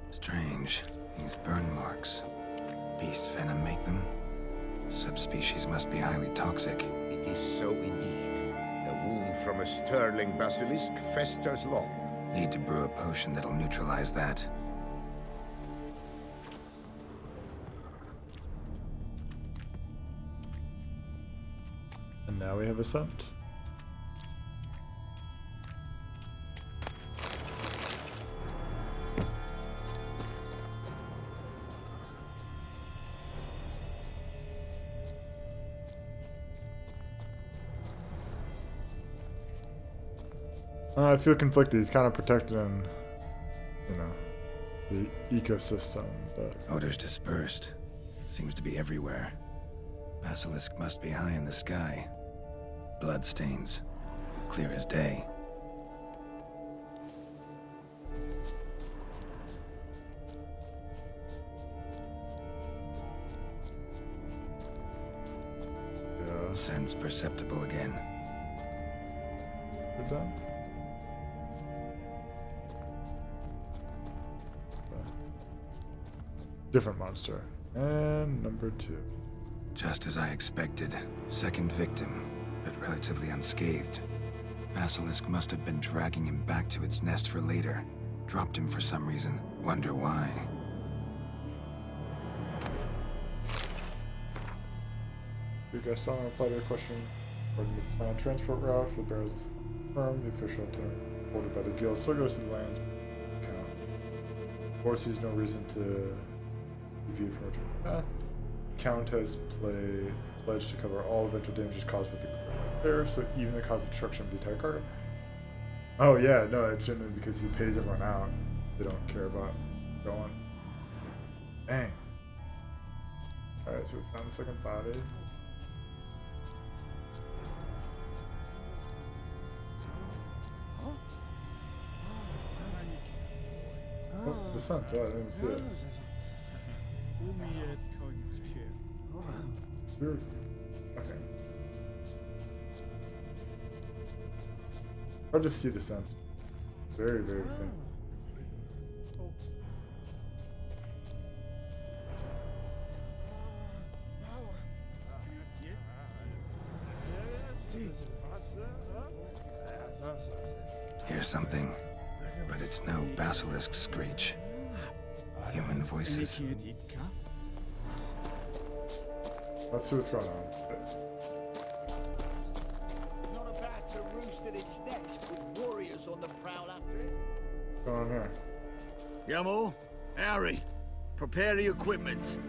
Strange. These burn marks. Beast's venom make them? Subspecies must be highly toxic. It is so indeed. A wound from a sterling basilisk festers long. Need to brew a potion that'll neutralize that. And now we have a scent. I feel conflicted. He's kind of protecting, you know, the ecosystem, but... Odors dispersed. Seems to be everywhere. Basilisk must be high in the sky. Blood stains. Clear as day. Yeah. Sense perceptible again. Good done. Different monster. And number 2. Just as I expected. Second victim, but relatively unscathed. Basilisk must have been dragging him back to its nest for later. Dropped him for some reason. Wonder why. You guys saw me reply to your question regarding the planned transport route for the barrels confirmed. The official itinerary ordered by the guild still goes to the lands account. Of course, there's no reason to deviate from a path. Count has pledged to cover all eventual damages caused by the repair, so even the cause of destruction of the entire cargo. Oh yeah, no, it's genuine because he pays everyone out. They don't care about going. Dang. Alright, so we found the second body. Oh, the sun. Oh, I didn't see it. Weird. Okay. Hard to see the sun. Very, very faint. Here's something, but it's no basilisk screech. Human voices. Let's see what's going on. Not about to roost at its nest with warriors on the prowl after it. What's going on here? Yamal, Harry, prepare the equipment.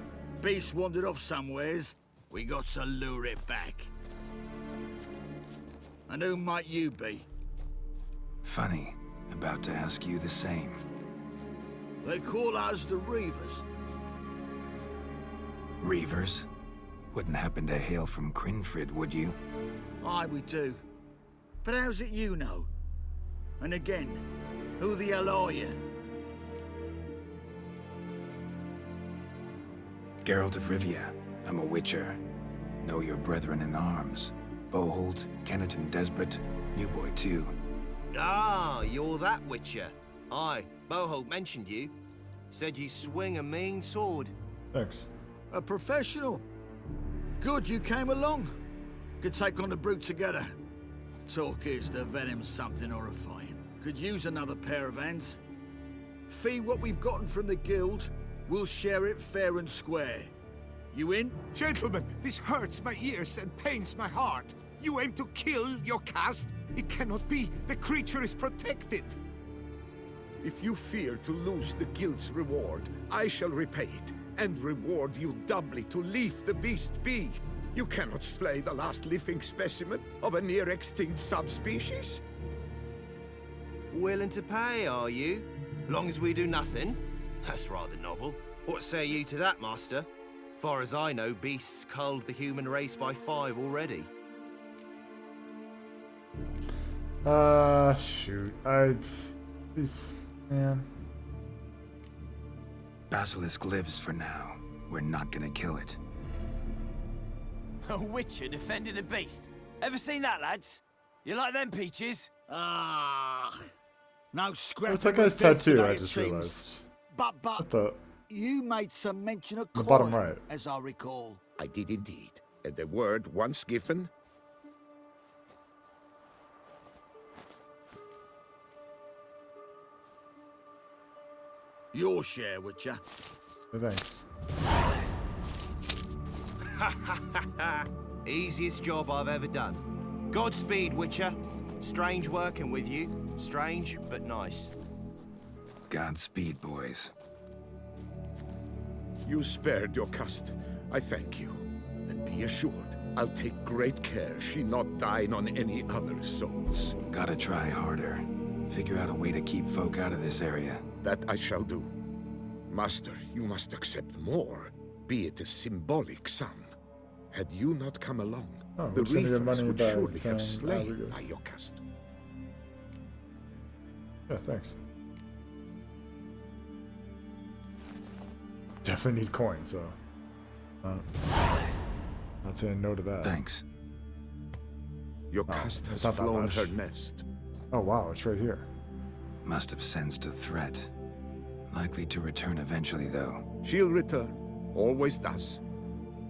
Beast wandered off somewheres. We got to lure it back. And who might you be? Funny, about to ask you the same. They call us the Reavers. Reavers? Wouldn't happen to hail from Crinfrid, would you? Aye, we do. But how's it you know? And again, who the hell are you? Geralt of Rivia. I'm a witcher. Know your brethren in arms. Boholt, Kenneton Desbert, New Boy too. Ah, you're that witcher. Aye, Boholt mentioned you. Said you swing a mean sword. Thanks. A professional. Good you came along. Could take on the brute together. Talk is the venom's something horrifying. Could use another pair of hands. Fee what we've gotten from the guild. We'll share it fair and square. You in? Gentlemen, this hurts my ears and pains my heart. You aim to kill your caste? It cannot be. The creature is protected. If you fear to lose the guild's reward, I shall repay it, and reward you doubly to leave the beast be. You cannot slay the last living specimen of a near-extinct subspecies. Willing to pay, are you? Long as we do nothing? That's rather novel. What say you to that, master? Far as I know, beasts culled the human race by 5 already. Shoot. Man. Basilisk lives for now. We're not gonna kill it. A witcher defending a beast. Ever seen that, lads? You like them peaches? Ah, no scrap. What's that guy's tattoo? I just realized. But What the? you made some mention of The bottom coin, right. as I recall. I did indeed. And the word once given, Your share, Witcher. Thanks. Easiest job I've ever done. Godspeed, Witcher. Strange working with you. Strange, but nice. Godspeed, boys. you spared your caste. I thank you. And be assured, I'll take great care she not dine on any other souls. Gotta try harder. Figure out a way to keep folk out of this area. That I shall do. Master, you must accept more, be it a symbolic sum. Had you not come along, the Reavers would surely have slain by your caste. Yeah, thanks. Definitely need coin, so... not saying no to that. Thanks. Your caste has it's not that flown much. her nest. Oh wow, it's right here. Must have sensed a threat. Likely to return eventually, though. She'll return. Always does.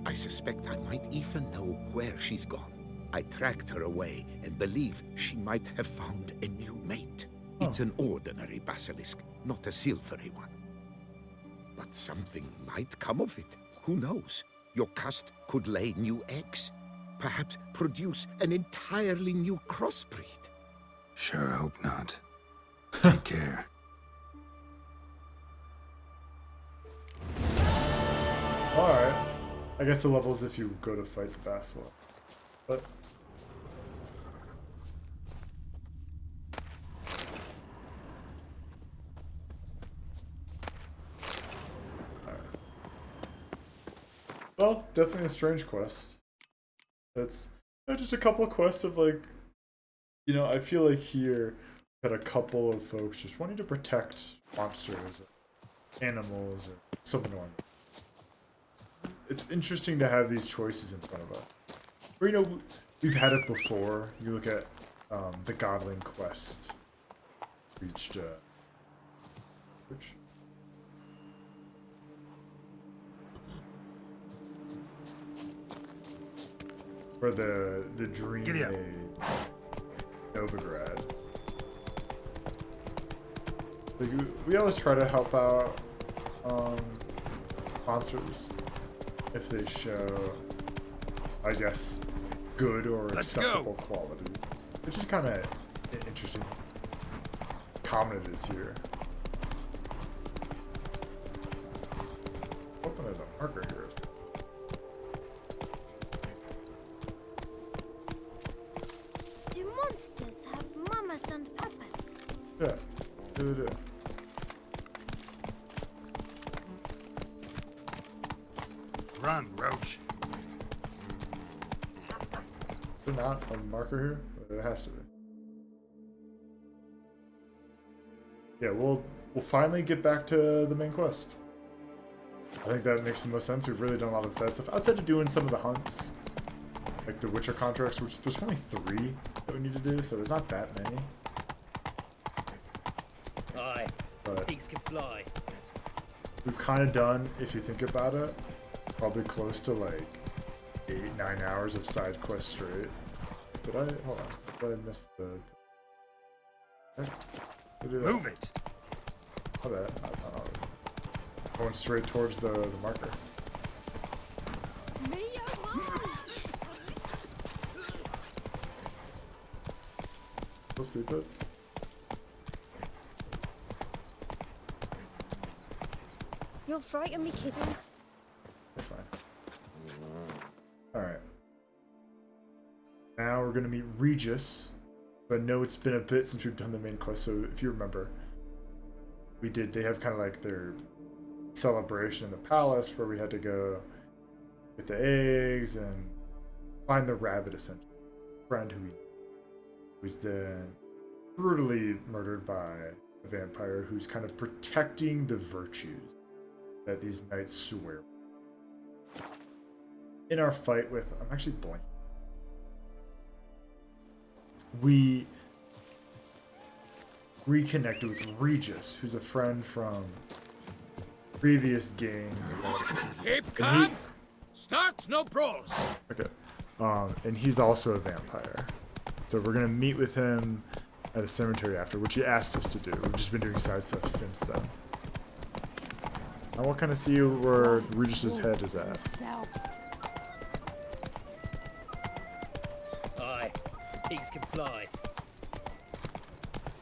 I suspect I might even know where she's gone. I tracked her away and believe she might have found a new mate. It's an ordinary basilisk, not a silvery one. But something might come of it. Who knows? Your caste could lay new eggs. Perhaps produce an entirely new crossbreed. Sure hope not. Take care. Alright. I guess the level's if you go to fight the basilisk. But... well, definitely a strange quest. It's just a couple of quests of like, you know, I feel like here we had a couple of folks just wanting to protect monsters or animals or something along. It's interesting to have these choices in front of us. Or, you know, we've had it before. You look at the Godling quest reached for the Dream Maid Novigrad. Like, we always try to help out sponsors if they show, I guess, good or acceptable quality, which is kind of interesting. Common it is here. Open as a marker here. Do monsters have mamas and papas? Yeah, they do. Run, Roach. Is there not a marker here? It has to be. Yeah, we'll finally get back to the main quest. I think that makes the most sense. We've really done a lot of the side stuff outside of doing some of the hunts, like the Witcher contracts, which there's only 3 that we need to do, so there's not that many. Aye, but pigs can fly. We've kind of done, if you think about it, probably close to like 8-9 hours of side quest straight. Did I? Hold on. Did I miss the? Move it. Oh, that. Going straight towards the marker. So stupid. You'll frighten me, kiddies. That's fine. Alright. Now we're gonna meet Regis. But I know it's been a bit since we've done the main quest, so if you remember, they have kind of like their celebration in the palace where we had to go get the eggs and find the rabbit, essentially. Friend who was then brutally murdered by a vampire who's kind of protecting the virtues that these knights swear. In our fight with, I'm actually blanking. We reconnected with Regis, who's a friend from previous game. Keep calm. Start no brawls. Okay. And he's also a vampire. So we're gonna meet with him at a cemetery after, which he asked us to do. We've just been doing side stuff since then. I want to kind of see where Regis's head is at. Aye, pigs can fly.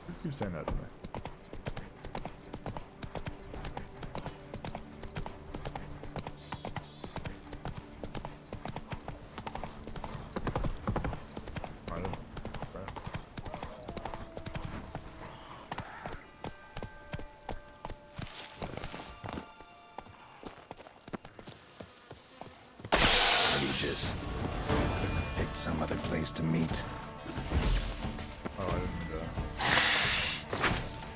You keep saying that to me. Some other place to meet. Oh, I didn't go.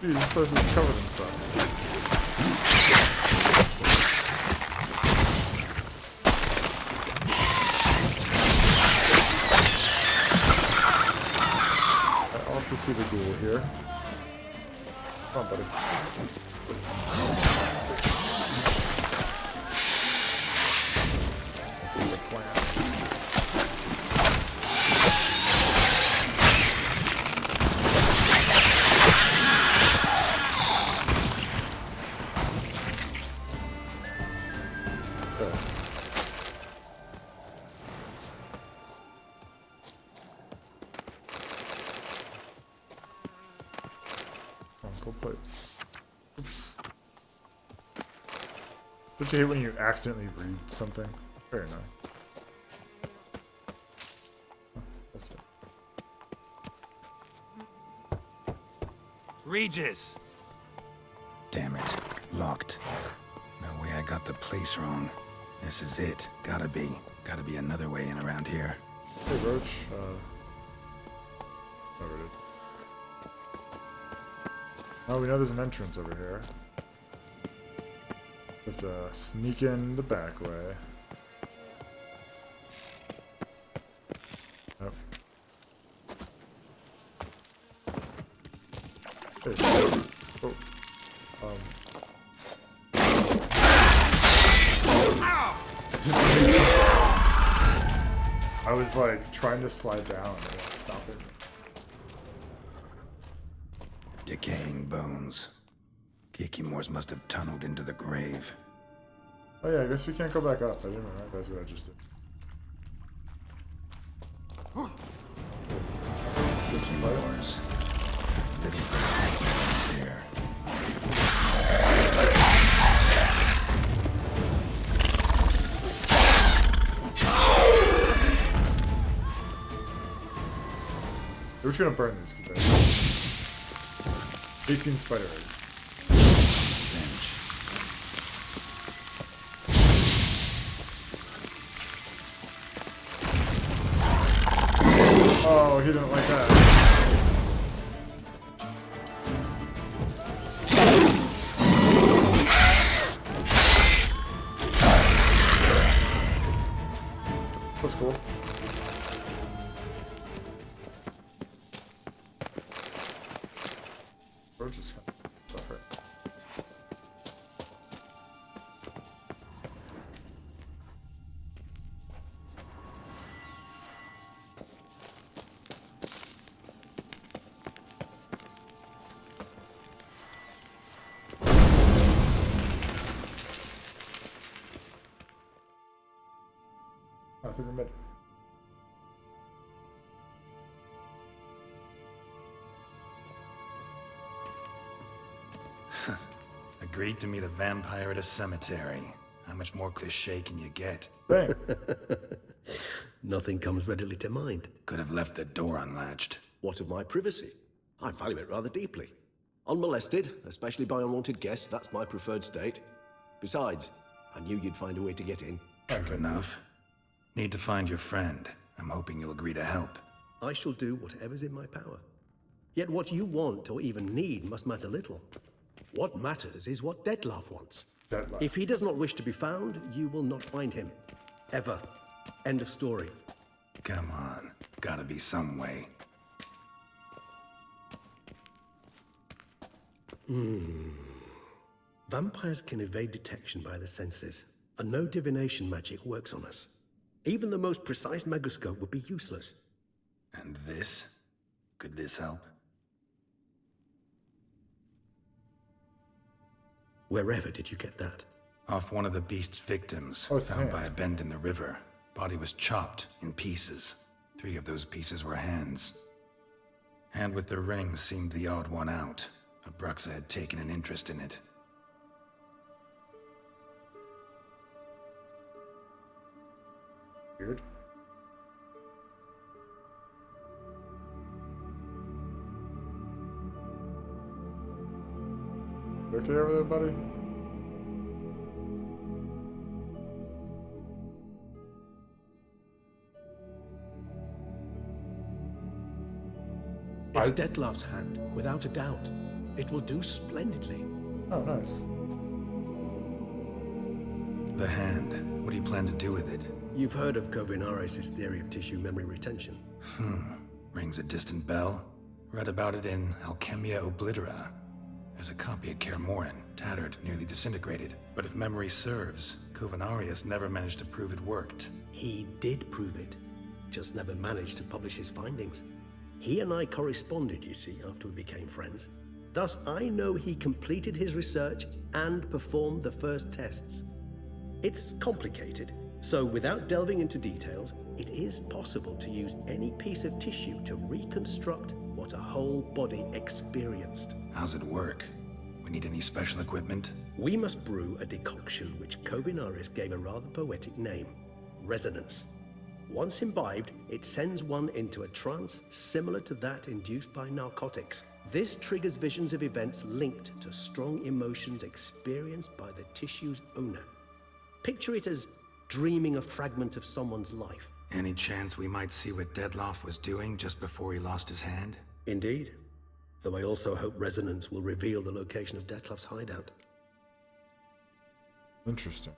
Dude, this place is covered in stuff. I also see the ghoul here. Come on, buddy. This is the plan. Don't you hate when you accidentally read something? Very nice. Oh, that's it. Regis! Damn it. Locked. No way I got the place wrong. This is it. Gotta be. Gotta be another way in around here. Hey, Roach. Over it. Oh, we know there's an entrance over here. We have to sneak in the back way. Oh. Hey. Oh. I was like trying to slide down and it won't stop it. Decaying bones. Kikimors must have tunneled into the grave. Oh yeah, I guess we can't go back up. I didn't realize what I just did. Kikimors. Here. We're just gonna burn these because 18 spider eggs. Oh, he didn't like that. That's cool. We're just gonna suffer. I think we're mid. Agreed to meet a vampire at a cemetery. How much more cliché can you get? Nothing comes readily to mind. Could have left the door unlatched. What of my privacy? I value it rather deeply. Unmolested, especially by unwanted guests, that's my preferred state. Besides, I knew you'd find a way to get in. True enough. Need to find your friend. I'm hoping you'll agree to help. I shall do whatever's in my power. Yet what you want or even need must matter little. What matters is what Dettlaff wants. If he does not wish to be found, you will not find him. Ever. End of story. Come on. Gotta be some way. Vampires can evade detection by the senses, and no divination magic works on us. Even the most precise megascope would be useless. And this? Could this help? Wherever did you get that? Off one of the beast's victims, found by a bend in the river. Body was chopped in pieces. 3 of those pieces were hands. Hand with the ring seemed the odd one out. Abruxa had taken an interest in it. Weird. You okay over there, buddy? It's Dettlaff's hand, without a doubt. It will do splendidly. Oh, nice. The hand. What do you plan to do with it? You've heard of Kovinaris' theory of tissue memory retention. Rings a distant bell. Read about it in Alchemia Oblitera. There's a copy of Kaer Morhen, tattered, nearly disintegrated. But if memory serves, Kovinaris never managed to prove it worked. He did prove it, just never managed to publish his findings. He and I corresponded, you see, after we became friends. Thus, I know he completed his research and performed the first tests. It's complicated, so without delving into details, it is possible to use any piece of tissue to reconstruct what a whole body experienced. How's it work? We need any special equipment? We must brew a decoction which Kovinaris gave a rather poetic name, resonance. Once imbibed, it sends one into a trance similar to that induced by narcotics. This triggers visions of events linked to strong emotions experienced by the tissue's owner. Picture it as dreaming a fragment of someone's life. Any chance we might see what Dettlaff was doing just before he lost his hand? Indeed. Though I also hope resonance will reveal the location of Dettlaff's hideout. Interesting.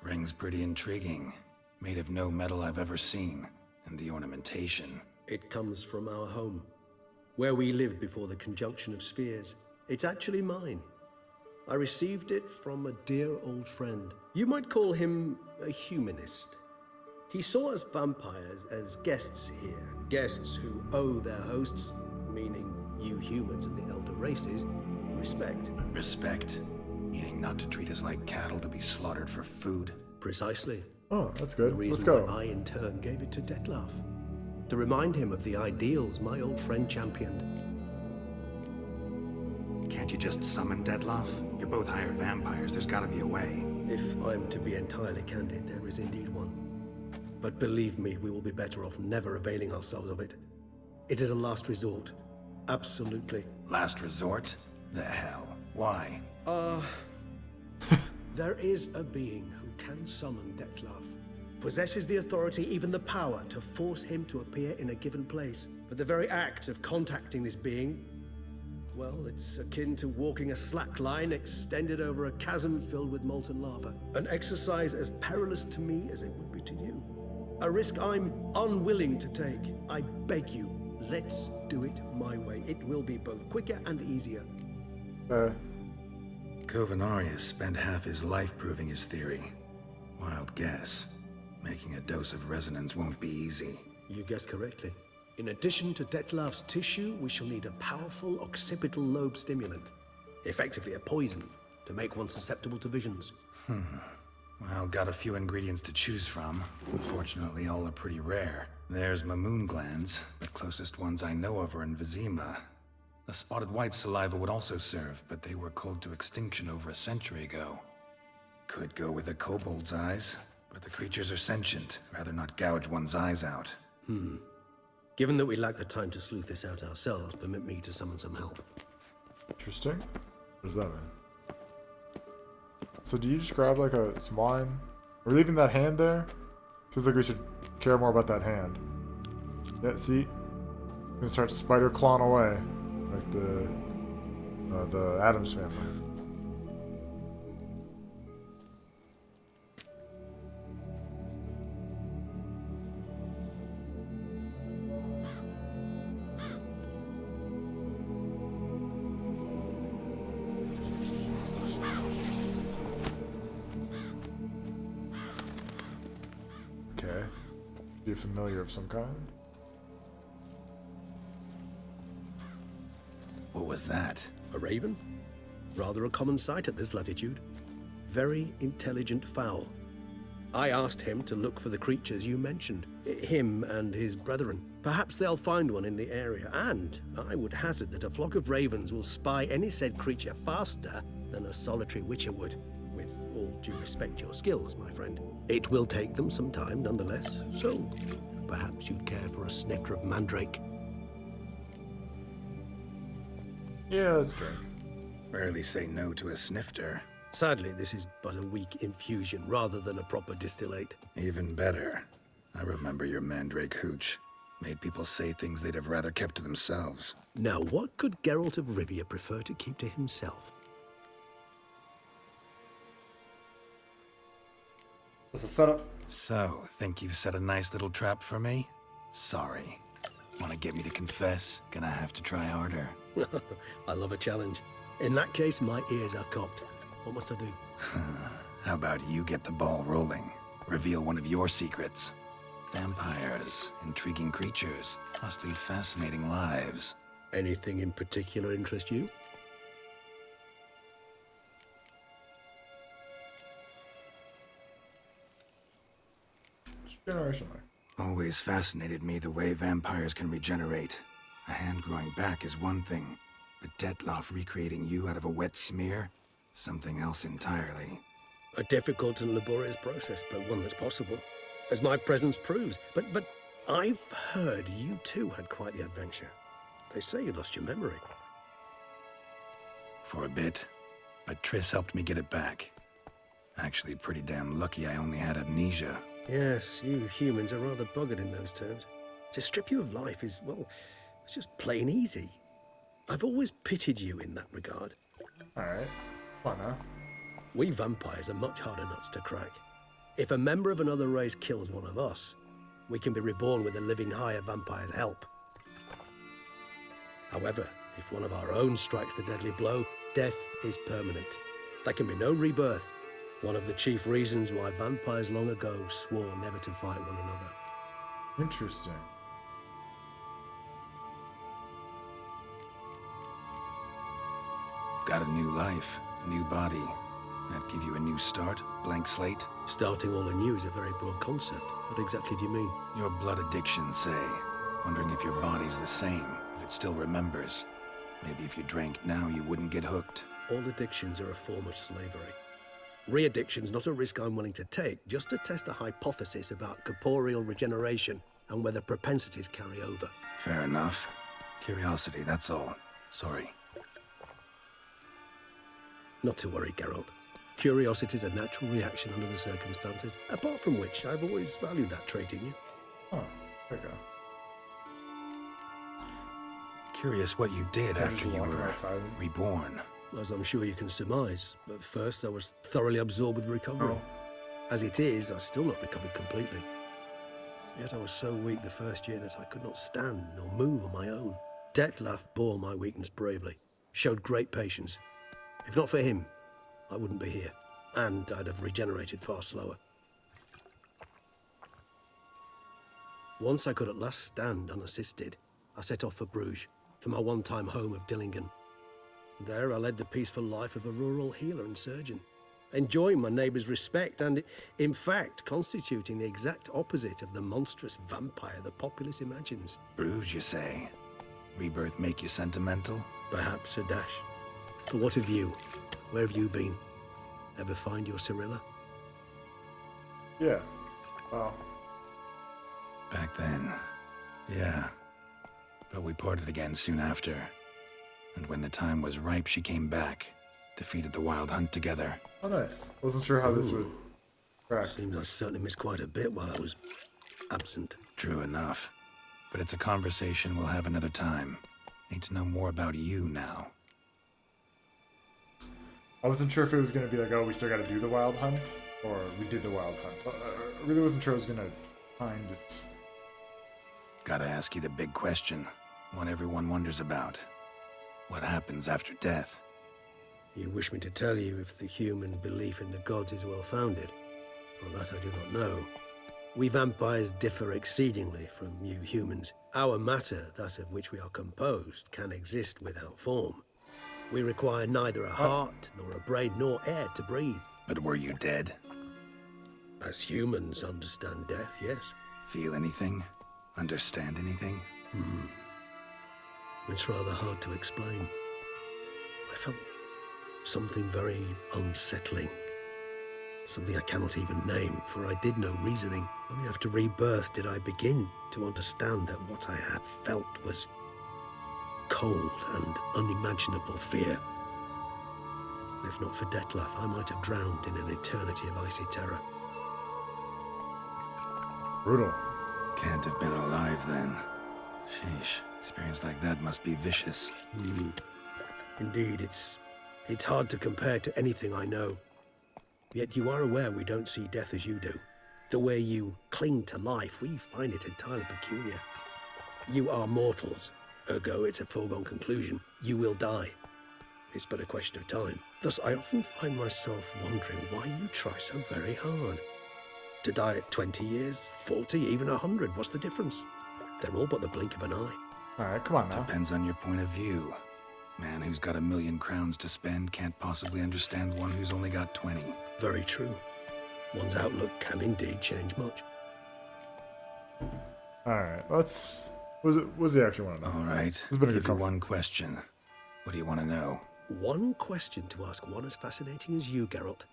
Ring's pretty intriguing. Made of no metal I've ever seen. And the ornamentation. It comes from our home. where we lived before the conjunction of spheres. It's actually mine. I received it from a dear old friend. You might call him a humanist. He saw us vampires as guests here, guests who owe their hosts, meaning you humans and the elder races, respect. Respect? Meaning not to treat us like cattle to be slaughtered for food? Precisely. Oh, that's good. The reason Let's go. why I, in turn, gave it to Dettlaff. To remind him of the ideals my old friend championed. Can't you just summon Dettlaff? You're both hired vampires. There's gotta be a way. If I'm to be entirely candid, there is indeed one. But believe me, we will be better off never availing ourselves of it. It is a last resort. Absolutely. Last resort? The hell? Why? There is a being who can summon Dettlaff. Possesses the authority, even the power, to force him to appear in a given place. But the very act of contacting this being, well, it's akin to walking a slack line extended over a chasm filled with molten lava. An exercise as perilous to me as it would be to you. A risk I'm unwilling to take. I beg you, let's do it my way. It will be both quicker and easier. Covenarius spent half his life proving his theory. Wild guess. Making a dose of resonance won't be easy. You guessed correctly. In addition to Dettlaff's tissue, we shall need a powerful occipital lobe stimulant. Effectively a poison, to make one susceptible to visions. Well, got a few ingredients to choose from. Unfortunately, all are pretty rare. There's Mamoon glands. The closest ones I know of are in Vizima. A spotted white saliva would also serve, but they were culled to extinction over a century ago. Could go with a kobold's eyes, but the creatures are sentient. Rather not gouge one's eyes out. Given that we lack the time to sleuth this out ourselves, permit me to summon some help. Interesting. What does that mean? So do you just grab like some wine? We're leaving that hand there? Feels like we should care more about that hand. Yeah, see? I'm gonna start spider clawing away. Like the Addams family. Okay. Be a familiar of some kind. What was that? A raven? Rather a common sight at this latitude. Very intelligent fowl. I asked him to look for the creatures you mentioned. Him and his brethren. Perhaps they'll find one in the area, and I would hazard that a flock of ravens will spy any said creature faster than a solitary witcher would. With all due respect to your skills, my friend. It will take them some time nonetheless, so perhaps you'd care for a snifter of mandrake. Yeah, that's good. Rarely say no to a snifter. Sadly, this is but a weak infusion rather than a proper distillate. Even better. I remember your mandrake hooch. Made people say things they'd have rather kept to themselves. Now, what could Geralt of Rivia prefer to keep to himself? That's a setup. So, think you've set a nice little trap for me? Sorry. Want to get me to confess? Gonna have to try harder. I love a challenge. In that case, my ears are cocked. What must I do? How about you get the ball rolling? Reveal one of your secrets. Vampires, intriguing creatures, must lead fascinating lives. Anything in particular interest you? Generation. Always fascinated me the way vampires can regenerate. A hand growing back is one thing, but Dettlaff recreating you out of a wet smear? Something else entirely. A difficult and laborious process, but one that's possible. As my presence proves. But I've heard you too had quite the adventure. They say you lost your memory. For a bit, but Triss helped me get it back. Actually pretty damn lucky I only had amnesia. Yes, you humans are rather buggered in those terms. To strip you of life is, well, it's just plain easy. I've always pitied you in that regard. Alright, come on now. We vampires are much harder nuts to crack. If a member of another race kills one of us, we can be reborn with a living higher vampire's help. However, if one of our own strikes the deadly blow, death is permanent. There can be no rebirth. One of the chief reasons why vampires long ago swore never to fight one another. Interesting. Got a new life, a new body. That give you a new start? Blank slate? Starting all anew is a very broad concept. What exactly do you mean? Your blood addiction, say. Wondering if your body's the same, if it still remembers. Maybe if you drank now, you wouldn't get hooked. All addictions are a form of slavery. Re-addiction's not a risk I'm willing to take, just to test a hypothesis about corporeal regeneration and whether propensities carry over. Fair enough. Curiosity, that's all. Sorry. Not to worry, Geralt. Curiosity is a natural reaction under the circumstances, apart from which I've always valued that trait in you. Oh, there you go. Curious what you did after you were reborn. As I'm sure you can surmise, at first I was thoroughly absorbed with recovery. Oh. As it is, I've still not recovered completely. Yet I was so weak the first year that I could not stand or move on my own. Detlef bore my weakness bravely, showed great patience. If not for him, I wouldn't be here, and I'd have regenerated far slower. Once I could at last stand unassisted, I set off for Bruges, for my one-time home of Dillingen. There I led the peaceful life of a rural healer and surgeon, enjoying my neighbours' respect and, in fact, constituting the exact opposite of the monstrous vampire the populace imagines. Bruges, you say? Rebirth make you sentimental? Perhaps a dash. But what of you? Where have you been? Ever find your Cirilla? Yeah. Wow. Back then, yeah. But we parted again soon after. And when the time was ripe, she came back. Defeated the Wild Hunt together. Oh, nice. Wasn't sure how this would track. Seems I certainly missed quite a bit while I was absent. True enough. But it's a conversation we'll have another time. Need to know more about you now. I wasn't sure if it was going to be like, oh, we still got to do the Wild Hunt, or we did the Wild Hunt. I really wasn't sure I was going to find it. Gotta ask you the big question. One everyone wonders about. What happens after death? You wish me to tell you if the human belief in the gods is well-founded? Well, that I do not know. We vampires differ exceedingly from you humans. Our matter, that of which we are composed, can exist without form. We require neither a heart, nor a brain, nor air to breathe. But were you dead? As humans understand death, yes. Feel anything? Understand anything? It's rather hard to explain. I felt something very unsettling. Something I cannot even name, for I did no reasoning. Only after rebirth did I begin to understand that what I had felt was cold and unimaginable fear. If not for Detlef, I might have drowned in an eternity of icy terror. Brutal. Can't have been alive then. Sheesh. Experience like that must be vicious. Indeed, it's hard to compare to anything I know. Yet you are aware we don't see death as you do. The way you cling to life, we find it entirely peculiar. You are mortals, ergo it's a foregone conclusion. You will die. It's but a question of time. Thus, I often find myself wondering why you try so very hard. To die at 20 years, 40, even 100, what's the difference? They're all but the blink of an eye. Alright, come on now. Depends on your point of view. Man who's got 1,000,000 crowns to spend can't possibly understand one who's only got 20. Very true. One's outlook can indeed change much. Alright, let's... What does he actually want to know? Alright, This has been a good give you one question. What do you want to know? One question to ask one as fascinating as you, Geralt.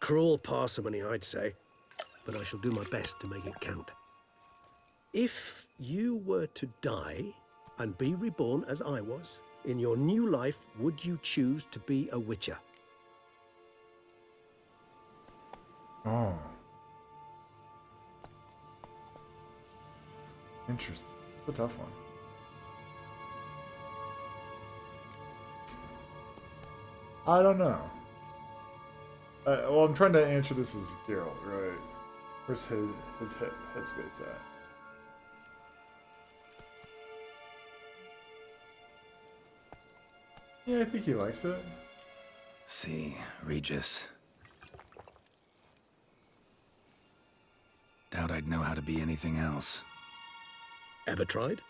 Cruel parsimony, I'd say, but I shall do my best to make it count. If you were to die and be reborn as I was, in your new life, would you choose to be a witcher? Oh. Interesting. It's a tough one. I don't know. Well, I'm trying to answer this as Geralt, right? Where's his headspace at? Yeah, I think he likes it. See, Regis. Doubt I'd know how to be anything else. Ever tried?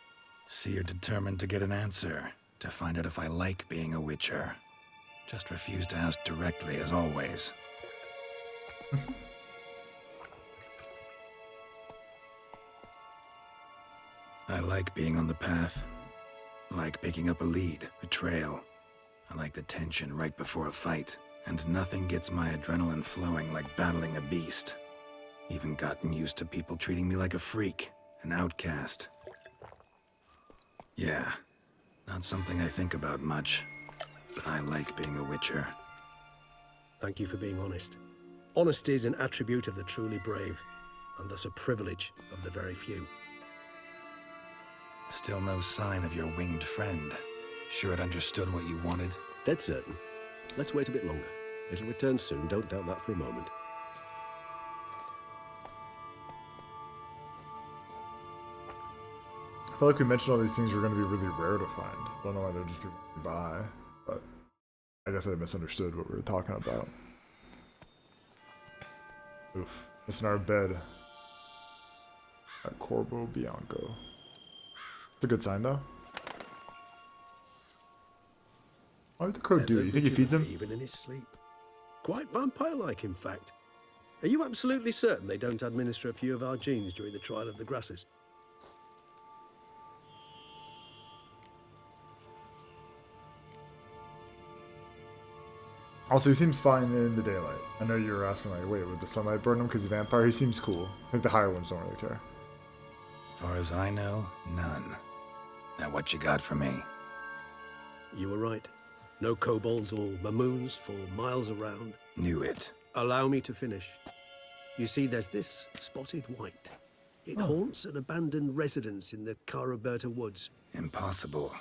See, you're determined to get an answer, to find out if I like being a Witcher. Just refuse to ask directly, as always. I like being on the path. I like picking up a lead, a trail. I like the tension right before a fight. And nothing gets my adrenaline flowing like battling a beast. Even gotten used to people treating me like a freak, an outcast. Yeah, not something I think about much, but I like being a Witcher. Thank you for being honest. Honesty is an attribute of the truly brave, and thus a privilege of the very few. Still no sign of your winged friend. Sure it understood what you wanted? Dead certain. Let's wait a bit longer. It'll return soon, don't doubt that for a moment. I feel like we mentioned all these things are going to be really rare to find. I don't know why they're just people buy, but I guess I misunderstood what we were talking about. Oof. Missing our bed at Corvo Bianco. It's a good sign, though. What did the crow do? You think he feeds him? Even in his sleep. Quite vampire-like, in fact. Are you absolutely certain they don't administer a few of our genes during the trial of the grasses? Also, he seems fine in the daylight. I know you were asking, like, wait, would the sunlight burn him because he's a vampire? He seems cool. I think the higher ones don't really care. As far as I know, none. Now what you got for me? You were right. No kobolds or mamoons for miles around. Knew it. Allow me to finish. You see, there's this spotted white. It haunts an abandoned residence in the Caraberta woods. Impossible.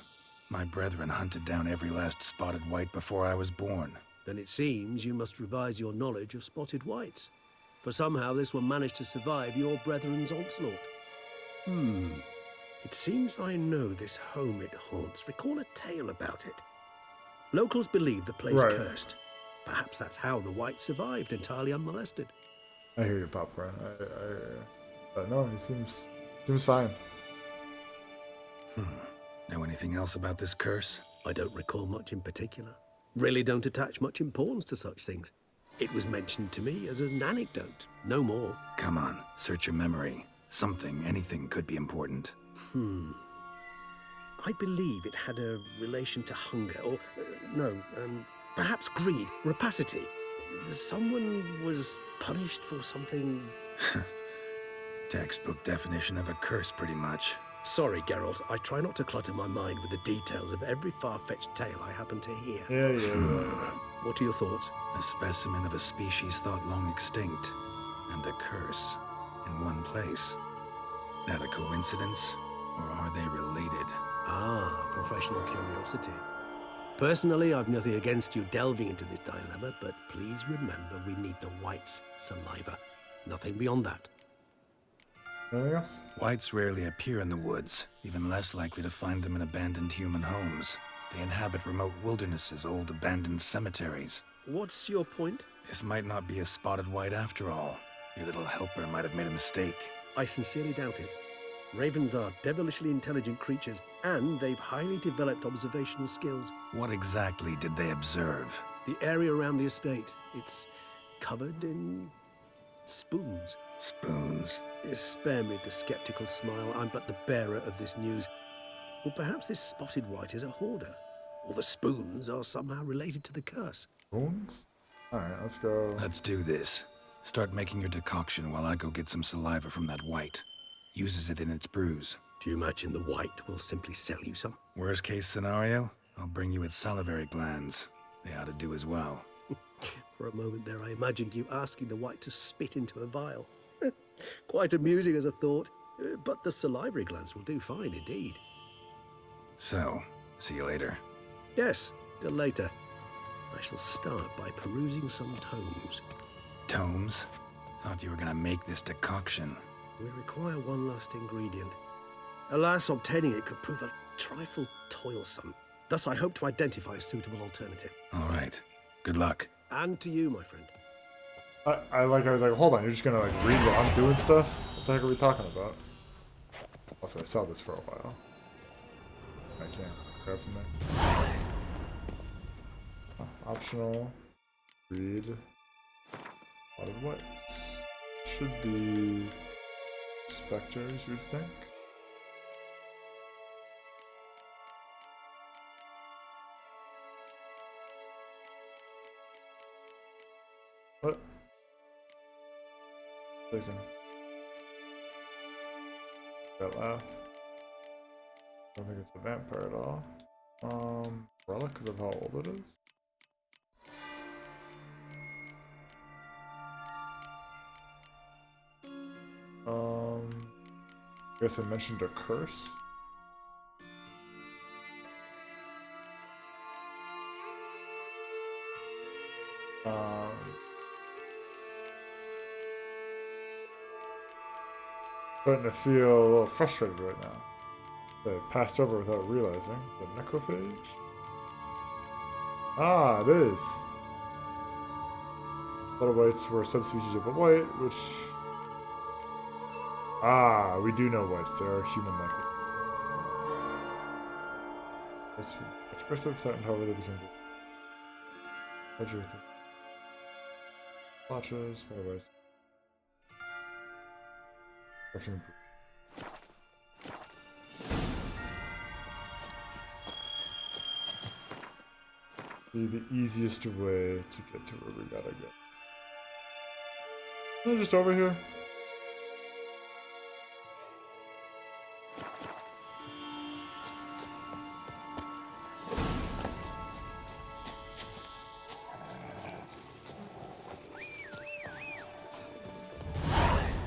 My brethren hunted down every last spotted white before I was born. Then it seems you must revise your knowledge of spotted whites. For somehow this one managed to survive your brethren's onslaught. It seems I know this home it haunts. Recall a tale about it. Locals believe the place cursed. Perhaps that's how the white survived entirely unmolested. I hear you, Popcorn. But no, he seems fine. Know anything else about this curse? I don't recall much in particular. Really don't attach much importance to such things. It was mentioned to me as an anecdote, no more. Come on, search your memory. Something, anything could be important. I believe it had a relation to hunger, or, perhaps greed, rapacity. Someone was punished for something... Textbook definition of a curse, pretty much. Sorry, Geralt. I try not to clutter my mind with the details of every far-fetched tale I happen to hear. Yeah. What are your thoughts? A specimen of a species thought long extinct, and a curse in one place. That a coincidence, or are they related? Ah, professional curiosity. Personally, I've nothing against you delving into this dilemma, but please remember we need the whites' saliva. Nothing beyond that. Anything else? Whites rarely appear in the woods, even less likely to find them in abandoned human homes. They inhabit remote wildernesses, old abandoned cemeteries. What's your point? This might not be a spotted white after all. Your little helper might have made a mistake. I sincerely doubt it. Ravens are devilishly intelligent creatures, and they've highly developed observational skills. What exactly did they observe? The area around the estate. It's covered in spoons. Spoons? Spare me the skeptical smile. I'm but the bearer of this news. Or perhaps this spotted white is a hoarder. Or the spoons are somehow related to the curse. Spoons? Alright, let's go. Let's do this. Start making your decoction while I go get some saliva from that white. Uses it in its brews. Do you imagine the white will simply sell you some? Worst case scenario, I'll bring you its salivary glands. They ought to do as well. For a moment there, I imagined you asking the white to spit into a vial. Quite amusing as a thought, but the salivary glands will do fine indeed. So, see you later. Yes, till later. I shall start by perusing some tomes. Tomes? Thought you were gonna make this decoction. We require one last ingredient. Alas, obtaining it could prove a trifle toilsome. Thus, I hope to identify a suitable alternative. All right. Good luck. And to you, my friend. I was like, hold on, you're just gonna like read while I'm doing stuff? What the heck are we talking about? Also, I saw this for a while. I can't grab from there. Optional. Read. A lot of whites. Should be specters, you would think. What? Taken. That laugh. I don't think it's a vampire at all. Relic because of how old it is. I guess I mentioned a curse. Starting to feel a little frustrated right now. I passed over without realizing. The necrophage? Ah, it is. Blood whites were a subspecies of a white, which... Ah, we do know whites. They are human-like. Expressive satin, however, they became larger with blotches, blood whites. The easiest way to get to where we gotta get. They're just over here.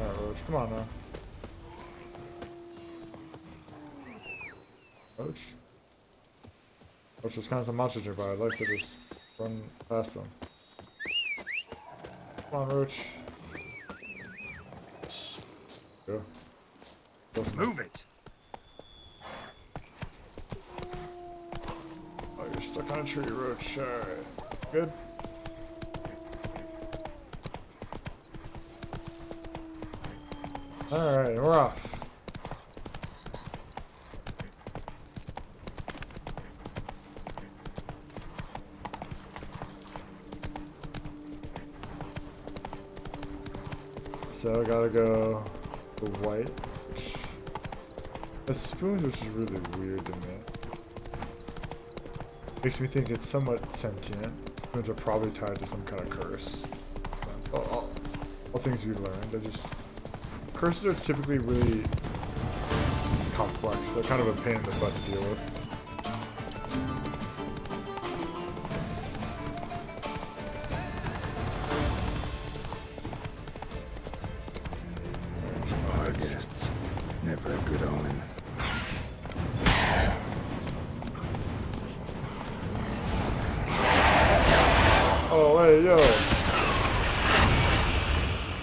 Alright, Roach, come on now. Roach? Roach, there's kind of some monsters nearby. I'd like to just run past them. Come on, Roach. Go. Move it! Oh, you're stuck on a tree, Roach. Alright. Good. Alright, we're off. So I gotta go the white, which a spoon, which is really weird to me. Makes me think it's somewhat sentient. Spoons are probably tied to some kind of curse. All things we learned. Curses are typically really complex. They're kind of a pain in the butt to deal with. Guests. Never a good omen. Oh, hey, yo.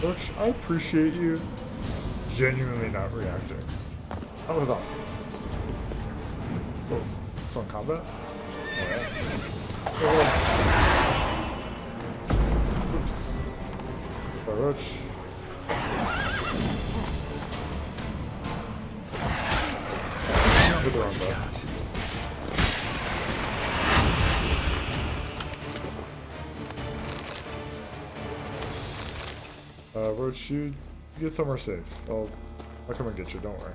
Roach, I appreciate you genuinely not reacting. That was awesome. Oh, it's on combat? Alright. Oops. By Roach. Hit the wrong button. Roach, you get somewhere safe. I'll come and get you, don't worry.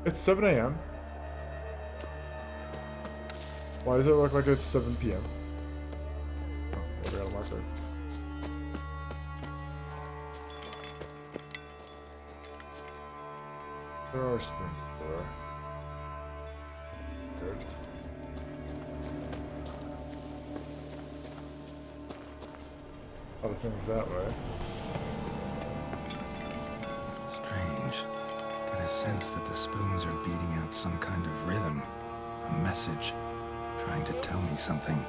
It's 7 AM. Why does it look like it's 7 PM? Oh, we got a marker. There are springs there. Good. A lot of things that way. Strange. Got a sense that the spoons are beating out some kind of rhythm. A message. Trying to tell me something.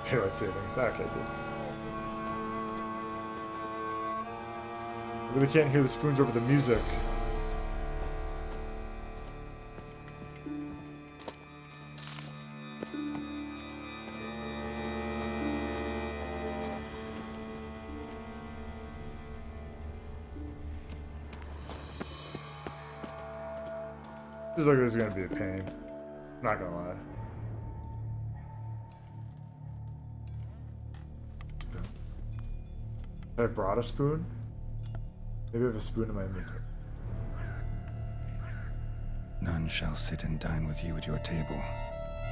Daylight savings. Okay, dude. I really can't hear the spoons over the music. Feels like this is gonna be a pain. Not gonna lie. I brought a spoon? Maybe I have a spoon in my inventory. None shall sit and dine with you at your table.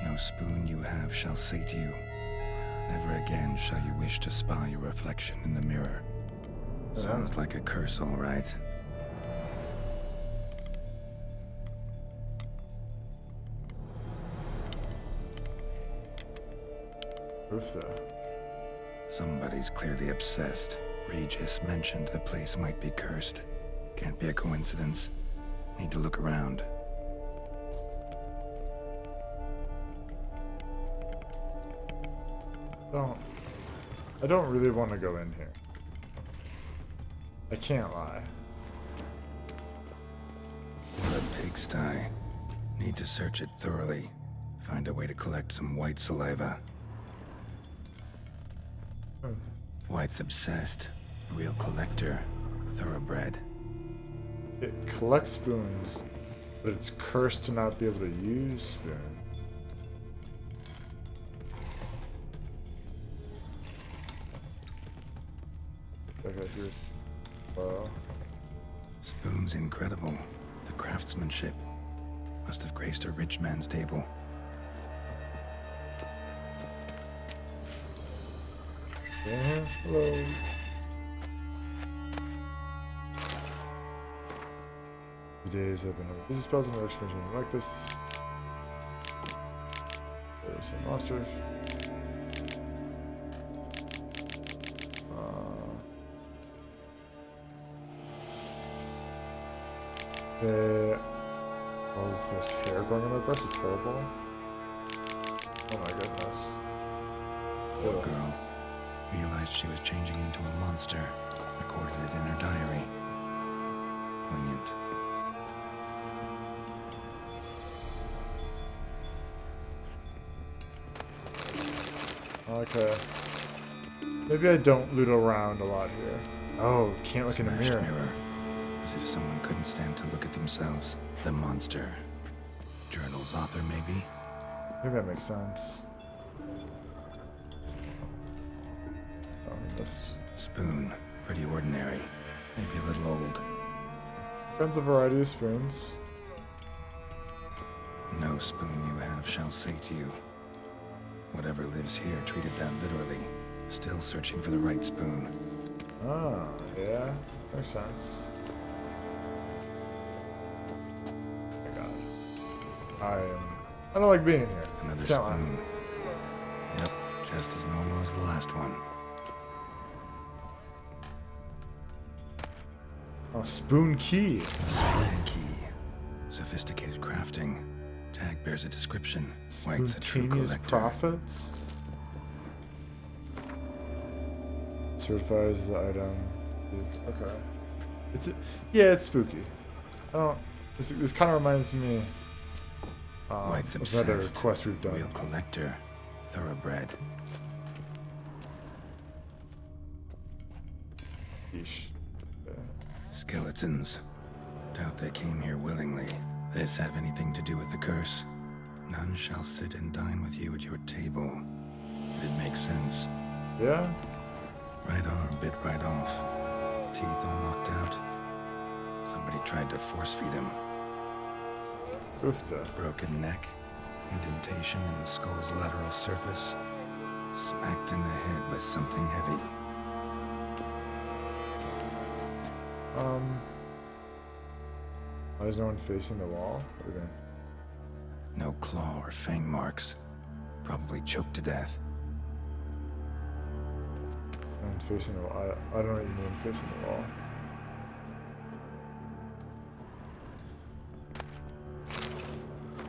No spoon you have shall sate you. Never again shall you wish to spy your reflection in the mirror. Sounds like a curse, all right. Somebody's clearly obsessed. Regis mentioned the place might be cursed. Can't be a coincidence. Need to look around. I don't really want to go in here. I can't lie. What a pigsty. Need to search it thoroughly. Find a way to collect some white saliva. White's obsessed. Real collector. Thoroughbred. It collects spoons, but it's cursed to not be able to use spoons. Okay, here's... Spoon's incredible. The craftsmanship. Must have graced a rich man's table. Yeah, hello. The days I've been over. This is spells and expansion like this. There's some monsters. Oh, is there's hair growing on my breast? It's terrible. Oh my goodness. Poor girl. Realized she was changing into a monster. Recorded it in her diary. Poignant. Okay. Maybe I don't loot around a lot here. Oh, can't look in the mirror. As if someone couldn't stand to look at themselves. The monster. Journal's author, maybe? I think that makes sense. Spoon. Pretty ordinary. Maybe a little old. Depends a variety of spoons. No spoon you have shall sate you. Whatever lives here treated that literally. Still searching for the right spoon. Ah, yeah. Makes sense. Oh my god. I don't like being here. Another spoon. Yep, just as normal as the last one. Oh, spoon key. Spoon key. Sophisticated crafting. Tag bears a description. White's a true collector. Profits. Certifies the item. Okay. It's spooky. I don't. This kind of reminds me. White's of obsessed. another quest we've done. Real collector. Thoroughbred. Yeesh. Skeletons. Doubt they came here willingly. This have anything to do with the curse? None shall sit and dine with you at your table. It makes sense. Yeah? Right arm bit right off. Teeth all knocked out. Somebody tried to force feed him. Oofta. Broken neck. Indentation in the skull's lateral surface. Smacked in the head with something heavy. Why is no one facing the wall? No claw or fang marks. Probably choked to death. And facing the wall. I don't know what you mean facing the wall.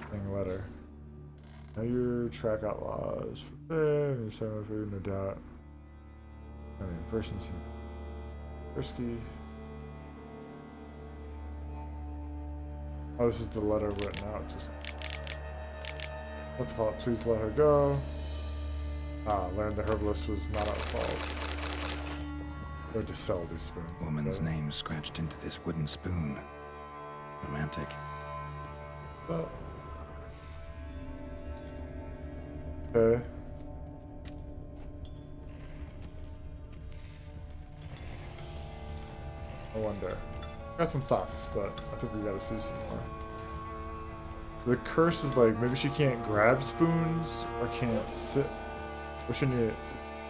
Thing letter. Know your track outlaws. You're saying food, no doubt. I mean, person seems risky. Oh, this is the letter written out. Just what the fuck? Please let her go. Learned the herbalist was not our fault. We had to sell these spoons. Woman's name scratched into this wooden spoon. Romantic. Oh. Okay. I wonder. Got some thoughts, but I think we gotta see some more. The curse is like maybe she can't grab spoons or can't sit. What should need?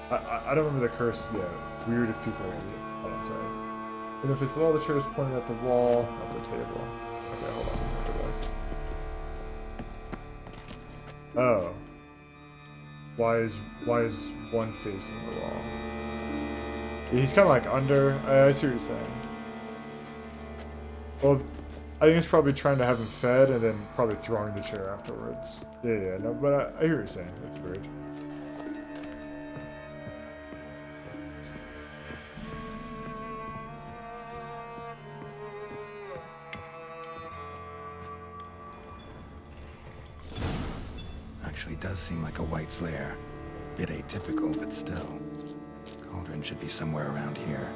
I don't remember the curse yet. Weird if people are idiots. Hold on, sorry. And if it's all the chairs pointing at the wall, at the table. Okay, hold on. Oh. Why is one facing the wall? Yeah, he's kind of like under. I see what you're saying. Well, I think it's probably trying to have him fed and then probably throwing the chair afterwards. Yeah, no, but I hear what you're saying. That's weird. Actually does seem like a White's lair. Bit atypical, but still. Cauldron should be somewhere around here.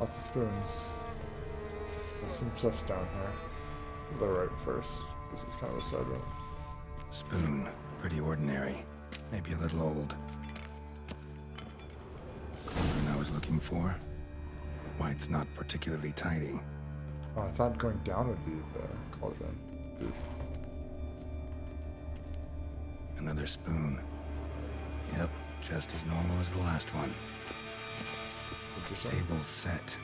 Lots of spoons. There's some stuff's down here. To the right first. This is kind of a side room. Spoon. Pretty ordinary. Maybe a little old. Cauldron I was looking for. White's not particularly tidy. Oh, I thought going down would be the cauldron. Dude. Another spoon. Yep, just as normal as the last one. Table set.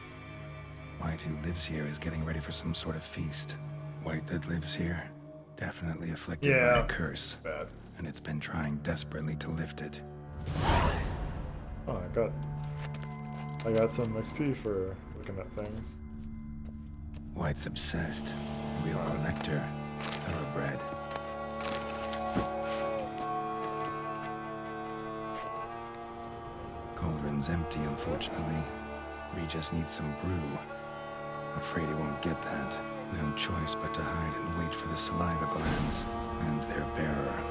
White, who lives here, is getting ready for some sort of feast. White that lives here, definitely afflicted by a curse. Bad. And it's been trying desperately to lift it. Oh, I got some XP for looking at things. White's obsessed. Real collector. Thoroughbred. Cauldron's empty, unfortunately. We just need some brew. Afraid he won't get that. No choice but to hide and wait for the saliva glands and their bearer.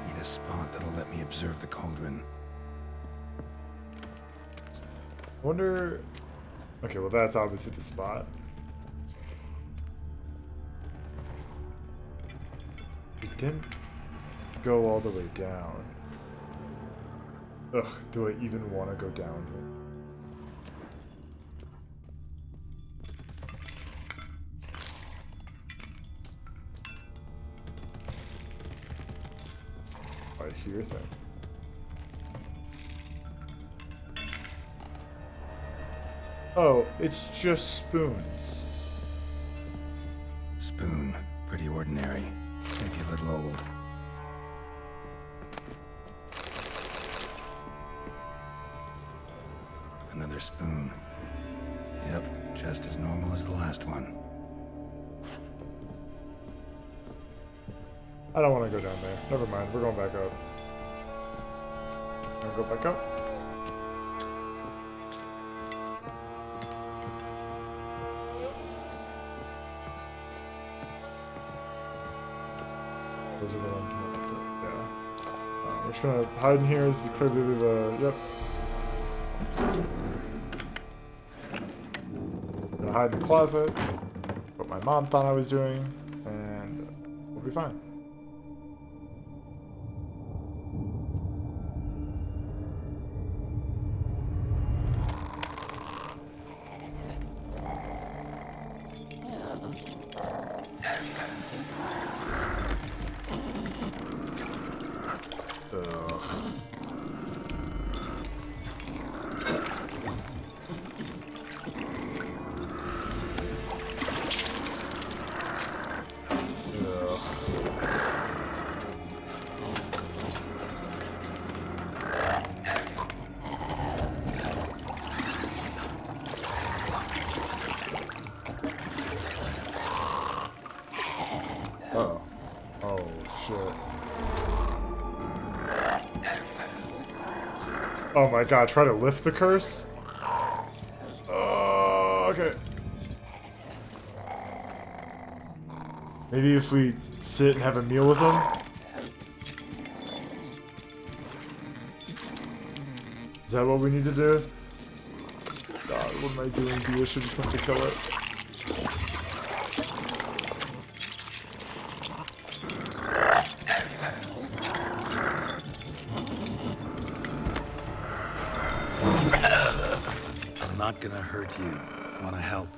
Need a spot that'll let me observe the cauldron. Wonder. Okay, well that's obviously the spot. It didn't go all the way down. Ugh, do I even want to go down here? I hear things. Oh, it's just spoons. Spoon. Pretty ordinary. Maybe a little old. Another spoon. Yep, just as normal as the last one. I don't want to go down there. Never mind, we're going back up. Gonna go back up? Those are the ones in the yeah. We're just gonna hide in here. This is clearly the yep. Gonna hide in the closet. What my mom thought I was doing, and we'll be fine. Uh-oh. Oh, shit. Oh my god, try to lift the curse? Okay. Maybe if we sit and have a meal with him. Is that what we need to do? God, what am I doing? I should just want to kill it. I'm not gonna hurt you. Wanna help?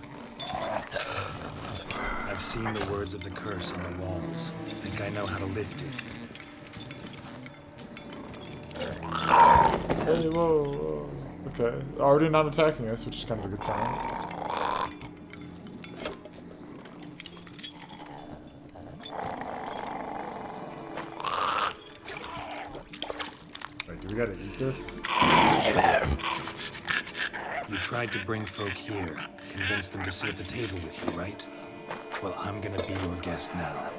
I've seen the words of the curse on the walls. Think I know how to lift it. Hey, whoa. Okay. Already not attacking us, which is kind of a good sign. Wait, do we gotta eat this? You tried to bring folk here, convince them to sit at the table with you, right? Well, I'm gonna be your guest now.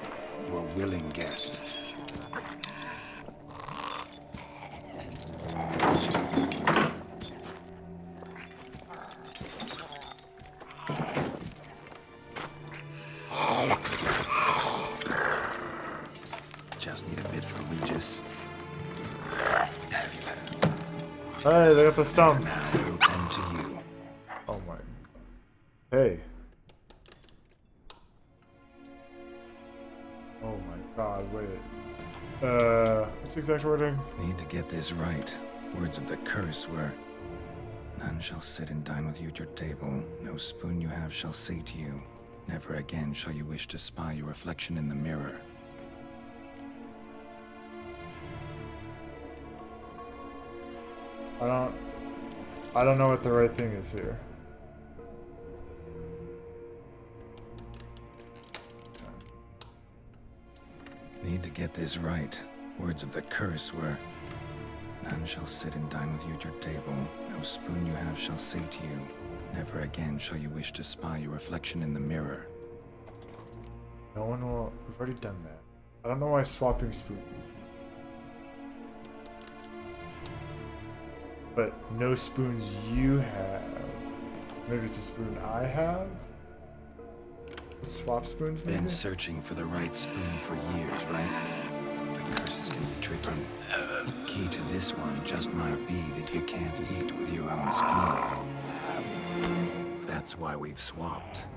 Your willing guest. Just need a bit for Regis. Hey, they got the stump. Now we'll tend to you. Oh my. Hey. Oh my god, wait. What's the exact wording? Need to get this right. Words of the curse were, none shall sit and dine with you at your table. No spoon you have shall say to you, never again shall you wish to spy your reflection in the mirror. I don't know what the right thing is here. Need to get this right. Words of the curse were, none shall sit and dine with you at your table. No spoon you have shall say to you, never again shall you wish to spy your reflection in the mirror. No one will. We've already done that. I don't know why swapping spoon. But no spoons you have. Maybe it's a spoon I have? Swap spoons, maybe? Been searching for the right spoon for years, right? The curses can be tricky. Key to this one just might be that you can't eat with your own spoon. That's why we've swapped.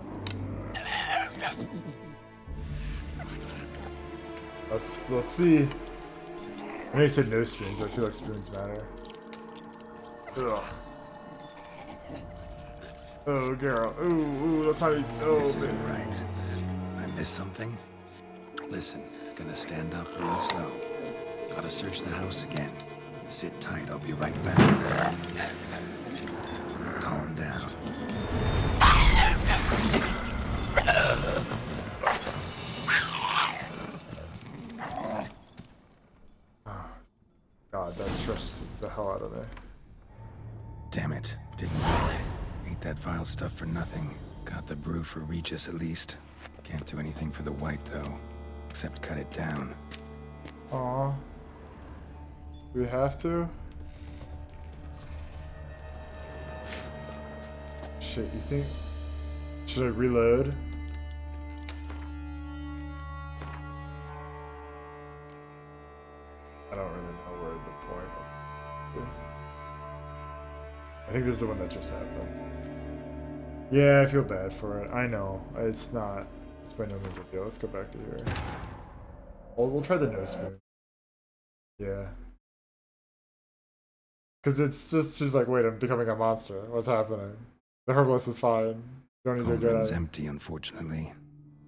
Let's see. I know you said no spoons, but I feel like spoons matter. Ugh. Oh, girl. Ooh, that's how you. Oh, this isn't right. I missed something? Listen, gonna stand up real slow. Gotta search the house again. Sit tight, I'll be right back. Calm down. God, that stressed the hell out of me. Damn it, didn't work. Ate that vile stuff for nothing. Got the brew for Regis at least. Can't do anything for the white though, except cut it down. Aw. Do we have to? Shit, you think? Should I reload? I don't really know where the point is. I think this is the one that just happened. Yeah, I feel bad for it. I know. It's not. It's by no means a deal. Let's go back to here. We'll try the no spoon. Yeah. Because it's just, she's like, wait, I'm becoming a monster. What's happening? The herbalist is fine. You don't need to get Cauldron's out. empty, unfortunately.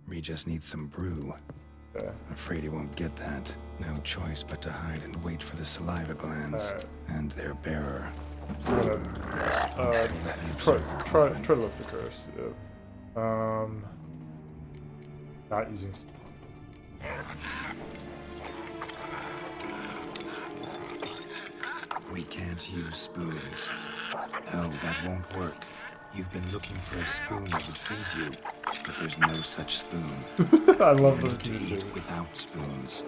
Regis needs some brew. Yeah. Afraid he won't get that. No choice but to hide and wait for the saliva glands and their bearer. So we're gonna try to lift the curse. Yep. Not using. We can't use spoons. No, that won't work. You've been looking for a spoon that would feed you, but there's no such spoon. I love you them need to eat without spoons.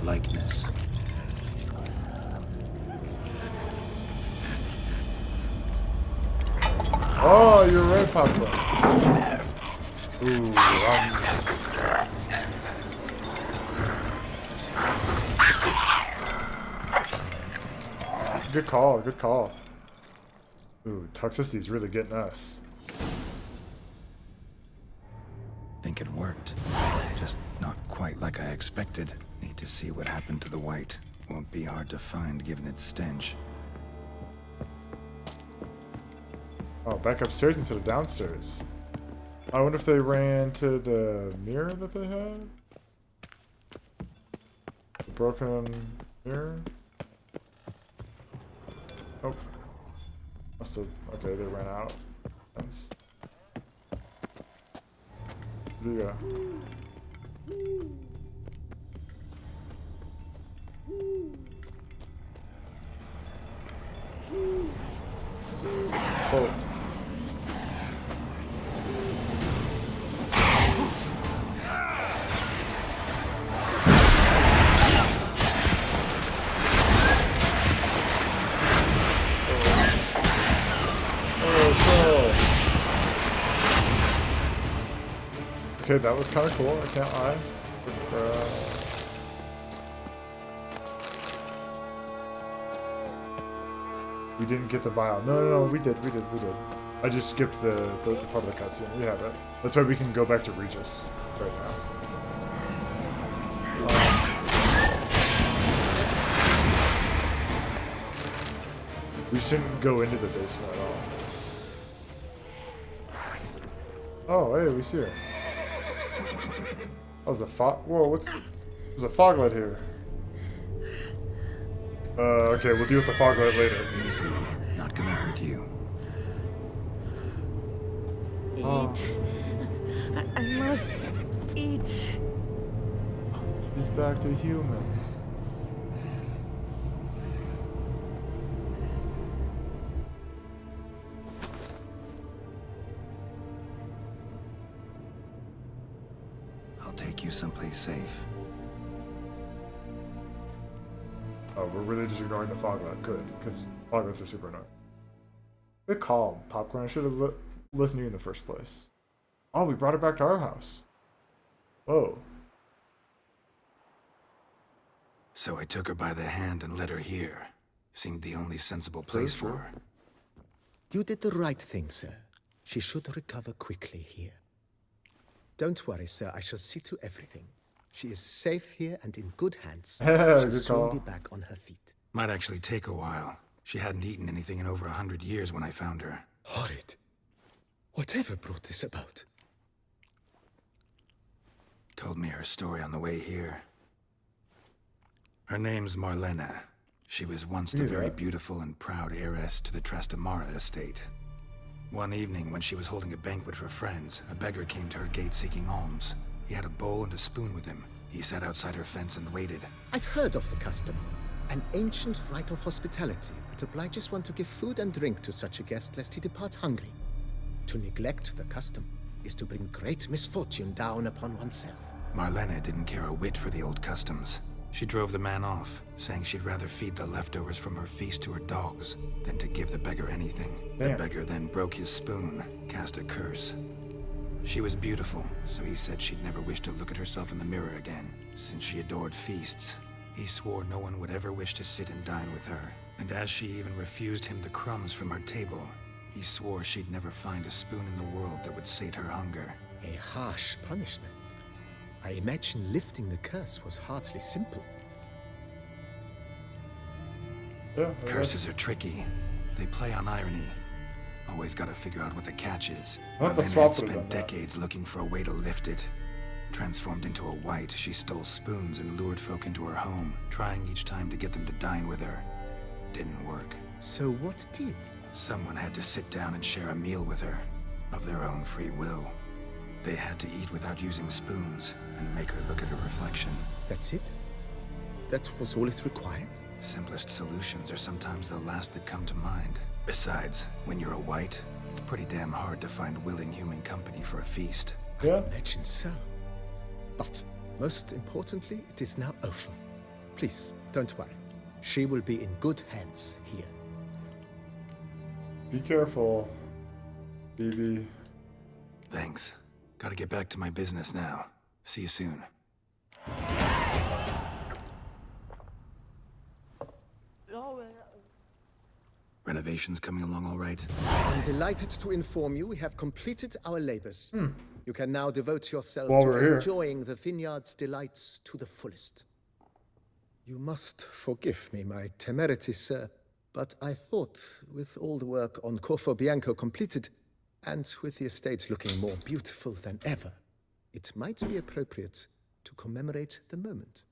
likeness. Oh, you're right, Papa. Ooh, good call, good call. Ooh, toxicity's really getting us. Think it worked. Just not quite like I expected. Need to see what happened to the white. Won't be hard to find given its stench. Oh, back upstairs instead of downstairs. I wonder if they ran to the mirror that they had? The broken mirror? Oh. Must have. Okay, they ran out. Thanks. Where do you go? Oh. Okay, that was kind of cool, I can't lie. We didn't get the vial. No, we did. I just skipped the part of the cutscene. We have it. That's why we can go back to Regis right now. We shouldn't go into the basement at all. Oh, hey, we see her. Oh, there's a fog. Whoa, there's a fog light here. Okay, we'll deal with the fog light later. Easy. Not gonna hurt you. Eat. I must eat. She's back to human. I'll take you someplace safe. Oh, we're really just ignoring the fog light. Good, because fog lights are super annoying. Good call, Popcorn. I should have listened to you in the first place. Oh, we brought her back to our house. Whoa. So I took her by the hand and led her here. Seemed the only sensible place for her. You did the right thing, sir. She should recover quickly here. Don't worry, sir. I shall see to everything. She is safe here and in good hands. She'll soon be back on her feet. Might actually take a while. She hadn't eaten anything in over 100 years when I found her. Horrid. Whatever brought this about? Told me her story on the way here. Her name's Marlena. She was once the very beautiful and proud heiress to the Trastamara estate. One evening, when she was holding a banquet for friends, a beggar came to her gate seeking alms. He had a bowl and a spoon with him. He sat outside her fence and waited. I've heard of the custom. An ancient rite of hospitality that obliges one to give food and drink to such a guest lest he depart hungry. To neglect the custom is to bring great misfortune down upon oneself. Marlena didn't care a whit for the old customs. She drove the man off, saying she'd rather feed the leftovers from her feast to her dogs than to give the beggar anything. The beggar then broke his spoon, cast a curse. She was beautiful, so he said she'd never wish to look at herself in the mirror again. Since she adored feasts, he swore no one would ever wish to sit and dine with her. And as she even refused him the crumbs from her table, he swore she'd never find a spoon in the world that would sate her hunger. A harsh punishment. I imagine lifting the curse was hardly simple. Curses are tricky. They play on irony. Always gotta figure out what the catch is. What the Marlena swap had would've spent done that. decades looking for a way to lift it. Transformed into a white, she stole spoons and lured folk into her home, trying each time to get them to dine with her. Didn't work. So what did? Someone had to sit down and share a meal with her, of their own free will. They had to eat without using spoons, and make her look at her reflection. That's it? That was all it required? Simplest solutions are sometimes the last that come to mind. Besides, when you're a white, it's pretty damn hard to find willing human company for a feast. I imagine so. But, most importantly, it is now over. Please, don't worry. She will be in good hands here. Be careful, BB. Thanks. Gotta get back to my business now. See you soon. Renovations coming along all right? I'm delighted to inform you we have completed our labors. You can now devote yourself While to we're here. enjoying the vineyard's delights to the fullest. You must forgive me my temerity, sir, but I thought with all the work on Corvo Bianco completed, and with the estate looking more beautiful than ever, it might be appropriate to commemorate the moment.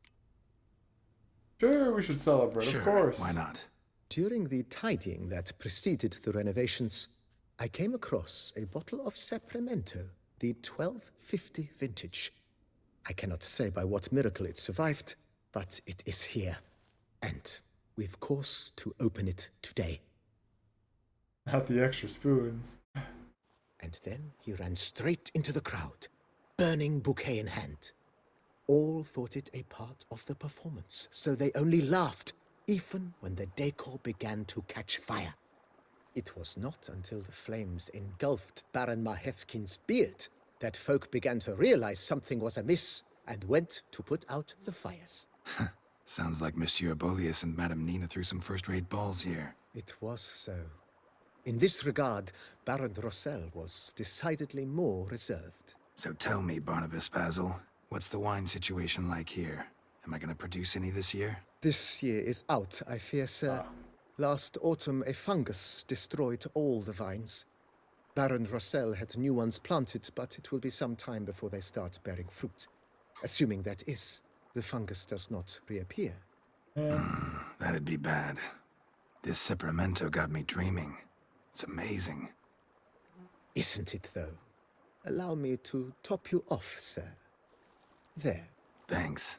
Sure, we should celebrate, Sure, of course. why not? During the tidying that preceded the renovations, I came across a bottle of Sapramento, the 1250 vintage. I cannot say by what miracle it survived, but it is here. And we've course to open it today. Not the extra spoons. And then he ran straight into the crowd, burning bouquet in hand. All thought it a part of the performance, so they only laughed, even when the decor began to catch fire. It was not until the flames engulfed Baron Mahevkin's beard that folk began to realize something was amiss and went to put out the fires. Sounds like Monsieur Bolius and Madame Nina threw some first-rate balls here. It was so. In this regard, Baron Rossel was decidedly more reserved. So tell me, Barnabas Basil, what's the wine situation like here? Am I gonna produce any this year? This year is out, I fear, sir. Last autumn, a fungus destroyed all the vines. Baron Rossel had new ones planted, but it will be some time before they start bearing fruit. Assuming that is, the fungus does not reappear. That'd be bad. This Sapramento got me dreaming. It's amazing. Isn't it, though? Allow me to top you off, sir. There. Thanks.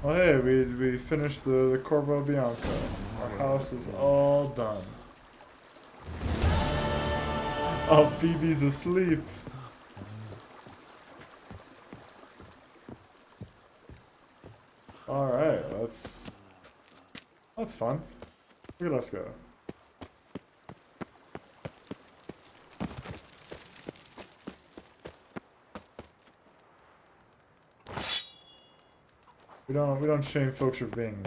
Well, hey, we finished the Corvo Bianco. Our house is all done. Oh, BB's asleep. Alright, that's fun. Look at us go. We don't shame folks for being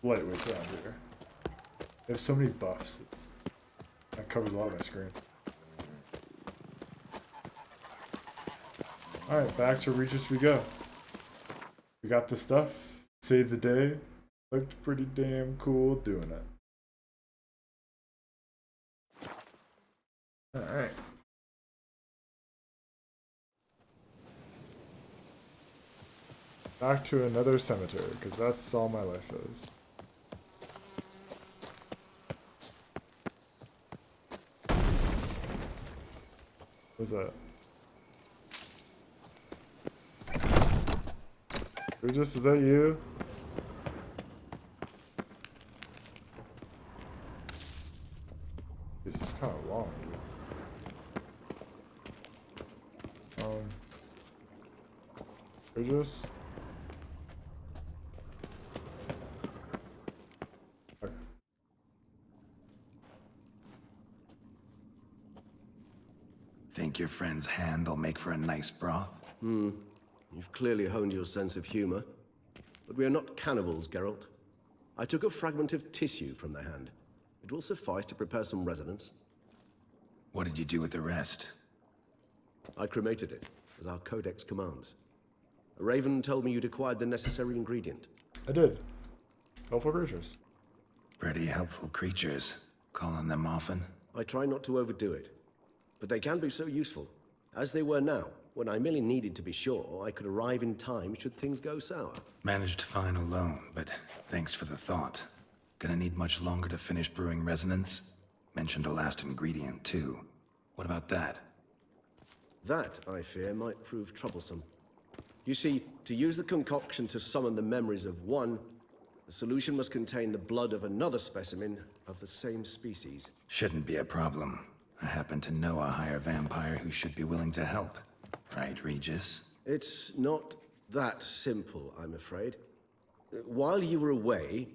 lightweight around here. They have so many buffs. That covers a lot of my screen. Alright, back to Regis we go. We got the stuff. Saved the day. Looked pretty damn cool doing it. Alright. Back to another cemetery, because that's all my life is. What's that? Regis, is that you? This is kind of long, dude. Regis? Think your friend's hand will make for a nice broth? You've clearly honed your sense of humor. But we are not cannibals, Geralt. I took a fragment of tissue from the hand. It will suffice to prepare some resonance. What did you do with the rest? I cremated it, as our codex commands. A raven told me you'd acquired the necessary ingredient. I did. Helpful creatures. Pretty helpful creatures. Call on them often? I try not to overdo it. But they can be so useful. As they were now, when I merely needed to be sure I could arrive in time should things go sour. Managed fine alone, but thanks for the thought. Gonna need much longer to finish brewing resonance? Mentioned a last ingredient, too. What about that? That, I fear, might prove troublesome. You see, to use the concoction to summon the memories of one The solution must contain the blood of another specimen of the same species. Shouldn't be a problem. I happen to know a higher vampire who should be willing to help. Right, Regis? It's not that simple, I'm afraid. While you were away,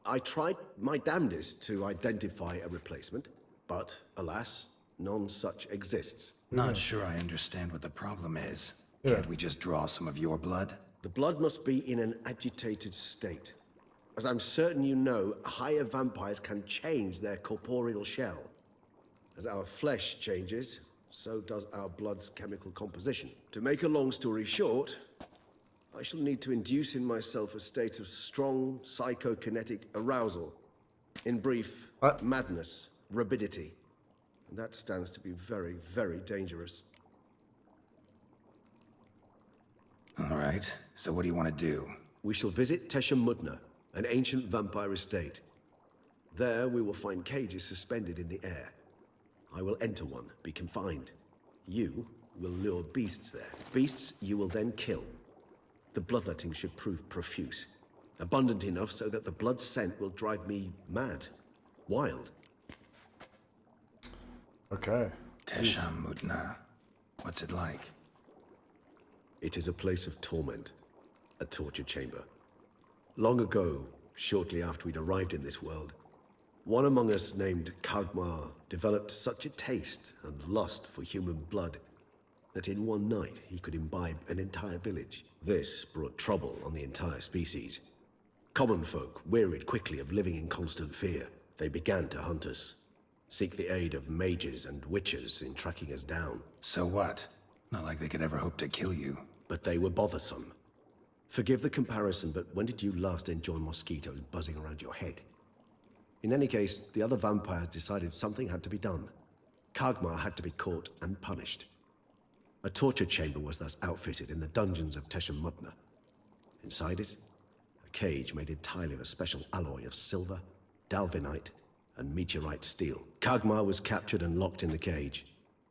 I tried my damnedest to identify a replacement, but alas, none such exists. Not sure I understand what the problem is. Can't we just draw some of your blood? The blood must be in an agitated state. As I'm certain you know, higher vampires can change their corporeal shell. As our flesh changes, so does our blood's chemical composition. To make a long story short, I shall need to induce in myself a state of strong psychokinetic arousal. In brief, madness, rabidity. And that stands to be very, very dangerous. All right, so what do you want to do? We shall visit Teshem Mudna, an ancient vampire estate. There we will find cages suspended in the air. I will enter one, be confined. You will lure beasts there. Beasts you will then kill. The bloodletting should prove profuse. Abundant enough so that the blood scent will drive me mad. Wild. Okay. Teshem Mudna. What's it like? It is a place of torment. A torture chamber. Long ago, shortly after we'd arrived in this world, one among us named Kagmar developed such a taste and lust for human blood that in one night he could imbibe an entire village. This brought trouble on the entire species. Common folk wearied quickly of living in constant fear. They began to hunt us, seek the aid of mages and witches in tracking us down. So what? Not like they could ever hope to kill you. But they were bothersome. Forgive the comparison, but when did you last enjoy mosquitoes buzzing around your head? In any case, the other vampires decided something had to be done. Kagmar had to be caught and punished. A torture chamber was thus outfitted in the dungeons of Teshem Mudna. Inside it, a cage made entirely of a special alloy of silver, dalvinite, and meteorite steel. Kagmar was captured and locked in the cage.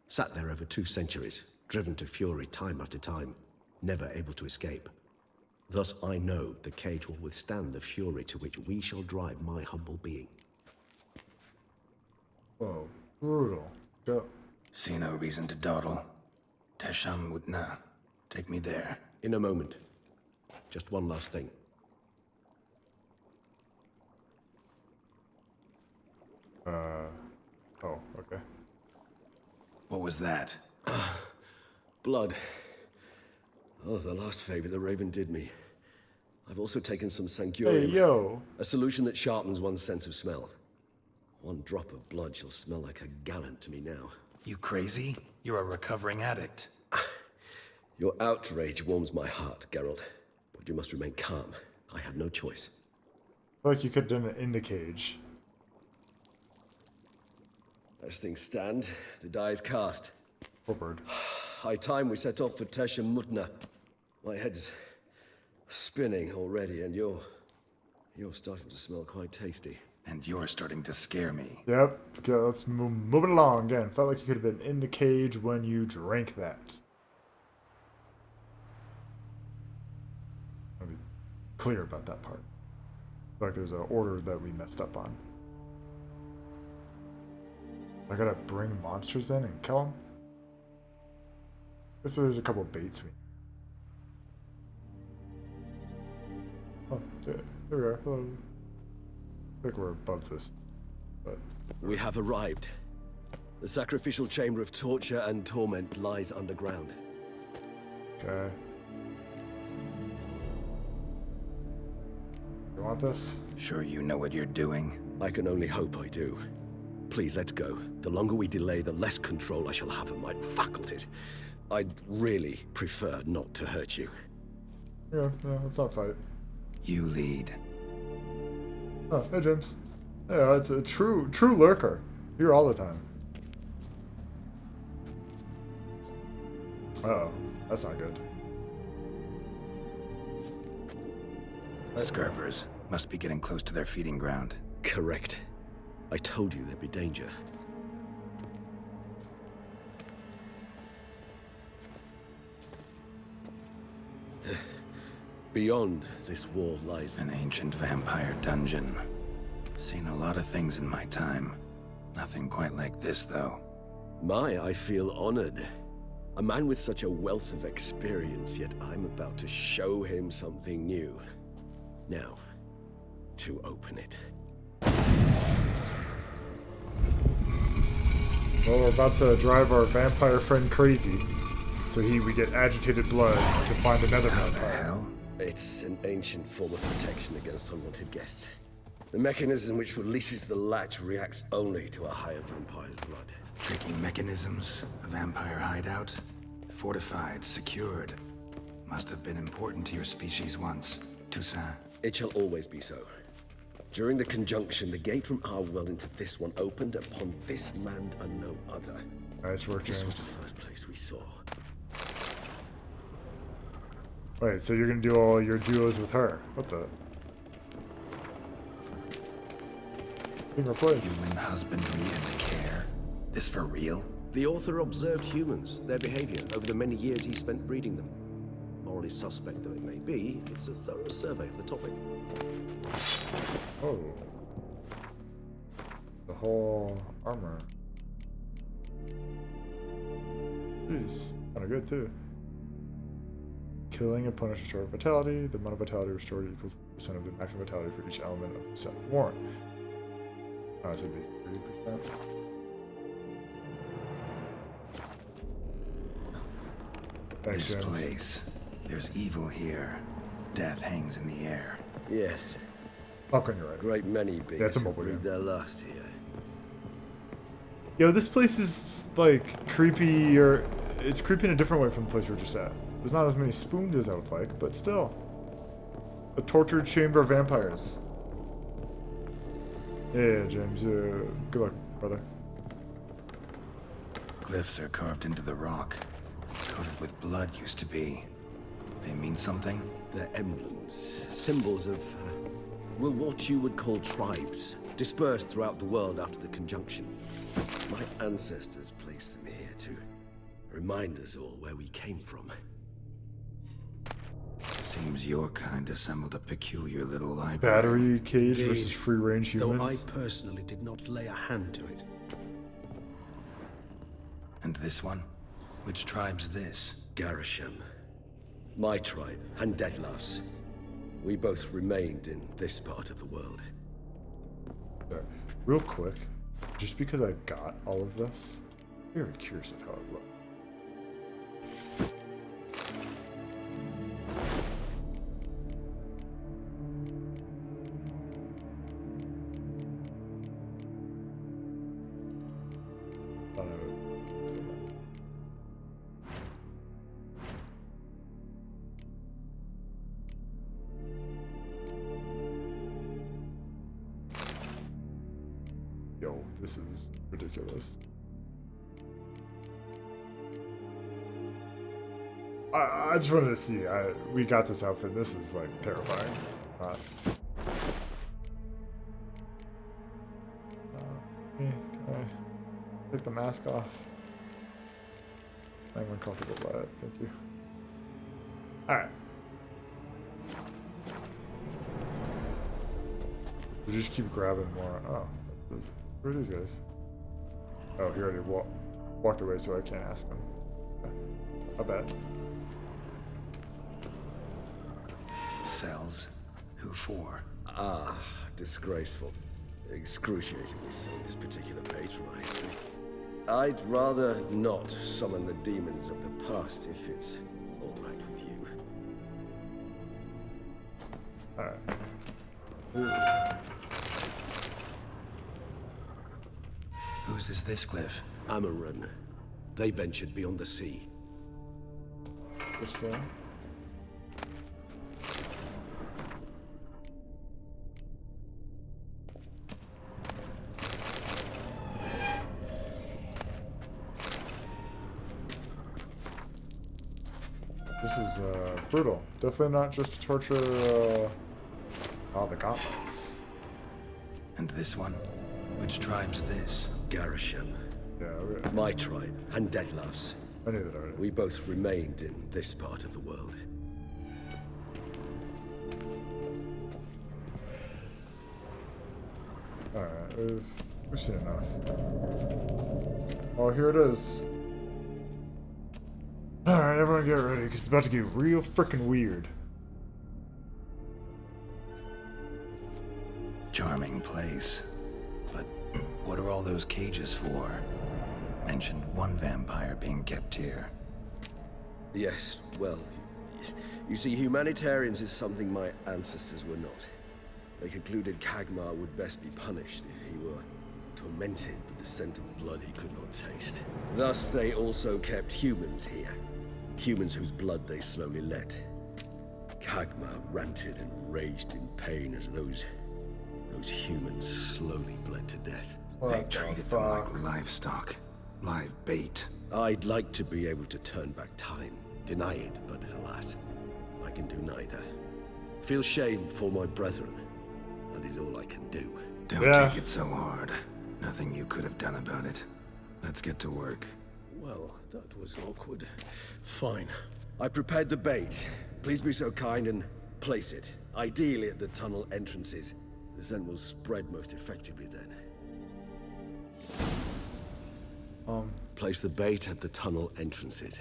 Sat there over 2 centuries, driven to fury time after time, never able to escape. Thus I know the cage will withstand the fury to which we shall drive my humble being. Whoa, brutal. Go. See no reason to dawdle. Teshem Mudna. Take me there. In a moment. Just one last thing. Oh, okay. What was that? Blood. Oh, the last favor the Raven did me. I've also taken some Sancurium. Hey, yo. A solution that sharpens one's sense of smell. One drop of blood shall smell like a gallon to me now. You crazy? You're a recovering addict. Your outrage warms my heart, Geralt. But you must remain calm. I have no choice. I feel like you could have done it in the cage. As things stand, the die is cast. Forward. High time we set off for Teshem Mudna. My head's spinning already, and you're starting to smell quite tasty. And you're starting to scare me. Yep. Okay, let's move it along again. Felt like you could have been in the cage when you drank that. I'll be clear about that part. Like there's an order that we messed up on. I gotta bring monsters in and kill them. Guess there's a couple of baits we. Oh, there we are. Hello. I think we're above this, but we have arrived. The sacrificial chamber of torture and torment lies underground. Okay. You want this? Sure you know what you're doing? I can only hope I do. Please, let's go. The longer we delay, the less control I shall have of my faculties. I'd really prefer not to hurt you. Yeah, let's not fight. You lead. Oh, hey James. Yeah, it's a true lurker. Here all the time. Uh-oh, that's not good. Scurvers must be getting close to their feeding ground. Correct. I told you there'd be danger. Beyond this wall lies an ancient vampire dungeon. Seen a lot of things in my time. Nothing quite like this, though. I feel honored. A man with such a wealth of experience, yet I'm about to show him something new. Now, to open it. Well, we're about to drive our vampire friend crazy. So we get agitated blood to find another vampire. It's an ancient form of protection against unwanted guests. The mechanism which releases the latch reacts only to a higher vampire's blood. Tricky mechanisms, a vampire hideout, fortified, secured. Must have been important to your species once, Toussaint. It shall always be so. During the conjunction, the gate from our world into this one opened upon this land and no other. Nice work, James. This was the first place we saw. Wait, so you're gonna do all your duos with her? What the? Being replaced. Human husbandry and care. This for real? The author observed humans, their behavior, over the many years he spent breeding them. Morally suspect though it may be, it's a thorough survey of the topic. Oh. The whole armor. Jeez, kinda good too. Killing a punish restored vitality. The amount of vitality restored equals % of the maximum vitality for each element of the set warrant. Oh, so it'd be 30%. This place. There's evil here. Death hangs in the air. Yes. Fucking you're right. Great many beings it's a mobile breed game. their last here. Yo, this place is like creepy, or it's creepy in a different way from the place we're just at. There's not as many spoons as I would like, but still. A tortured chamber of vampires. Yeah, James, good luck, brother. Glyphs are carved into the rock. Coated with blood used to be. They mean something? They're emblems, symbols of, well, what you would call tribes, dispersed throughout the world after the conjunction. My ancestors placed them here to remind us all where we came from. Seems your kind assembled a peculiar little library. Battery cage versus free-range humans. Though I personally did not lay a hand to it. And this one? Which tribe's this? Garisham. My tribe, and Deadlaugh's. We both remained in this part of the world. Real quick, just because I got all of this, I'm very curious of how it looks. Yo, this is ridiculous. I just wanted to see. We got this outfit. This is like terrifying. Can I take the mask off? I'm uncomfortable by it. Thank you. All right. We just keep grabbing more. Oh, who are these guys? Oh, he already walked away, so I can't ask him. I bet. Cells? Who for? Ah, disgraceful. Excruciatingly so, this particular patron, I see. I'd rather not summon the demons of the past if it's all right with you. Alright. Whose is this glyph? Amaran. They ventured beyond the sea. What's that? This is brutal. Definitely not just to torture the gauntlets. And this one? Which tribe's this? Garisham. Yeah, my tribe, and Deadlaugh's. I knew that already. We both remained in this part of the world. Alright, we've seen enough. Oh, here it is. Alright, everyone get ready, because it's about to get real freaking weird. Charming place. But what are all those cages for? Mentioned one vampire being kept here. Yes, well, you see, humanitarians is something my ancestors were not. They concluded Kagmar would best be punished if he were tormented with the scent of blood he could not taste. Thus, they also kept humans here. Humans whose blood they slowly let. Kagmar ranted and raged in pain as those humans slowly bled to death. They treated them like livestock. Live bait. I'd like to be able to turn back time, deny it, but alas, I can do neither. Feel shame for my brethren. That is all I can do. Don't take it so hard. Nothing you could have done about it. Let's get to work. Well, that was awkward. Fine. I prepared the bait. Please be so kind and place it. Ideally at the tunnel entrances. The scent will spread most effectively then. Place the bait at the tunnel entrances.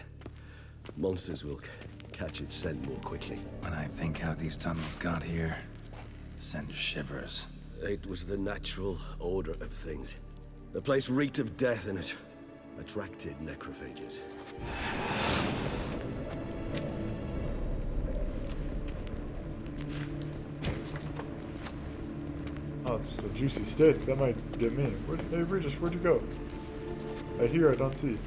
Monsters will catch its scent more quickly. When I think how these tunnels got here, sends shivers. It was the natural order of things. The place reeked of death and it attracted necrophages. Oh, it's just a juicy steak. That might get me. Hey, Regis, where'd you go? I hear, I don't see.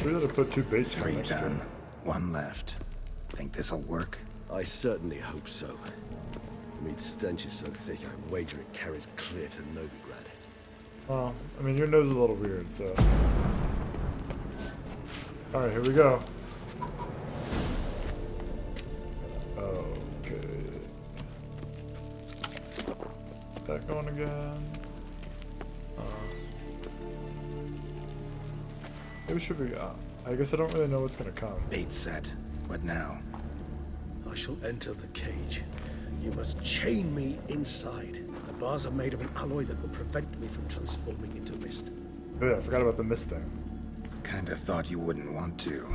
We gotta put 2 baits in next to it. 1 left. Think this'll work? I certainly hope so. The meat stench is so thick, I wager it carries clear to Novigrad. Well, I mean, your nose is a little weird, so... Alright, here we go. Okay. That going again. Maybe it should be... I guess I don't really know what's gonna come. Bait set. What now? I shall enter the cage. You must chain me inside. The bars are made of an alloy that will prevent me from transforming into mist. Oh yeah, I forgot about the mist thing. Kinda thought you wouldn't want to.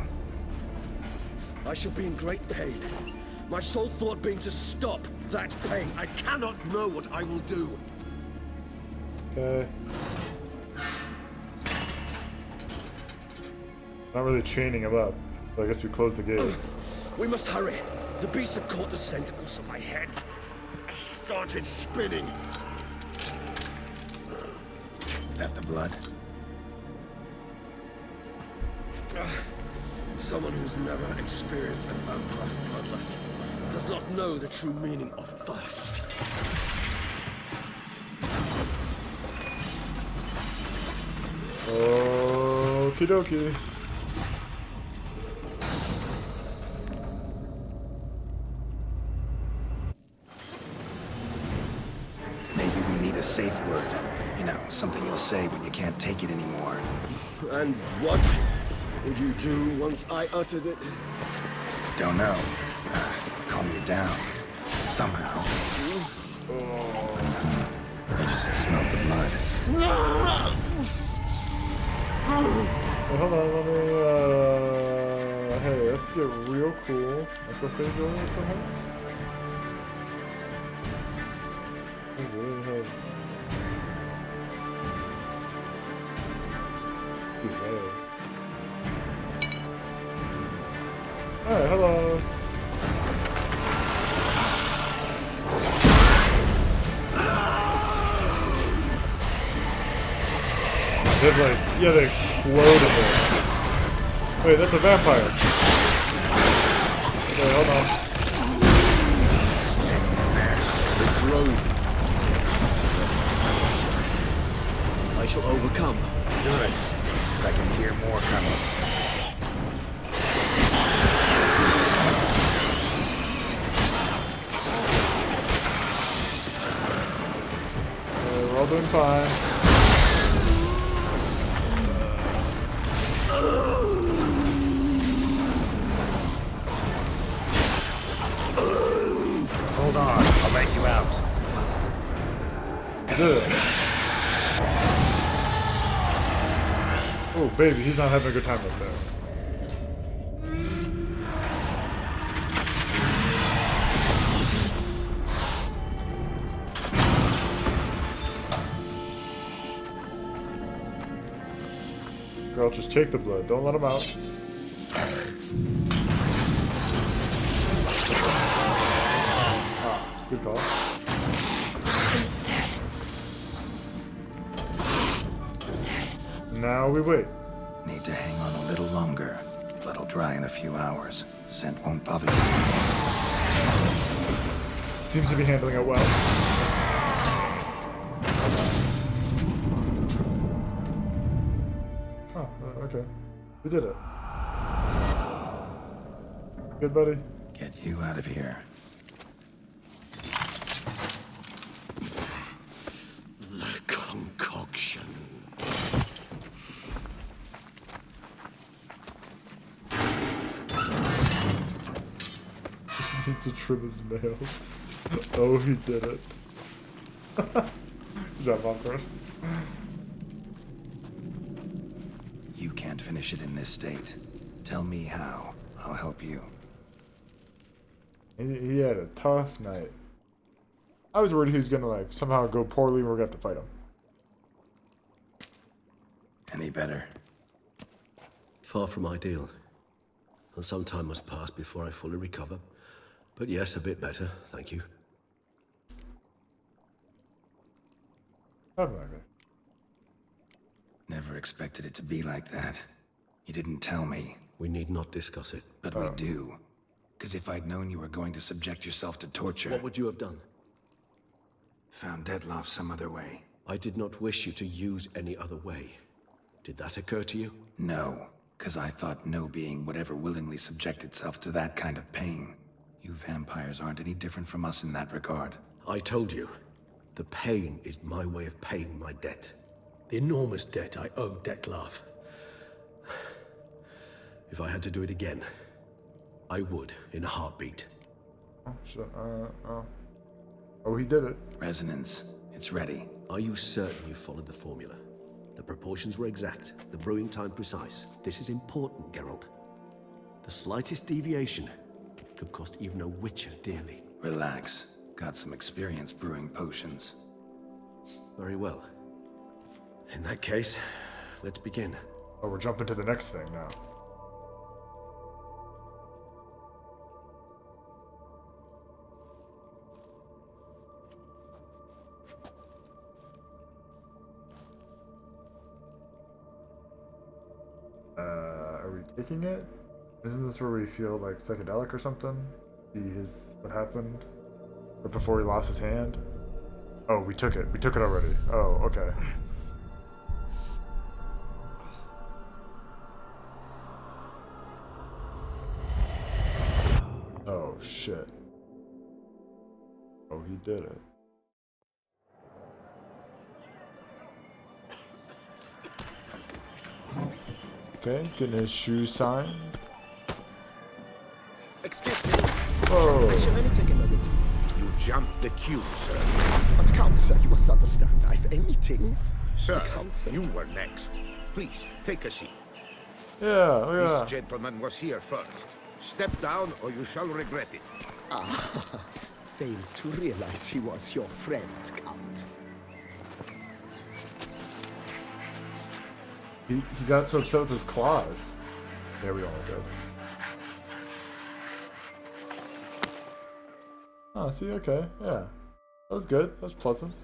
I shall be in great pain. My sole thought being to stop that pain. I cannot know what I will do. Okay. Not really chaining him up, but I guess we closed the gate. We must hurry. The beasts have caught the scent, also my head. I started spinning. That the blood? Someone who's never experienced a vampire's bloodlust does not know the true meaning of thirst. Okie dokie. Maybe we need a safe word. You know, something you'll say when you can't take it anymore. And what would you do once I uttered it? Don't know. Calm you down. Somehow. I just smelled the blood. Wait, hold on, let me, hey, let's get real cool. Necrophage oil, perhaps? I really have... Alright, hello. There's like, yeah, they explode in there. Wait, that's a vampire. Okay, hold on. Staying in there. The growth. I shall overcome. Good. Because I can hear more coming. all doing fine. Hold on, I'll let you out. Good. Oh, baby, he's not having a good time up there. Girl, just take the blood. Don't let him out. Ah, good call. Now we wait. Need to hang on a little longer. Blood'll dry in a few hours. Scent won't bother you. Seems to be handling it well. Huh, okay. We did it. Good, buddy. Get you out of here. The concoction. He needs to trim his nails. Oh, he did it. Good job, Popcorn. You can't finish it in this state. Tell me how. I'll help you. He had a tough night. I was worried he was gonna like somehow go poorly and we're gonna have to fight him. Any better? Far from ideal. And some time must pass before I fully recover. But yes, a bit better, thank you. Never expected it to be like that. You didn't tell me. We need not discuss it. But we do. Because if I'd known you were going to subject yourself to torture... What would you have done? Found Dettlaff some other way. I did not wish you to use any other way. Did that occur to you? No, because I thought no being would ever willingly subject itself to that kind of pain. You vampires aren't any different from us in that regard. I told you. The pain is my way of paying my debt. The enormous debt I owe Dettlaff. If I had to do it again, I would, in a heartbeat. Oh, shit. Oh, he did it. Resonance. It's ready. Are you certain you followed the formula? The proportions were exact, the brewing time precise. This is important, Geralt. The slightest deviation could cost even a Witcher dearly. Relax. Got some experience brewing potions. Very well. In that case, let's begin. Oh, we're jumping to the next thing now. Are we taking it? Isn't this where we feel like psychedelic or something? See what happened? Or before he lost his hand? Oh, we took it. We took it already. Oh, okay. Oh, shit. Oh, he did it. Okay, getting his shoes signed. Excuse me. Whoa. I shall only take a moment. You jumped the queue, sir. But Count, sir, you must understand. I've a meeting. Sir, Council. you were next. Please, take a seat. Yeah, look at This that. gentleman was here first. Step down or you shall regret it. Ah, fails to realize he was your friend, Count. He got so upset with his claws. There we go, good. Oh, see, okay, yeah. That was good. That was pleasant.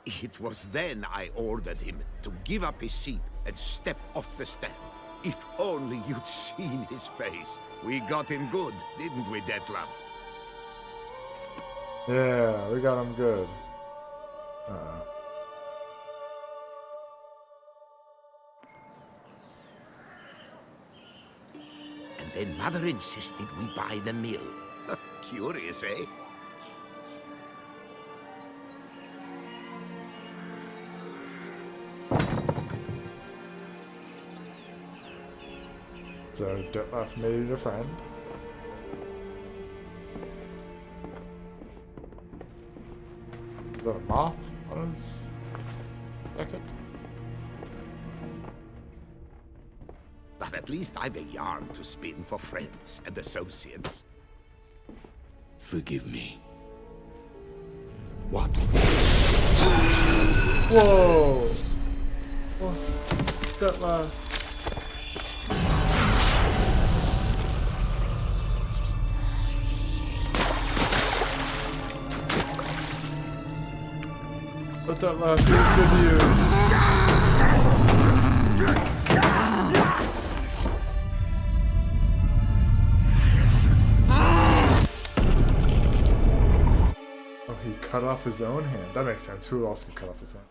It was then I ordered him to give up his seat and step off the stand. If only you'd seen his face. We got him good, didn't we, Dettlaff? Yeah, we got him good. and Mother insisted we buy the mill. Curious, eh? So Detlef made a friend. Is that a moth on his jacket? But at least I've a yarn to spin for friends and associates. Forgive me. What? Whoa! Oh, Detlef. Let that laugh be good news. Oh, he cut off his own hand. That makes sense. Who else could cut off his hand?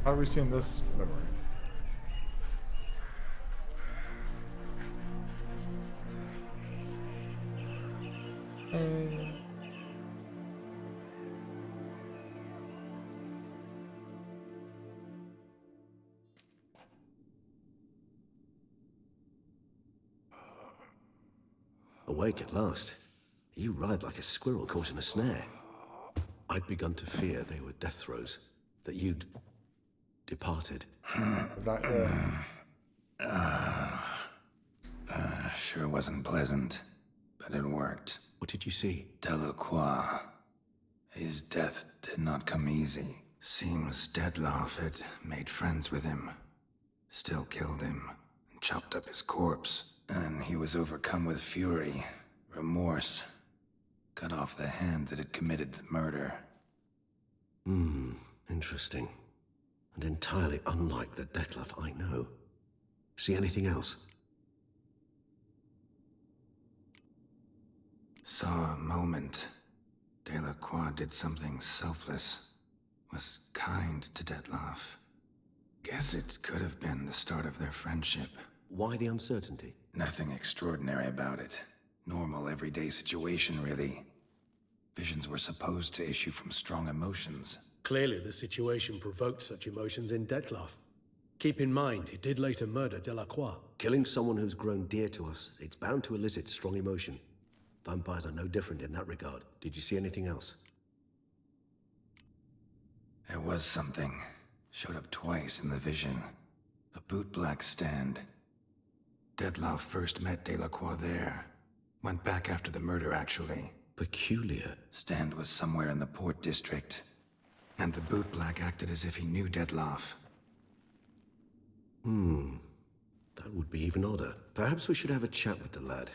How are we seeing this memory? Awake at last. You ride like a squirrel caught in a snare. I'd begun to fear they were death throes, that you'd departed. Sure wasn't pleasant, but it worked. What did you see? Delacroix. His death did not come easy. Seems Dettlaff had made friends with him. Still killed him, and chopped up his corpse. And he was overcome with fury, remorse. Cut off the hand that had committed the murder. Interesting. And entirely unlike the Dettlaff I know. See anything else? Saw a moment. Delacroix did something selfless. Was kind to Dettlaff. Guess it could have been the start of their friendship. Why the uncertainty? Nothing extraordinary about it. Normal, everyday situation, really. Visions were supposed to issue from strong emotions. Clearly the situation provoked such emotions in Dettlaff. Keep in mind, he did later murder Delacroix. Killing someone who's grown dear to us, it's bound to elicit strong emotion. Vampires are no different in that regard. Did you see anything else? There was something. Showed up twice in the vision. A bootblack stand. Dettlaff first met Delacroix there. Went back after the murder, actually. Peculiar. Stand was somewhere in the Port District. And the bootblack acted as if he knew Dettlaff. That would be even odder. Perhaps we should have a chat with the lad.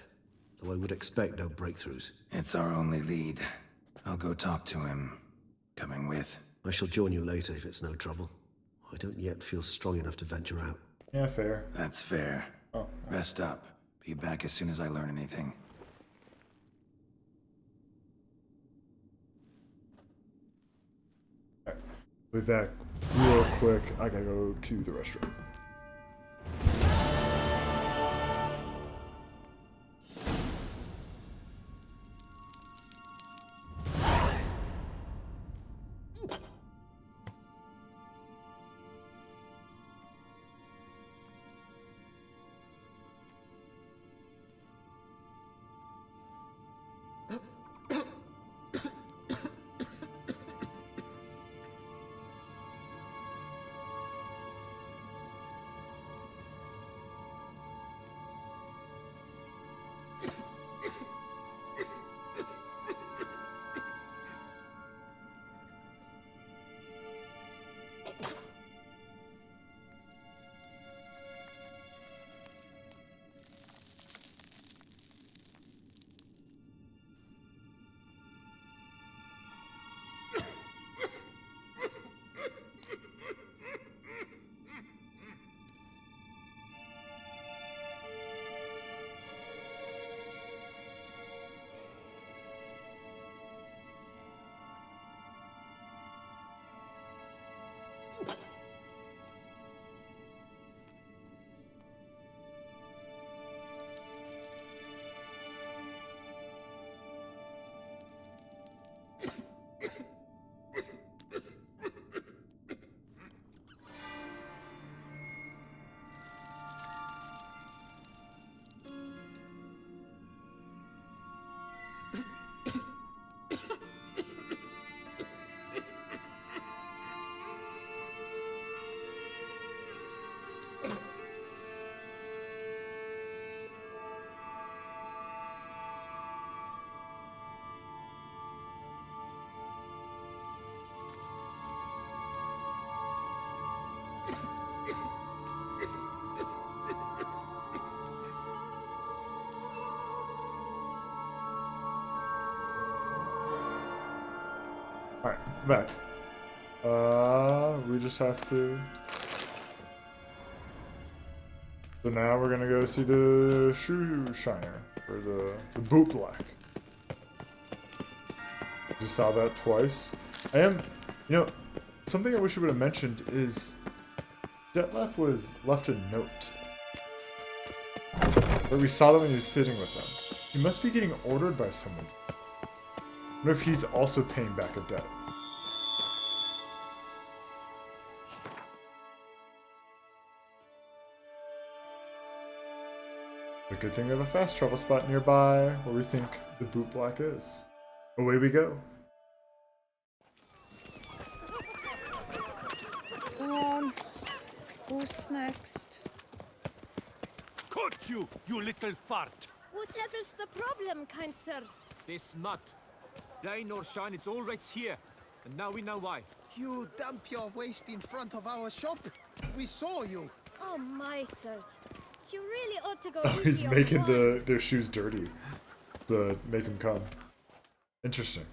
Though I would expect no breakthroughs. It's our only lead. I'll go talk to him. Coming with. I shall join you later if it's no trouble. I don't yet feel strong enough to venture out. Yeah, fair. That's fair. Oh. Rest up. Be back as soon as I learn anything. Be back real quick. I gotta go to the restroom. Alright, back. We just have to... So now we're gonna go see the shoe shiner, or the boot black. You saw that twice. You know, something I wish you would have mentioned is Detlef was left a note. Where we saw that when he was sitting with them. He must be getting ordered by someone. I wonder if he's also paying back a debt. A good thing we have a fast travel spot nearby where we think the boot black is. Away we go. Go on. Who's next? Cut you, you little fart! Whatever's the problem, kind sirs? This nut. Rain or shine, it's all right here. And now we know why. You dump your waste in front of our shop? We saw you. Oh my, sirs. You really ought to go Oh, he's easy on making wine. their shoes dirty to make him come. Interesting.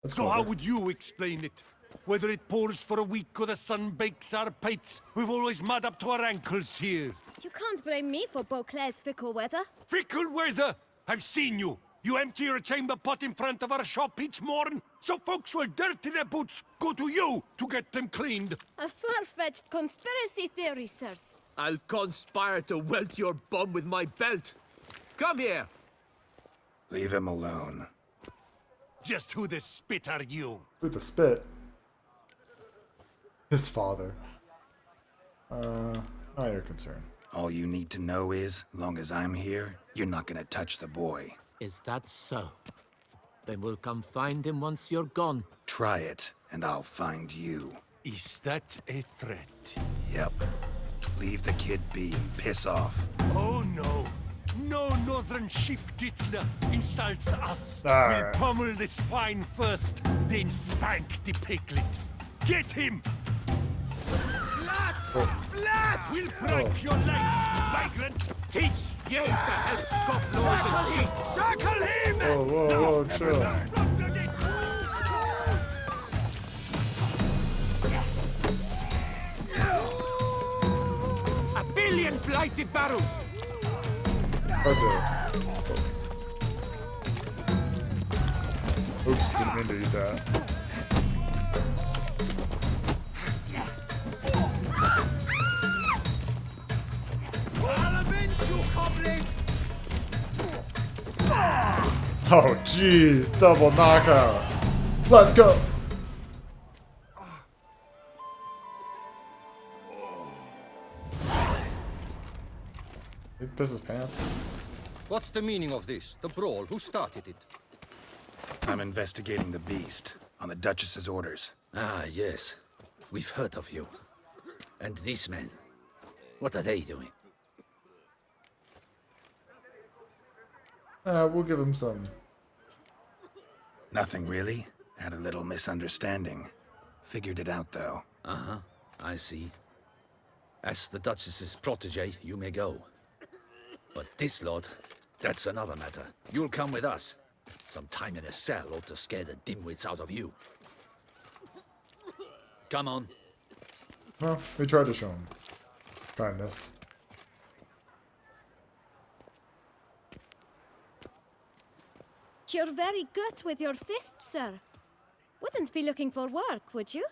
That's So clever. how would you explain it? Whether it pours for a week or the sun bakes our pates, we've always mud up to our ankles here. You can't blame me for Beauclair's fickle weather. Fickle weather! I've seen you. You empty your chamber pot in front of our shop each morn, so folks will dirty their boots, go to you to get them cleaned. A far-fetched conspiracy theory, sirs. I'll conspire to welt your bum with my belt. Come here. Leave him alone. Just who the spit are you? With the spit. His father. Not your concern. All you need to know is, long as I'm here, you're not gonna touch the boy. Is that so? Then we'll come find him once you're gone. Try it, and I'll find you. Is that a threat? Yep. Leave the kid be and piss off. Oh no. No northern sheep titler insults us. We'll Arr. pummel the swine first, then spank the piglet. Get him! Blood! Blood! We'll break your legs, vagrant! Teach you to help scoff laws and cheat! Circle him! Whoa, chill. A billion blighted barrels! Right there. Oops, didn't mean to eat that. I'll avenge you, comrade! Oh, jeez. Double knockout. Let's go. He pisses his pants. What's the meaning of this? The brawl? Who started it? I'm investigating the beast, on the Duchess's orders. Ah, yes. We've heard of you. And these men, what are they doing? We'll give him some. Nothing really. Had a little misunderstanding. Figured it out, though. Uh-huh, I see. As the Duchess's protege, you may go. But this lot, that's another matter. You'll come with us. Some time in a cell ought to scare the dimwits out of you. Come on. Well, we tried to show him kindness. You're very good with your fists, sir. Wouldn't be looking for work, would you?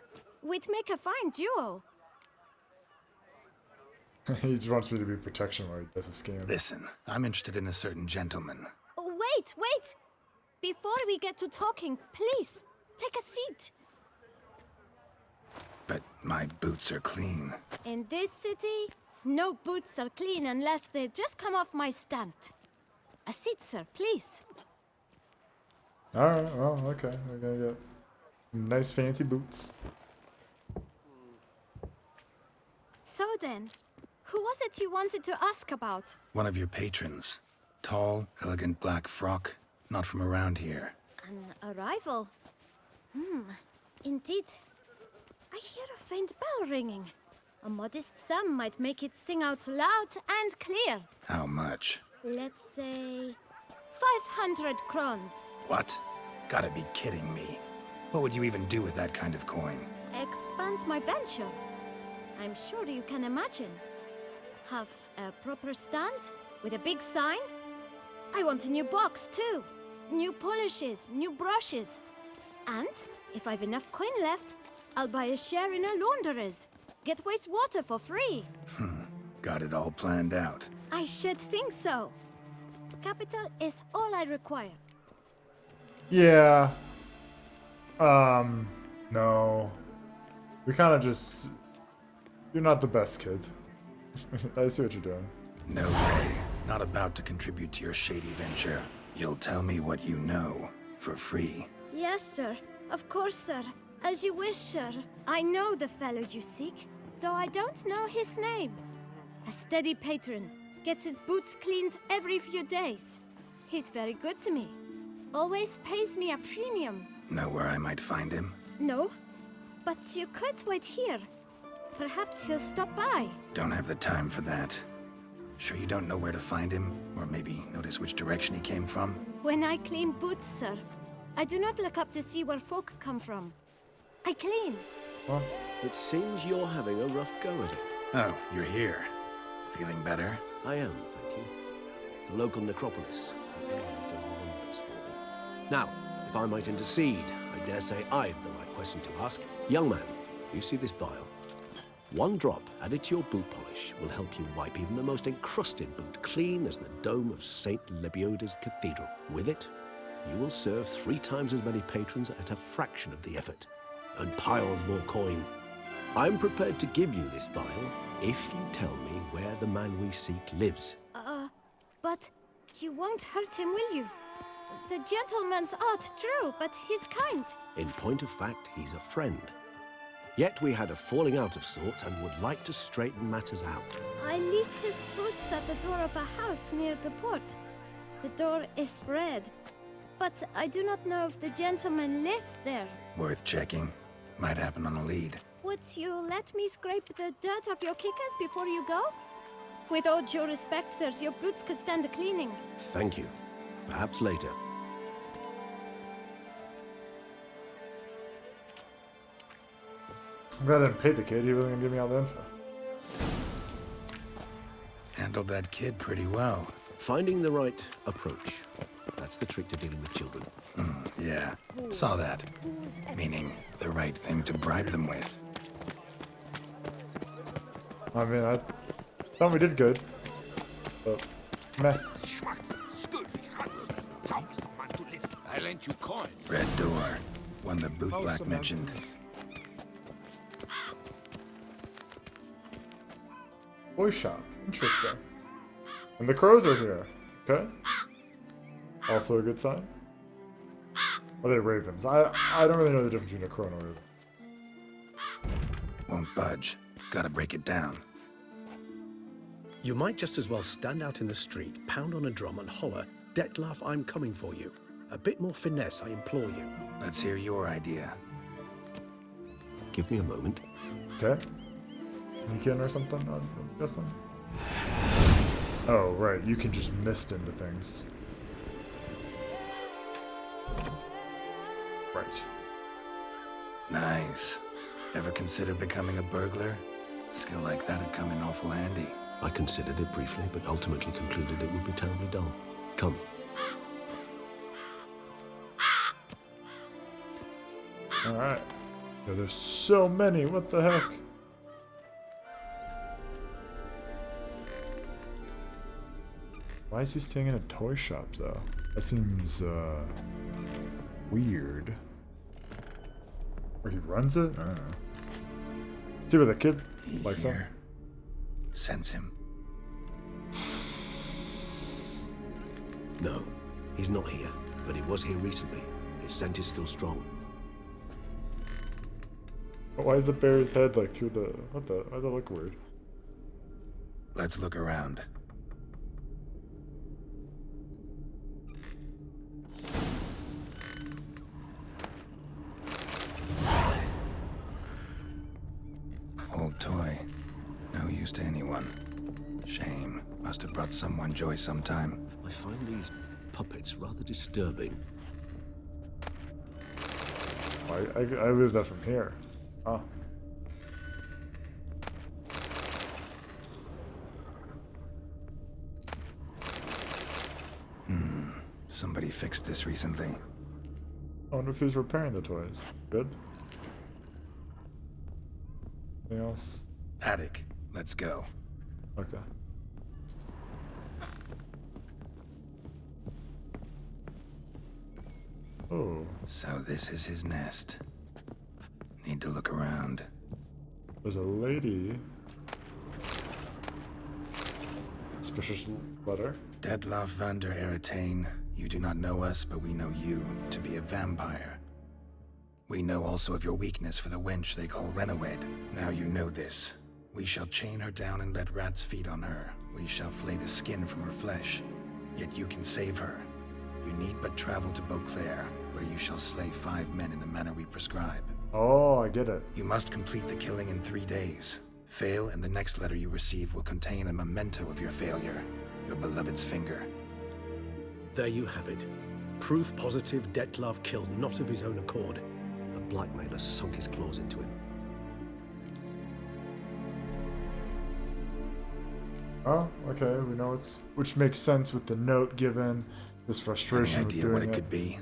We'd make a fine duo. He just wants me to be protection while he does a scam. Listen, I'm interested in a certain gentleman. Wait, wait! Before we get to talking, please, take a seat. But my boots are clean. In this city, no boots are clean unless they just come off my stand. A seat, sir, please. Alright, well, okay. We're gonna get nice fancy boots. So then, who was it you wanted to ask about? One of your patrons. Tall, elegant black frock. Not from around here. An arrival? Indeed. I hear a faint bell ringing. A modest sum might make it sing out loud and clear. How much? Let's say 500 crowns. What? Gotta be kidding me. What would you even do with that kind of coin? Expand my venture. I'm sure you can imagine. Have a proper stand with a big sign. I want a new box too. New polishes, new brushes. And if I've enough coin left, I'll buy a share in a launderer's. Get wastewater for free. Got it all planned out. I should think so. Capital is all I require. Yeah. No. We kind of just... You're not the best kid. I see what you're doing. No way. Not about to contribute to your shady venture. You'll tell me what you know, for free. Yes, sir. Of course, sir. As you wish, sir. I know the fellow you seek, though I don't know his name. A steady patron. Gets his boots cleaned every few days. He's very good to me. Always pays me a premium. Know where I might find him? No, but you could wait here. Perhaps he'll stop by. Don't have the time for that. Sure you don't know where to find him? Or maybe notice which direction he came from? When I clean boots, sir, I do not look up to see where folk come from. I clean. Well, it seems you're having a rough go at it. Oh, you're here. Feeling better? I am, thank you. The local necropolis. The air does wonders for me. Now, if I might intercede, I dare say I've the right question to ask. Young man, you see this vial? One drop added to your boot polish will help you wipe even the most encrusted boot clean as the dome of St. Lebioda's Cathedral. With it, you will serve 3 times as many patrons at a fraction of the effort, and piles more coin. I'm prepared to give you this vial if you tell me where the man we seek lives. But you won't hurt him, will you? The gentleman's odd, true, but he's kind. In point of fact, he's a friend. Yet we had a falling out of sorts and would like to straighten matters out. I leave his boots at the door of a house near the port. The door is red, but I do not know if the gentleman lives there. Worth checking. Might happen on a lead. Would you let me scrape the dirt off your kickers before you go? With all due respect, sirs, your boots could stand a cleaning. Thank you. Perhaps later. I'm glad I didn't pay the kid. He wasn't gonna give me all the info. Handled that kid pretty well. Finding the right approach. That's the trick to dealing with children. Yeah, saw that. Meaning, the right thing to bribe them with. I mean, I thought we did good. But, meh. I lent you coin. Red door. One the boot black mentioned. Boy shop. Interesting. And the crows are here. Okay. Also a good sign. Are they ravens? I don't really know the difference between a crow and a raven. Won't budge. Gotta break it down. You might just as well stand out in the street, pound on a drum and holler, "Detlef, I'm coming for you." A bit more finesse, I implore you. Let's hear your idea. Give me a moment. Okay. Sneak in or something, I'm guessing. Oh, right. You can just mist into things. Right. Nice. Ever consider becoming a burglar? Skill like that'd come in awful handy. I considered it briefly, but ultimately concluded it would be terribly dull. Come. Alright. Yeah, there's so many. What the heck? Why is he staying in a toy shop, though? That seems, weird. Or he runs it? I don't know. See what the kid likes him? Sense him. No, he's not here, but he was here recently. His scent is still strong. Why is the bear's head like through the... What the... Why does that look weird? Let's look around. Old toy. No use to anyone. Shame. Must have brought someone joy sometime. I find these puppets rather disturbing. I leave that from here. Oh. Somebody fixed this recently. I wonder if he's repairing the toys. Good. Anything else? Attic, let's go. Okay. Oh. So this is his nest. Need to look around. There's a lady. Suspicious letter. Detlaff van der Eretain, you do not know us, but we know you to be a vampire. We know also of your weakness for the wench they call Renawed. Now you know this. We shall chain her down and let rats feed on her. We shall flay the skin from her flesh. Yet you can save her. You need but travel to Beauclair, where you shall slay 5 men in the manner we prescribe. Oh, I get it. You must complete the killing in 3 days. Fail, and the next letter you receive will contain a memento of your failure. Your beloved's finger. There you have it. Proof positive Detlaff killed not of his own accord. A blackmailer sunk his claws into him. Oh, okay, we know which makes sense with the note given, his frustration Any with idea doing what it could be?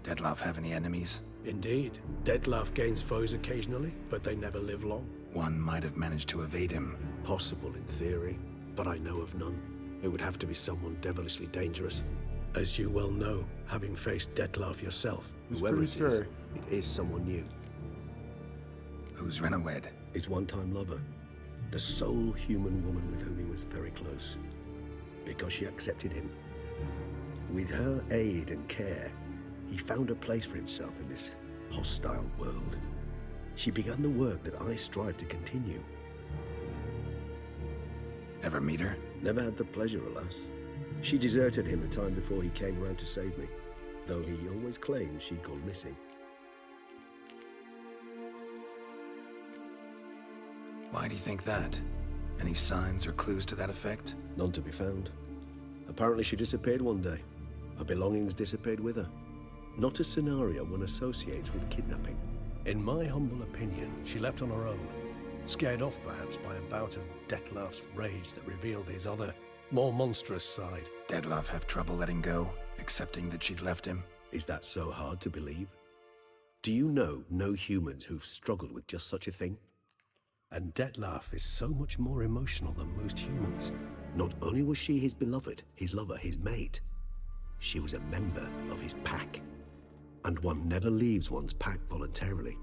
Detlaff have any enemies? Indeed. Detlaff gains foes occasionally, but they never live long. One might have managed to evade him. Possible in theory, but I know of none. It would have to be someone devilishly dangerous. As you well know, having faced Detlaff yourself, whoever it is someone new. Who's Renawed? His one-time lover. The sole human woman with whom he was very close. Because she accepted him. With her aid and care, he found a place for himself in this hostile world. She began the work that I strive to continue. Ever meet her? Never had the pleasure, alas. She deserted him a time before he came round to save me, though he always claimed she'd gone missing. Why do you think that? Any signs or clues to that effect? None to be found. Apparently she disappeared one day. Her belongings disappeared with her. Not a scenario one associates with kidnapping. In my humble opinion, she left on her own. Scared off, perhaps, by a bout of Detlaff's rage that revealed his other, more monstrous side. Detlaff have trouble letting go, accepting that she'd left him? Is that so hard to believe? Do you know no humans who've struggled with just such a thing? And Detlaff is so much more emotional than most humans. Not only was she his beloved, his lover, his mate, she was a member of his pack. And one never leaves one's pack voluntarily.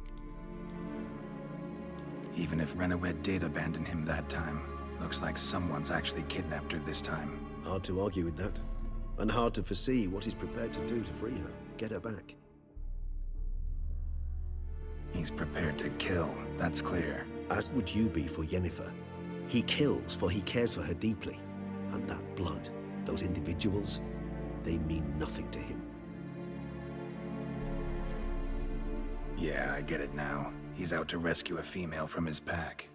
Even if Renawed did abandon him that time, looks like someone's actually kidnapped her this time. Hard to argue with that. And hard to foresee what he's prepared to do to free her, get her back. He's prepared to kill, that's clear. As would you be for Yennefer. He kills for he cares for her deeply. And that blood, those individuals, they mean nothing to him. Yeah, I get it now. He's out to rescue a female from his pack.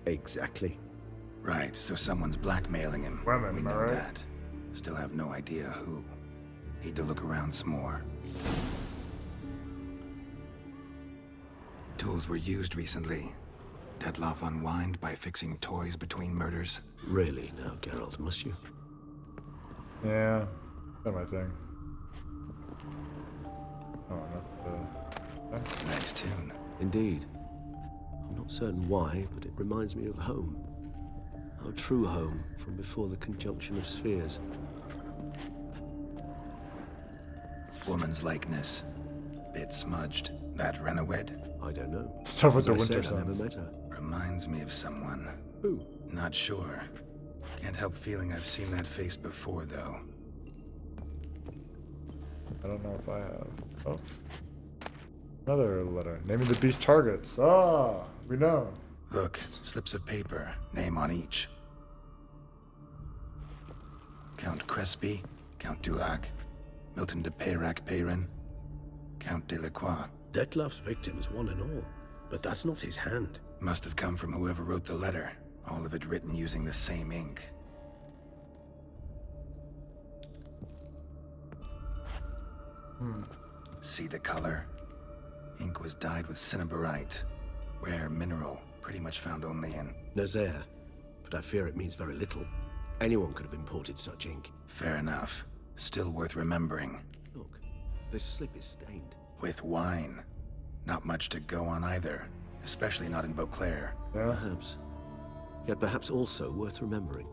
Exactly. Right, so someone's blackmailing him. Women, we know right? that. Still have no idea who. Need to look around some more. Tools were used recently. Detlaff unwind by fixing toys between murders. Really now, Geralt, must you? Yeah, that's my thing. Oh, nothing. Nice tune. Indeed. I'm not certain why, but it reminds me of home. Our true home from before the conjunction of spheres. Woman's likeness. Bit smudged. That Renawed? I don't know. It's tough with As the I winter said, I never suns. met her. Reminds me of someone. Who? Not sure. Can't help feeling I've seen that face before, though. I don't know if I have. Oh. Another letter. Naming the beast targets. Ah, we know. Look, slips of paper. Name on each. Count Crespi, Count Dulac, Milton de Peyrac-Peyrin, Count Delacroix. Detlaff's victims, one and all. But that's not his hand. Must have come from whoever wrote the letter. All of it written using the same ink. See the color? Ink was dyed with cinnabarite. Rare mineral, pretty much found only in Nazaire, but I fear it means very little. Anyone could have imported such ink. Fair enough. Still worth remembering. Look, this slip is stained. With wine. Not much to go on either, especially not in Beauclair. Yeah. Perhaps. Yet perhaps also worth remembering.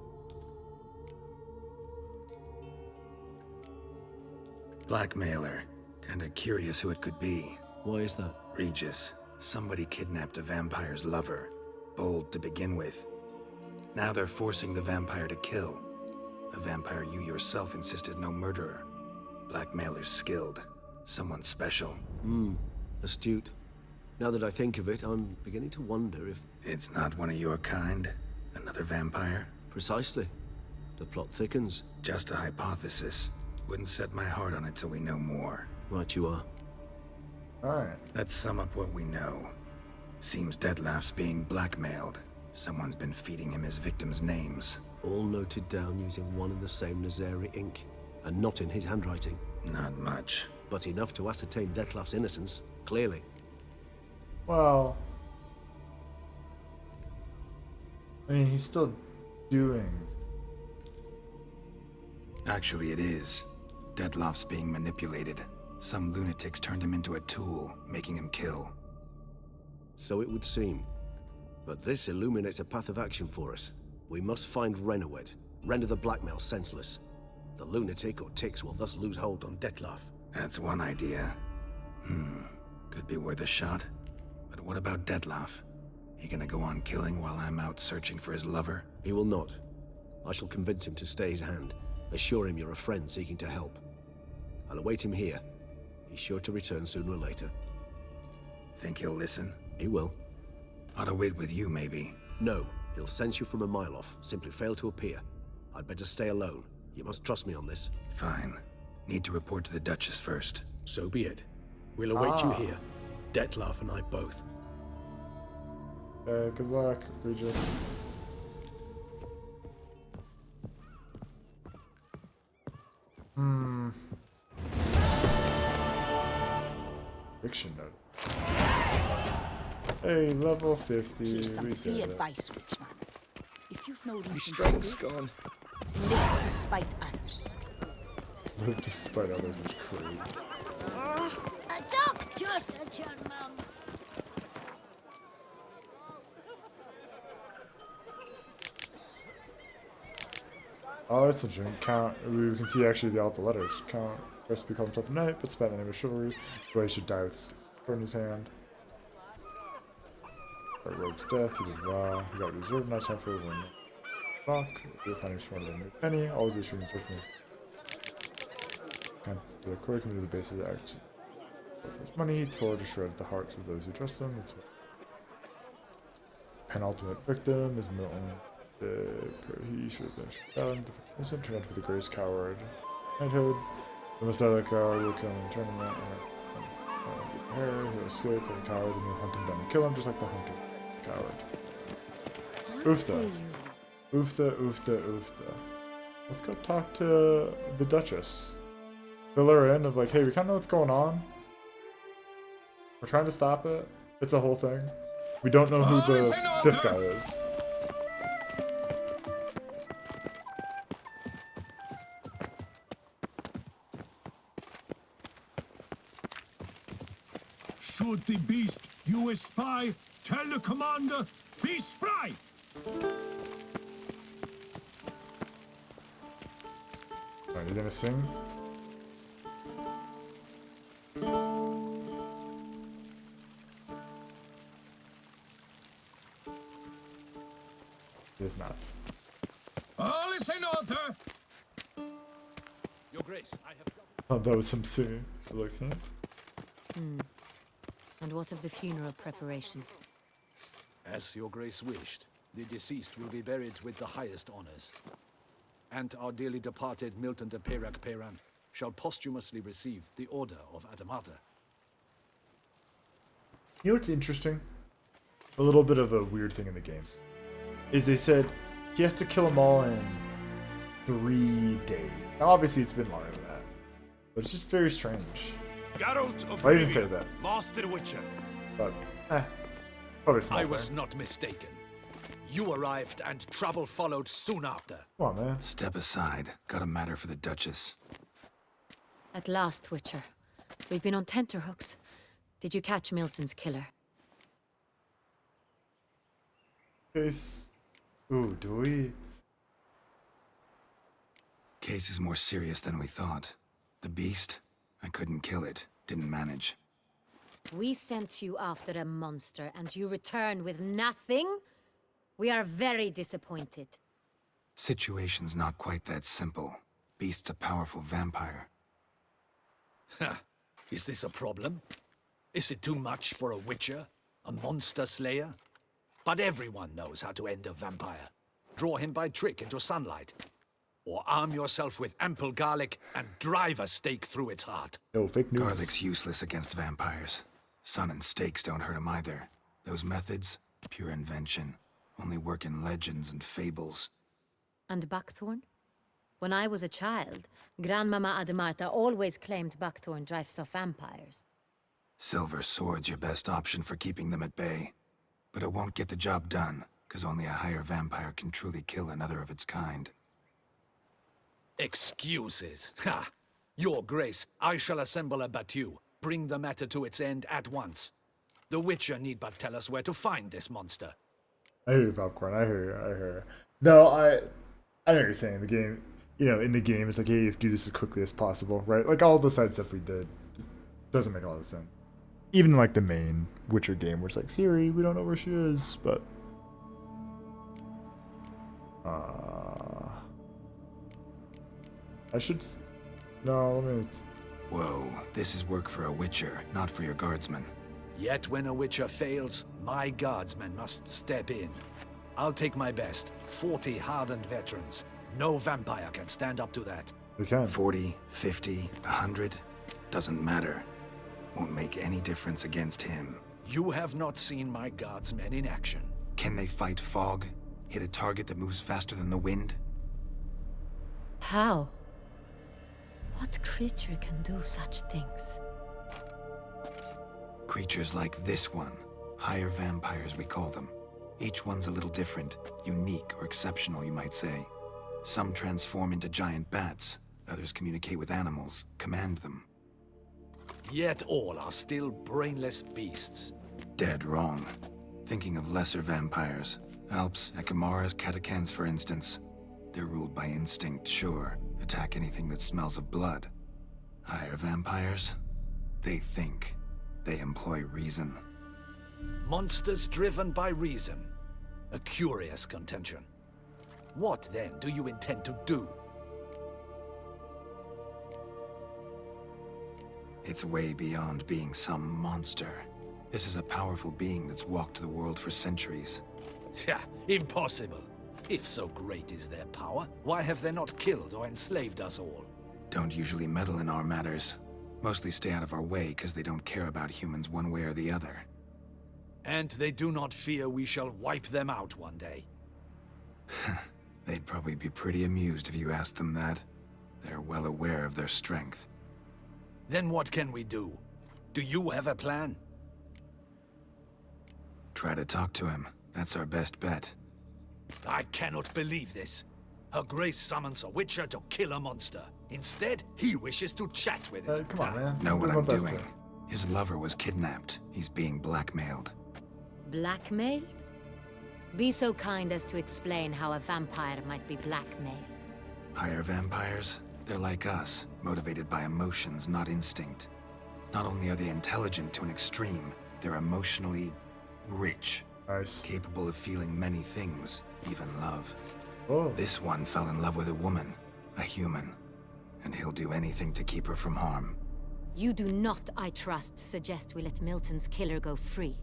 Blackmailer. Kinda curious who it could be. Why is that? Regis. Somebody kidnapped a vampire's lover. Bold to begin with. Now they're forcing the vampire to kill. A vampire you yourself insisted no murderer. Blackmailer's skilled. Someone special. Astute. Now that I think of it, I'm beginning to wonder if... It's not one of your kind? Another vampire? Precisely. The plot thickens. Just a hypothesis. Wouldn't set my heart on it till we know more. Right you are. Alright. Let's sum up what we know. Seems Detlef's being blackmailed. Someone's been feeding him his victims' names. All noted down using one and the same Nazari ink, and not in his handwriting. Not much. But enough to ascertain Detlef's innocence, clearly. Well, I mean, he's still doing... Actually, it is. Detlef's being manipulated. Some lunatics turned him into a tool, making him kill. So it would seem. But this illuminates a path of action for us. We must find Renowed, render the blackmail senseless. The lunatic or ticks will thus lose hold on Detlef. That's one idea. Could be worth a shot. But what about Detlef? He gonna go on killing while I'm out searching for his lover? He will not. I shall convince him to stay his hand. Assure him you're a friend seeking to help. I'll await him here. He's sure to return sooner or later. Think he'll listen? He will. Ought to wait with you, maybe. No, he'll sense you from a mile off. Simply fail to appear. I'd better stay alone. You must trust me on this. Fine. Need to report to the Duchess first. So be it. We'll await you here. Detlef and I both. Good luck, Regis. Fiction note. Hey, level 50. Here's some we free did it. advice, Witchman. If you've no reason to strength's live, gone. live despite others. Live despite others is crazy. A doctor, said your mum. Oh, that's interesting. Count. We can see actually all the letters. Count. Recipe called himself a knight, but spent the name of chivalry. So he should die with his sword in his hand. Our rogue's death. He did raw. He got reserved. Not time for a win. Fuck. The time he's smarter than Penny. Always issuing judgment. Can't do a quick into the base of the act. For his money, he tore to shreds the hearts of those who trust him. That's what. Penultimate victim is Milton. He should have been shot down. Innocent turned out to be the greatest coward. Knighthood. The most deadly coward will kill him in the tournament. He'll escape like a coward and you'll hunt him down and kill him just like the hunter. Coward. Oofta. Oofta, oofta, oofta. Let's go talk to the Duchess. Fill her in of like, hey, we kind of know what's going on. We're trying to stop it. It's a whole thing. We don't know who the fifth guy is. Should the beast you espy, tell the commander, be spry! Are you gonna sing? It is not. All is in order! Your Grace, I have... Oh, that was him singing. Look, huh? And what of the funeral preparations? As your grace wished, the deceased will be buried with the highest honors. And our dearly departed Milton de Peyrac-Peyran shall posthumously receive the Order of Adamata. You know what's interesting? A little bit of a weird thing in the game. Is they said he has to kill them all in 3 days. Now obviously it's been longer than that. But it's just very strange. Geralt of I didn't say Rivia, that. Master Witcher. But, probably small I was thing. not mistaken. You arrived and trouble followed soon after. Come on, man. Step aside. Got a matter for the Duchess. At last, Witcher. We've been on tenterhooks. Did you catch Milton's killer? Case. Ooh, do we? Case is more serious than we thought. The beast? I couldn't kill it. Didn't manage. We sent you after a monster, and you return with nothing? We are very disappointed. Situation's not quite that simple. Beast's a powerful vampire. Is this a problem? Is it too much for a witcher? A monster slayer? But everyone knows how to end a vampire. Draw him by trick into sunlight. Or arm yourself with ample garlic and drive a stake through its heart. No fake news. Garlic's useless against vampires. Sun and stakes don't hurt him either. Those methods, pure invention. Only work in legends and fables. And buckthorn? When I was a child, Grandmama Ademarta always claimed buckthorn drives off vampires. Silver sword's your best option for keeping them at bay. But it won't get the job done, because only a higher vampire can truly kill another of its kind. Excuses. Ha! Your Grace, I shall assemble a battue. Bring the matter to its end at once. The Witcher need but tell us where to find this monster. I hear you, Popcorn. I hear you. I hear you. No, I know what you're saying. The game, in the game, it's like, hey, you have to do this as quickly as possible, right? Like, all the side stuff we did doesn't make a lot of sense. Even, like, the main Witcher game, where it's like, Ciri, we don't know where she is, but... I should... No, let me... Whoa, this is work for a Witcher, not for your guardsmen. Yet when a Witcher fails, my guardsmen must step in. I'll take my best. 40 hardened veterans. No vampire can stand up to that. We can. 40, 50, 100? Doesn't matter. Won't make any difference against him. You have not seen my guardsmen in action. Can they fight fog? Hit a target that moves faster than the wind? How? What creature can do such things? Creatures like this one. Higher vampires, we call them. Each one's a little different. Unique or exceptional, you might say. Some transform into giant bats. Others communicate with animals, command them. Yet all are still brainless beasts. Dead wrong. Thinking of lesser vampires. Alps, Ekamaras, Catacans, for instance. They're ruled by instinct, sure. Attack anything that smells of blood. Higher vampires? They think. They employ reason. Monsters driven by reason. A curious contention. What, then, do you intend to do? It's way beyond being some monster. This is a powerful being that's walked the world for centuries. Yeah, impossible. If so great is their power, why have they not killed or enslaved us all? Don't usually meddle in our matters. Mostly stay out of our way because they don't care about humans one way or the other. And they do not fear we shall wipe them out one day. They'd probably be pretty amused if you asked them that. They're well aware of their strength. Then what can we do? Do you have a plan? Try to talk to him. That's our best bet. I cannot believe this. Her Grace summons a Witcher to kill a monster. Instead, he wishes to chat with it. Come on, man. Know what Do I'm my best doing. here. His lover was kidnapped. He's being blackmailed. Blackmailed? Be so kind as to explain how a vampire might be blackmailed. Higher vampires? They're like us, motivated by emotions, not instinct. Not only are they intelligent to an extreme, they're emotionally rich. Nice. Capable of feeling many things, even love. Oh. This one fell in love with a woman, a human, and he'll do anything to keep her from harm. You do not, I trust, suggest we let Milton's killer go free.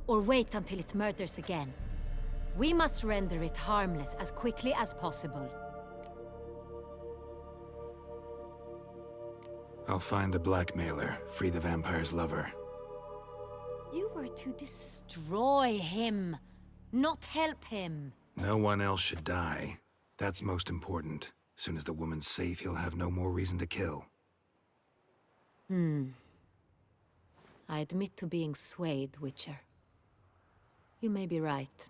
Or wait until it murders again. We must render it harmless as quickly as possible. I'll find the blackmailer, free the vampire's lover. You were to destroy him, not help him. No one else should die. That's most important. Soon as the woman's safe, he'll have no more reason to kill. I admit to being swayed, Witcher. You may be right.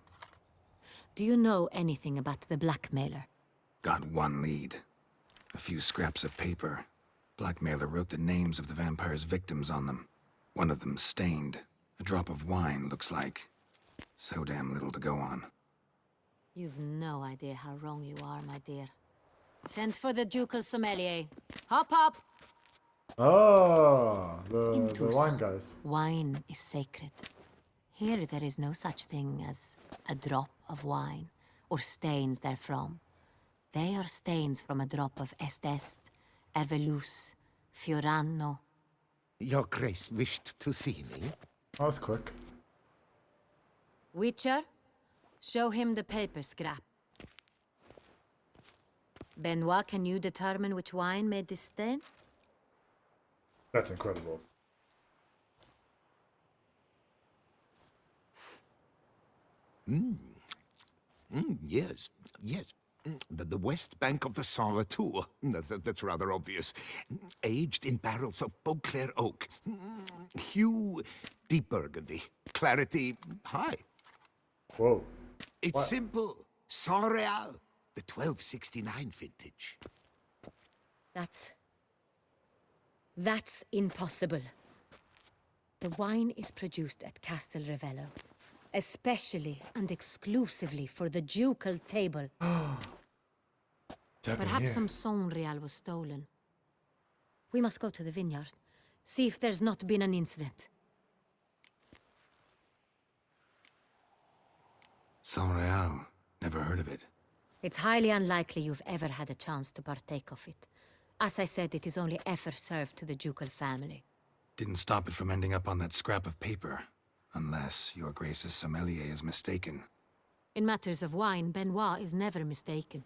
Do you know anything about the blackmailer? Got one lead. A few scraps of paper. Blackmailer wrote the names of the vampire's victims on them. One of them stained. A drop of wine, looks like. So damn little to go on. You've no idea how wrong you are, my dear. Send for the ducal sommelier. Hop, hop! Oh, In the wine Tucson, guys. wine is sacred. Here there is no such thing as a drop of wine, or stains therefrom. They are stains from a drop of Est, Ervelus, Fiorano. Your Grace wished to see me? That was quick. Witcher, show him the paper scrap. Benoit, can you determine which wine made this stain? That's incredible. Yes, yes. The west bank of the Saint Latour. That's rather obvious. Aged in barrels of Beauclair oak. Hue, deep burgundy. Clarity, high. Whoa. It's What? simple. Saint Real, the 1269 vintage. That's impossible. The wine is produced at Castel Ravello, especially and exclusively for the ducal table. Perhaps some Saint Real was stolen. We must go to the vineyard, see if there's not been an incident. Saint Real. Never heard of it. It's highly unlikely you've ever had a chance to partake of it. As I said, it is only ever served to the ducal family. Didn't stop it from ending up on that scrap of paper. Unless your Grace's sommelier is mistaken. In matters of wine, Benoit is never mistaken.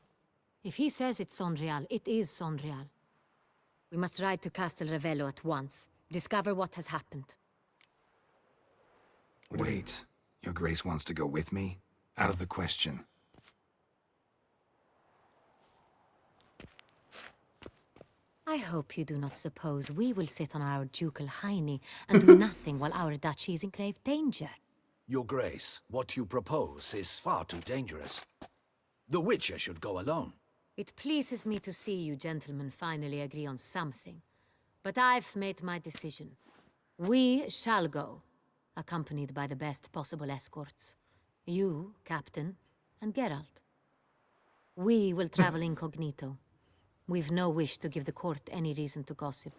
If he says it's Saint Real, it is Saint Real. We must ride to Castel Ravello at once. Discover what has happened. Wait. Your Grace wants to go with me? Out of the question. I hope you do not suppose we will sit on our ducal hiney and do nothing while our duchy is in grave danger. Your Grace, what you propose is far too dangerous. The Witcher should go alone. It pleases me to see you gentlemen finally agree on something. But I've made my decision. We shall go, accompanied by the best possible escorts. You, Captain, and Geralt. We will travel incognito. We've no wish to give the court any reason to gossip.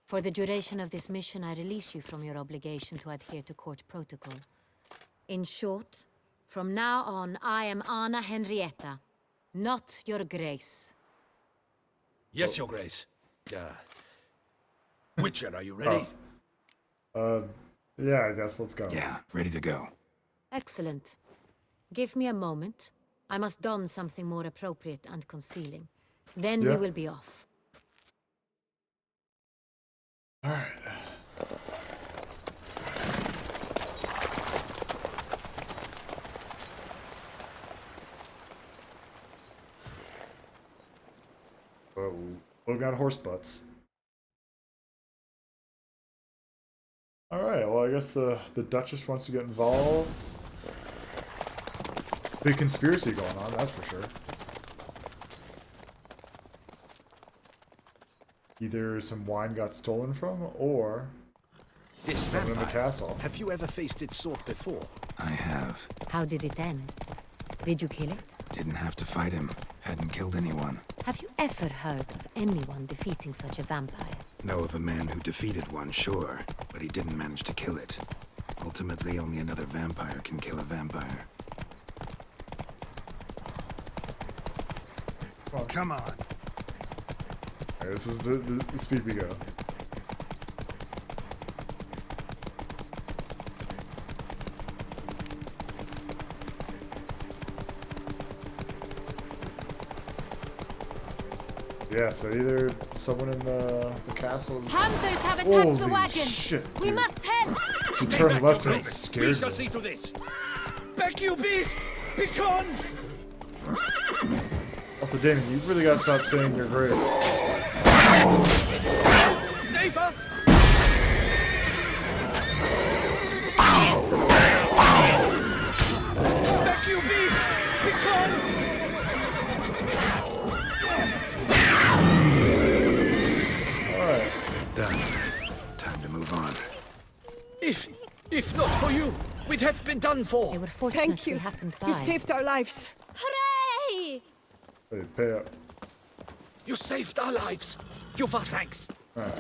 For the duration of this mission, I release you from your obligation to adhere to court protocol. In short, from now on, I am Anna Henrietta, not your Grace. Yes, Your Grace. Witcher, are you ready? Yeah, I guess let's go. Yeah, ready to go. Excellent. Give me a moment. I must don something more appropriate and concealing. Then we will be off. All right. Oh, look at horse butts. All right. Well, I guess the Duchess wants to get involved. Big conspiracy going on, that's for sure. Either some wine got stolen from, or This someone in the vampire, castle. have you ever faced its sort before? I have. How did it end? Did you kill it? Didn't have to fight him. Hadn't killed anyone. Have you ever heard of anyone defeating such a vampire? Know of a man who defeated one, sure, but he didn't manage to kill it. Ultimately, only another vampire can kill a vampire. Oh, come on. Alright, this is the speed we go. Yeah, so either someone in the castle. Hunters have attacked the Holy wagon! shit, We dude. must help! She turned left and it scared We me. shall see to this. Back, you beast! Begone! Also, Damon, you really gotta stop saying your grace. Save us! for you, we'd have been done for. They were fortunate Thank you. we happened by. You saved our lives. Hooray! Hey, pay up. You saved our lives. Give our thanks. Alright.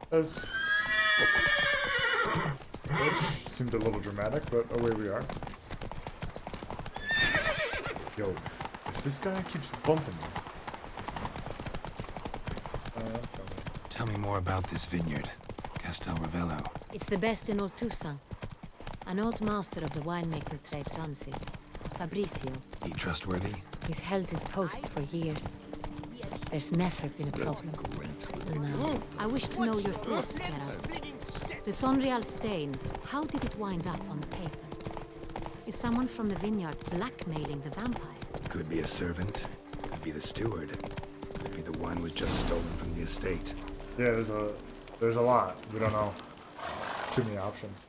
That's... Which seemed a little dramatic, but away we are. Yo, if this guy keeps bumping me... Tell me more about this vineyard, Castel Ravello. It's the best in all Toussaint. An old master of the winemaker trade runs it, Fabrizio. He trustworthy? He's held his post for years. There's never been a problem. No. I wish to know your thoughts, Geralt. The Sonreal stain, how did it wind up on the paper? Is someone from the vineyard blackmailing the vampire? Could be a servant, could be the steward, could be the wine was just stolen from the estate. Yeah, there's a lot. We don't know. Too many options.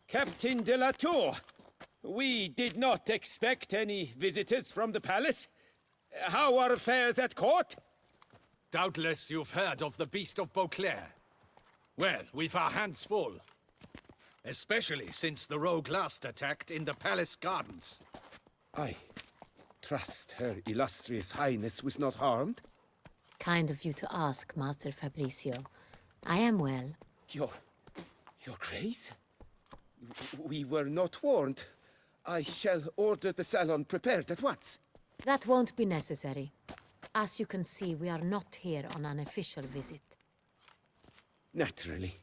Captain de la Tour, we did not expect any visitors from the palace. How are affairs at court? Doubtless you've heard of the Beast of Beauclair. Well, we've our hands full. Especially since the rogue last attacked in the palace gardens. I trust Her Illustrious Highness was not harmed? Kind of you to ask, Master Fabrizio. I am well. Your Grace? We were not warned. I shall order the salon prepared at once. That won't be necessary. As you can see, we are not here on an official visit. Naturally.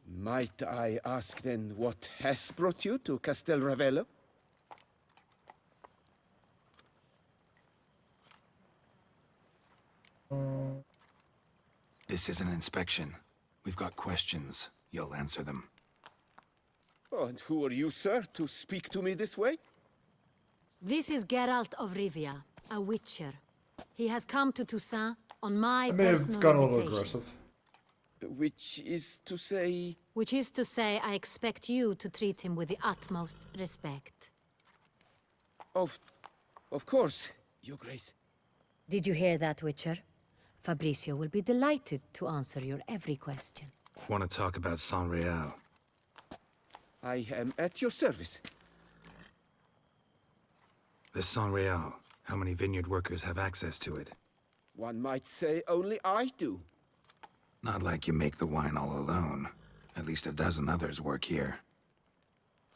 Might I ask then what has brought you to Castel Ravello? This is an inspection. We've got questions. You'll answer them. Oh, and who are you, sir, to speak to me this way? This is Geralt of Rivia, a witcher. He has come to Toussaint on my I may have personal gone a little invitation. aggressive. Which is to say... Which is to say, I expect you to treat him with the utmost respect. Of course, Your Grace. Did you hear that, Witcher? Fabrizio will be delighted to answer your every question. Want to talk about Sonreal? I am at your service. The Sonreal. How many vineyard workers have access to it? One might say only I do. Not like you make the wine all alone. At least a dozen others work here.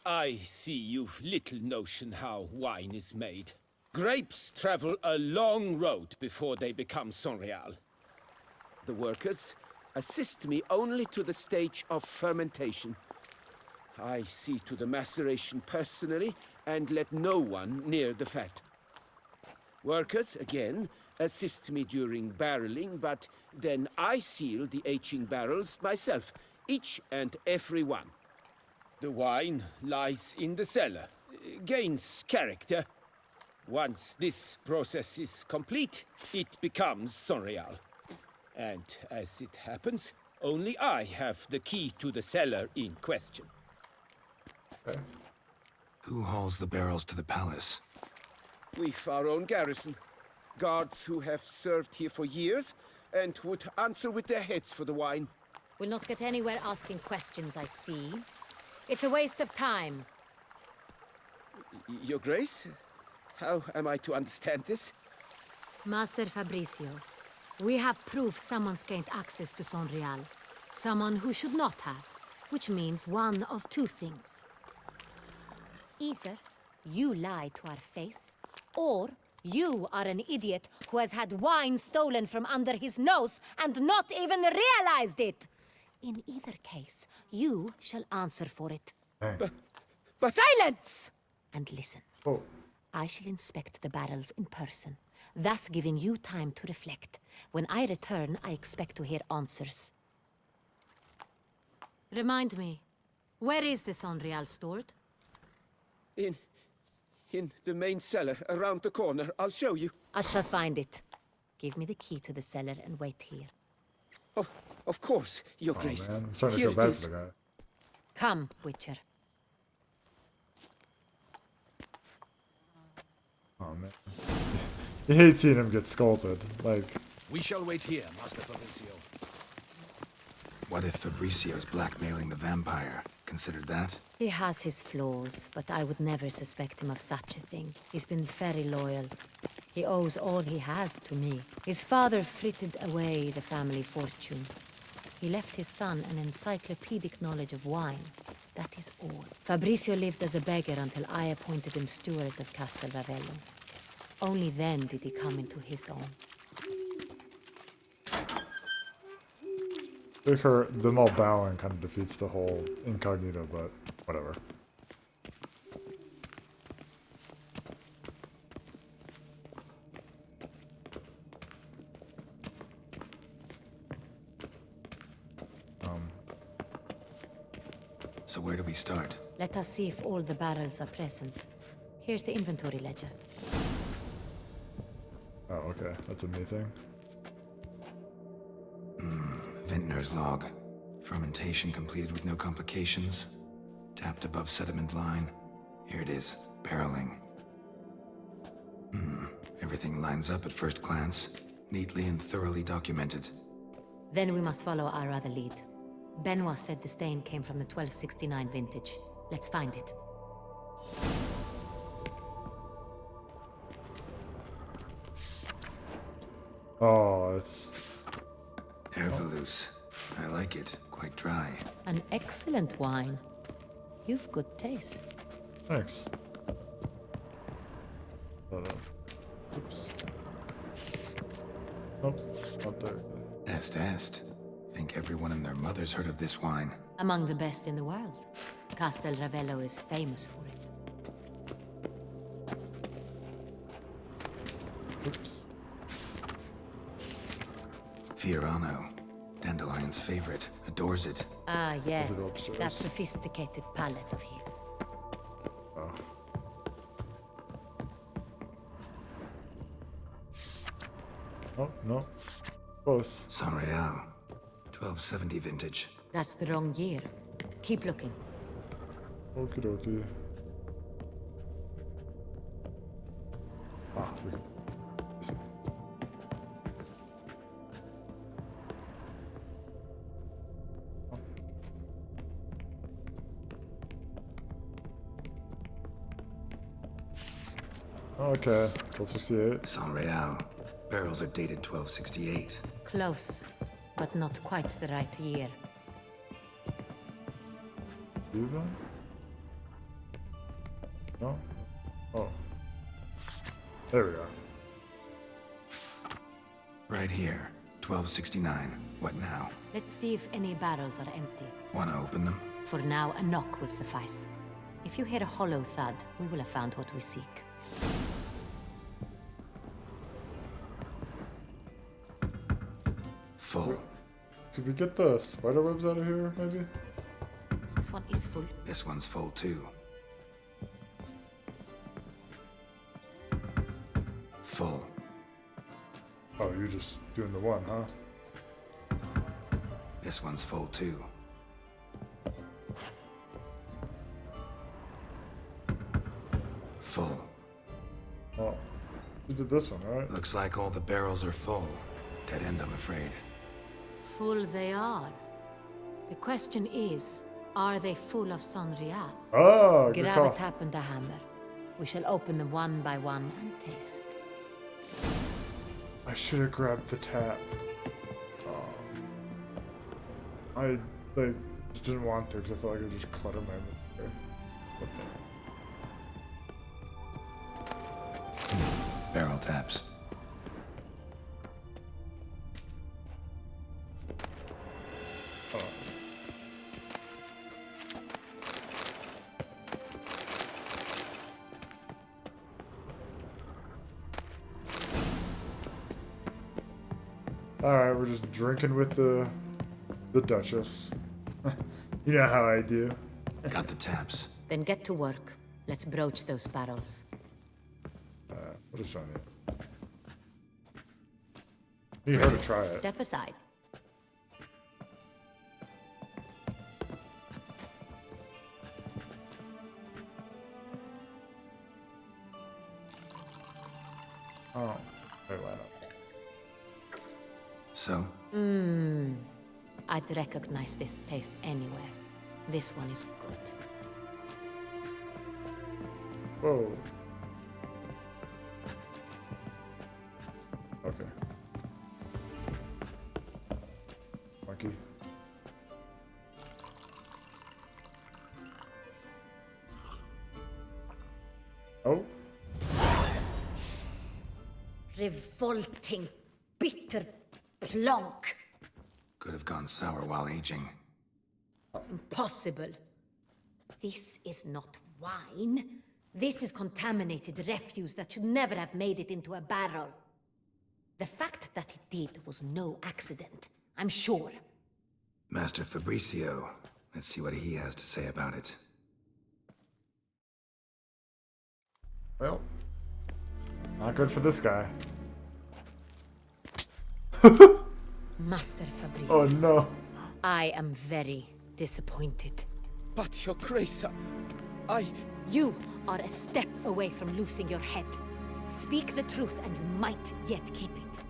I see you've little notion how wine is made. Grapes travel a long road before they become Sonreal. The workers assist me only to the stage of fermentation. I see to the maceration personally and let no one near the fat. Workers, again, assist me during barreling, but then I seal the aging barrels myself, each and every one. The wine lies in the cellar, gains character. Once this process is complete, it becomes Sonreal. And as it happens, only I have the key to the cellar in question. Okay. Who hauls the barrels to the palace? We've our own garrison. Guards who have served here for years and would answer with their heads for the wine. We'll not get anywhere asking questions, I see. It's a waste of time. Your Grace? How am I to understand this? Master Fabrizio, we have proof someone's gained access to Sonreal. Someone who should not have, which means one of two things. Either you lie to our face, or you are an idiot who has had wine stolen from under his nose and not even realized it. In either case, you shall answer for it. But Silence! And listen. Oh. I shall inspect the barrels in person, thus giving you time to reflect. When I return, I expect to hear answers. Remind me, where is the Sonreal stored? In the main cellar, around the corner. I'll show you. I shall find it. Give me the key to the cellar and wait here. Of course, Your Grace. Man. I'm starting to Here feel bad it is. for the guy. Come, Witcher. Oh man. You hate seeing him get scolded. Like, We shall wait here, Master Fabrizio. What if Fabricio's blackmailing the vampire? Considered that? He has his flaws, but I would never suspect him of such a thing. He's been very loyal. He owes all he has to me. His father frittered away the family fortune. He left his son an encyclopedic knowledge of wine. That is all. Fabricio lived as a beggar until I appointed him steward of Castel Ravello. Only then did he come into his own. I think them all bowing kind of defeats the whole incognito, but whatever. So where do we start? Let us see if all the barrels are present. Here's the inventory ledger. Oh, okay. That's a me thing. Vintner's log. Fermentation completed with no complications. Tapped above sediment line. Here it is. Barreling. Everything lines up at first glance. Neatly and thoroughly documented. Then we must follow our other lead. Benoit said the stain came from the 1269 vintage. Let's find it. Oh, it's... Herveloos. I like it. Quite dry. An excellent wine. You've good taste. Thanks. Oops. Oh, not there. Est. Think everyone and their mother's heard of this wine. Among the best in the world. Castel Ravello is famous for it. Oops. Fiorano. Dandelion's favorite. Adores it. Ah, yes. That sophisticated palate of his. Oh. Oh, no. Close. Sanreal. 1270 vintage. That's the wrong year. Keep looking. Okie dokie. Ah, we... Okay, 1268. Sanreal. Barrels are dated 1268. Close, but not quite the right year. Even? No? Oh. There we are. Right here. 1269. What now? Let's see if any barrels are empty. Wanna open them? For now, a knock will suffice. If you hear a hollow thud, we will have found what we seek. Full. Could we get the spider webs out of here, maybe? This one is full. This one's full too. Full. Oh, you're just doing the one, huh? This one's full too. Full. Oh, you did this one, right? Looks like all the barrels are full. Dead end, I'm afraid. Full they are. The question is, are they full of Sanreal? Oh, good Grab call. a tap and a hammer. We shall open them one by one and taste. I should have grabbed the tap. I just didn't want to because I felt like it would just clutter my inventory. What the? Barrel taps. Oh. Alright, we're just drinking with the Duchess. You know how I do. Got the taps. Then get to work. Let's broach those barrels. What is on it? Need her to try it. Step aside. Oh, wait, why not? So? I'd recognize this taste anywhere. This one is good. Whoa. Okay. Monkey. Oh. Revolting, bitter plonk. Could have gone sour while aging. Impossible. This is not wine. This is contaminated refuse that should never have made it into a barrel. The fact that it did was no accident, I'm sure. Master Fabricio. Let's see what he has to say about it. Well, not good for this guy. Master Fabricio. Oh no. I am very disappointed. But your grace, I... You are a step away from losing your head. Speak the truth and you might yet keep it.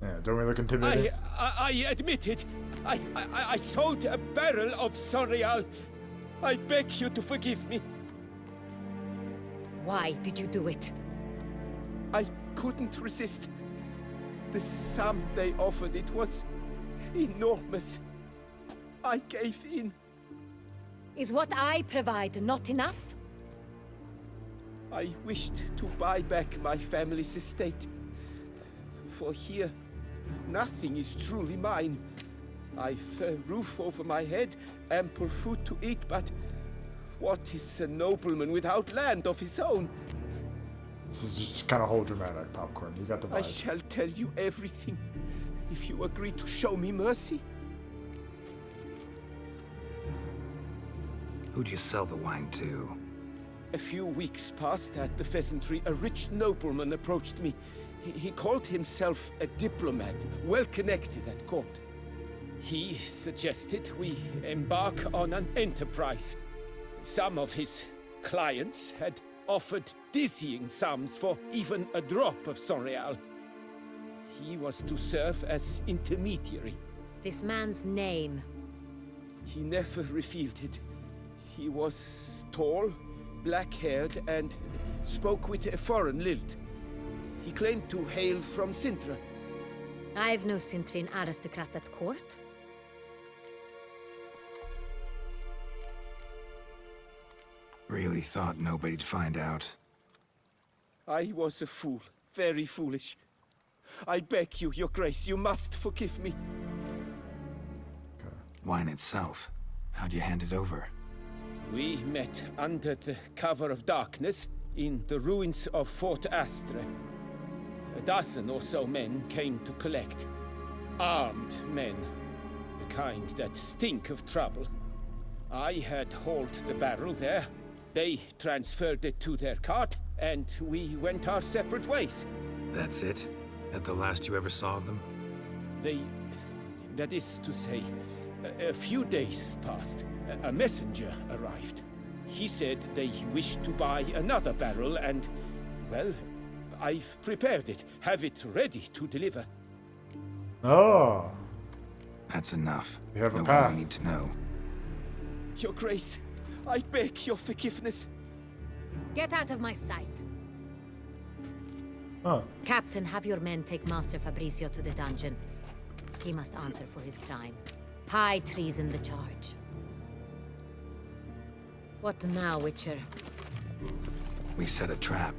Yeah, don't we look intimidating? I admit it. I sold a barrel of Sonreal. I beg you to forgive me. Why did you do it? I couldn't resist. The sum they offered, it was enormous. I gave in. Is what I provide not enough? I wished to buy back my family's estate. For here, nothing is truly mine. I've a roof over my head, ample food to eat, but what is a nobleman without land of his own? This is just kind of whole dramatic popcorn. You got the vibe. I shall tell you everything if you agree to show me mercy. Who'd you sell the wine to? A few weeks past at the Pheasantry, a rich nobleman approached me. He called himself a diplomat, well connected at court. He suggested we embark on an enterprise. Some of his clients had offered dizzying sums for even a drop of Sonreal. He was to serve as intermediary. This man's name? He never revealed it. He was tall, black-haired, and spoke with a foreign lilt. He claimed to hail from Sintra. I've no Sintrin aristocrat at court. Really thought nobody'd find out. I was a fool, very foolish. I beg you, your grace, you must forgive me. Wine itself, how'd you hand it over? We met under the cover of darkness in the ruins of Fort Astre. A dozen or so men came to collect. Armed men, the kind that stink of trouble. I had hauled the barrel there. They transferred it to their cart, and we went our separate ways. That's it? At the last you ever saw of them? That is to say, a few days passed. A messenger arrived. He said they wished to buy another barrel and, well, I've prepared it. Have it ready to deliver. Oh. That's enough. You have a know path. what we need to know. Your grace, I beg your forgiveness. Get out of my sight. Oh. Captain, have your men take Master Fabricio to the dungeon. He must answer for his crime. High treason the charge. What now, Witcher? We set a trap.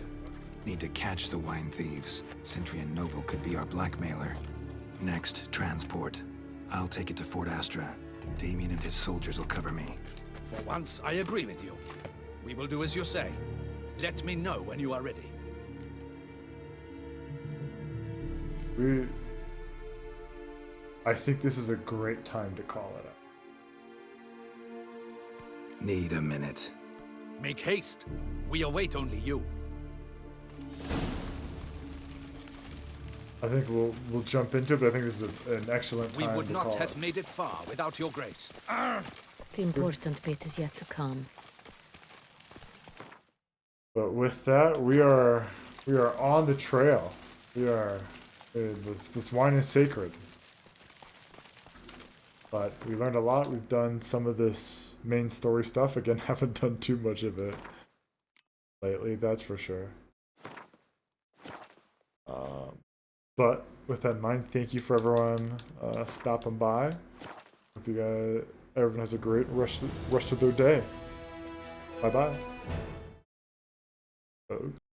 Need to catch the wine thieves. Cintrian Noble could be our blackmailer. Next, transport. I'll take it to Fort Astra. Damien and his soldiers will cover me. For once, I agree with you. We will do as you say. Let me know when you are ready. I think this is a great time to call it up. Need a minute. Make haste. We await only you. I think we'll jump into it, but I think this is an excellent time We would to not call have it. made it far without your grace. The important bit is yet to come. But with that, we are on the trail. We are This wine is sacred. But we learned a lot. We've done some of this main story stuff. Again, haven't done too much of it lately, that's for sure. But with that in mind, thank you for everyone stopping by. Hope you guys, everyone has a great rest of their day. Bye bye.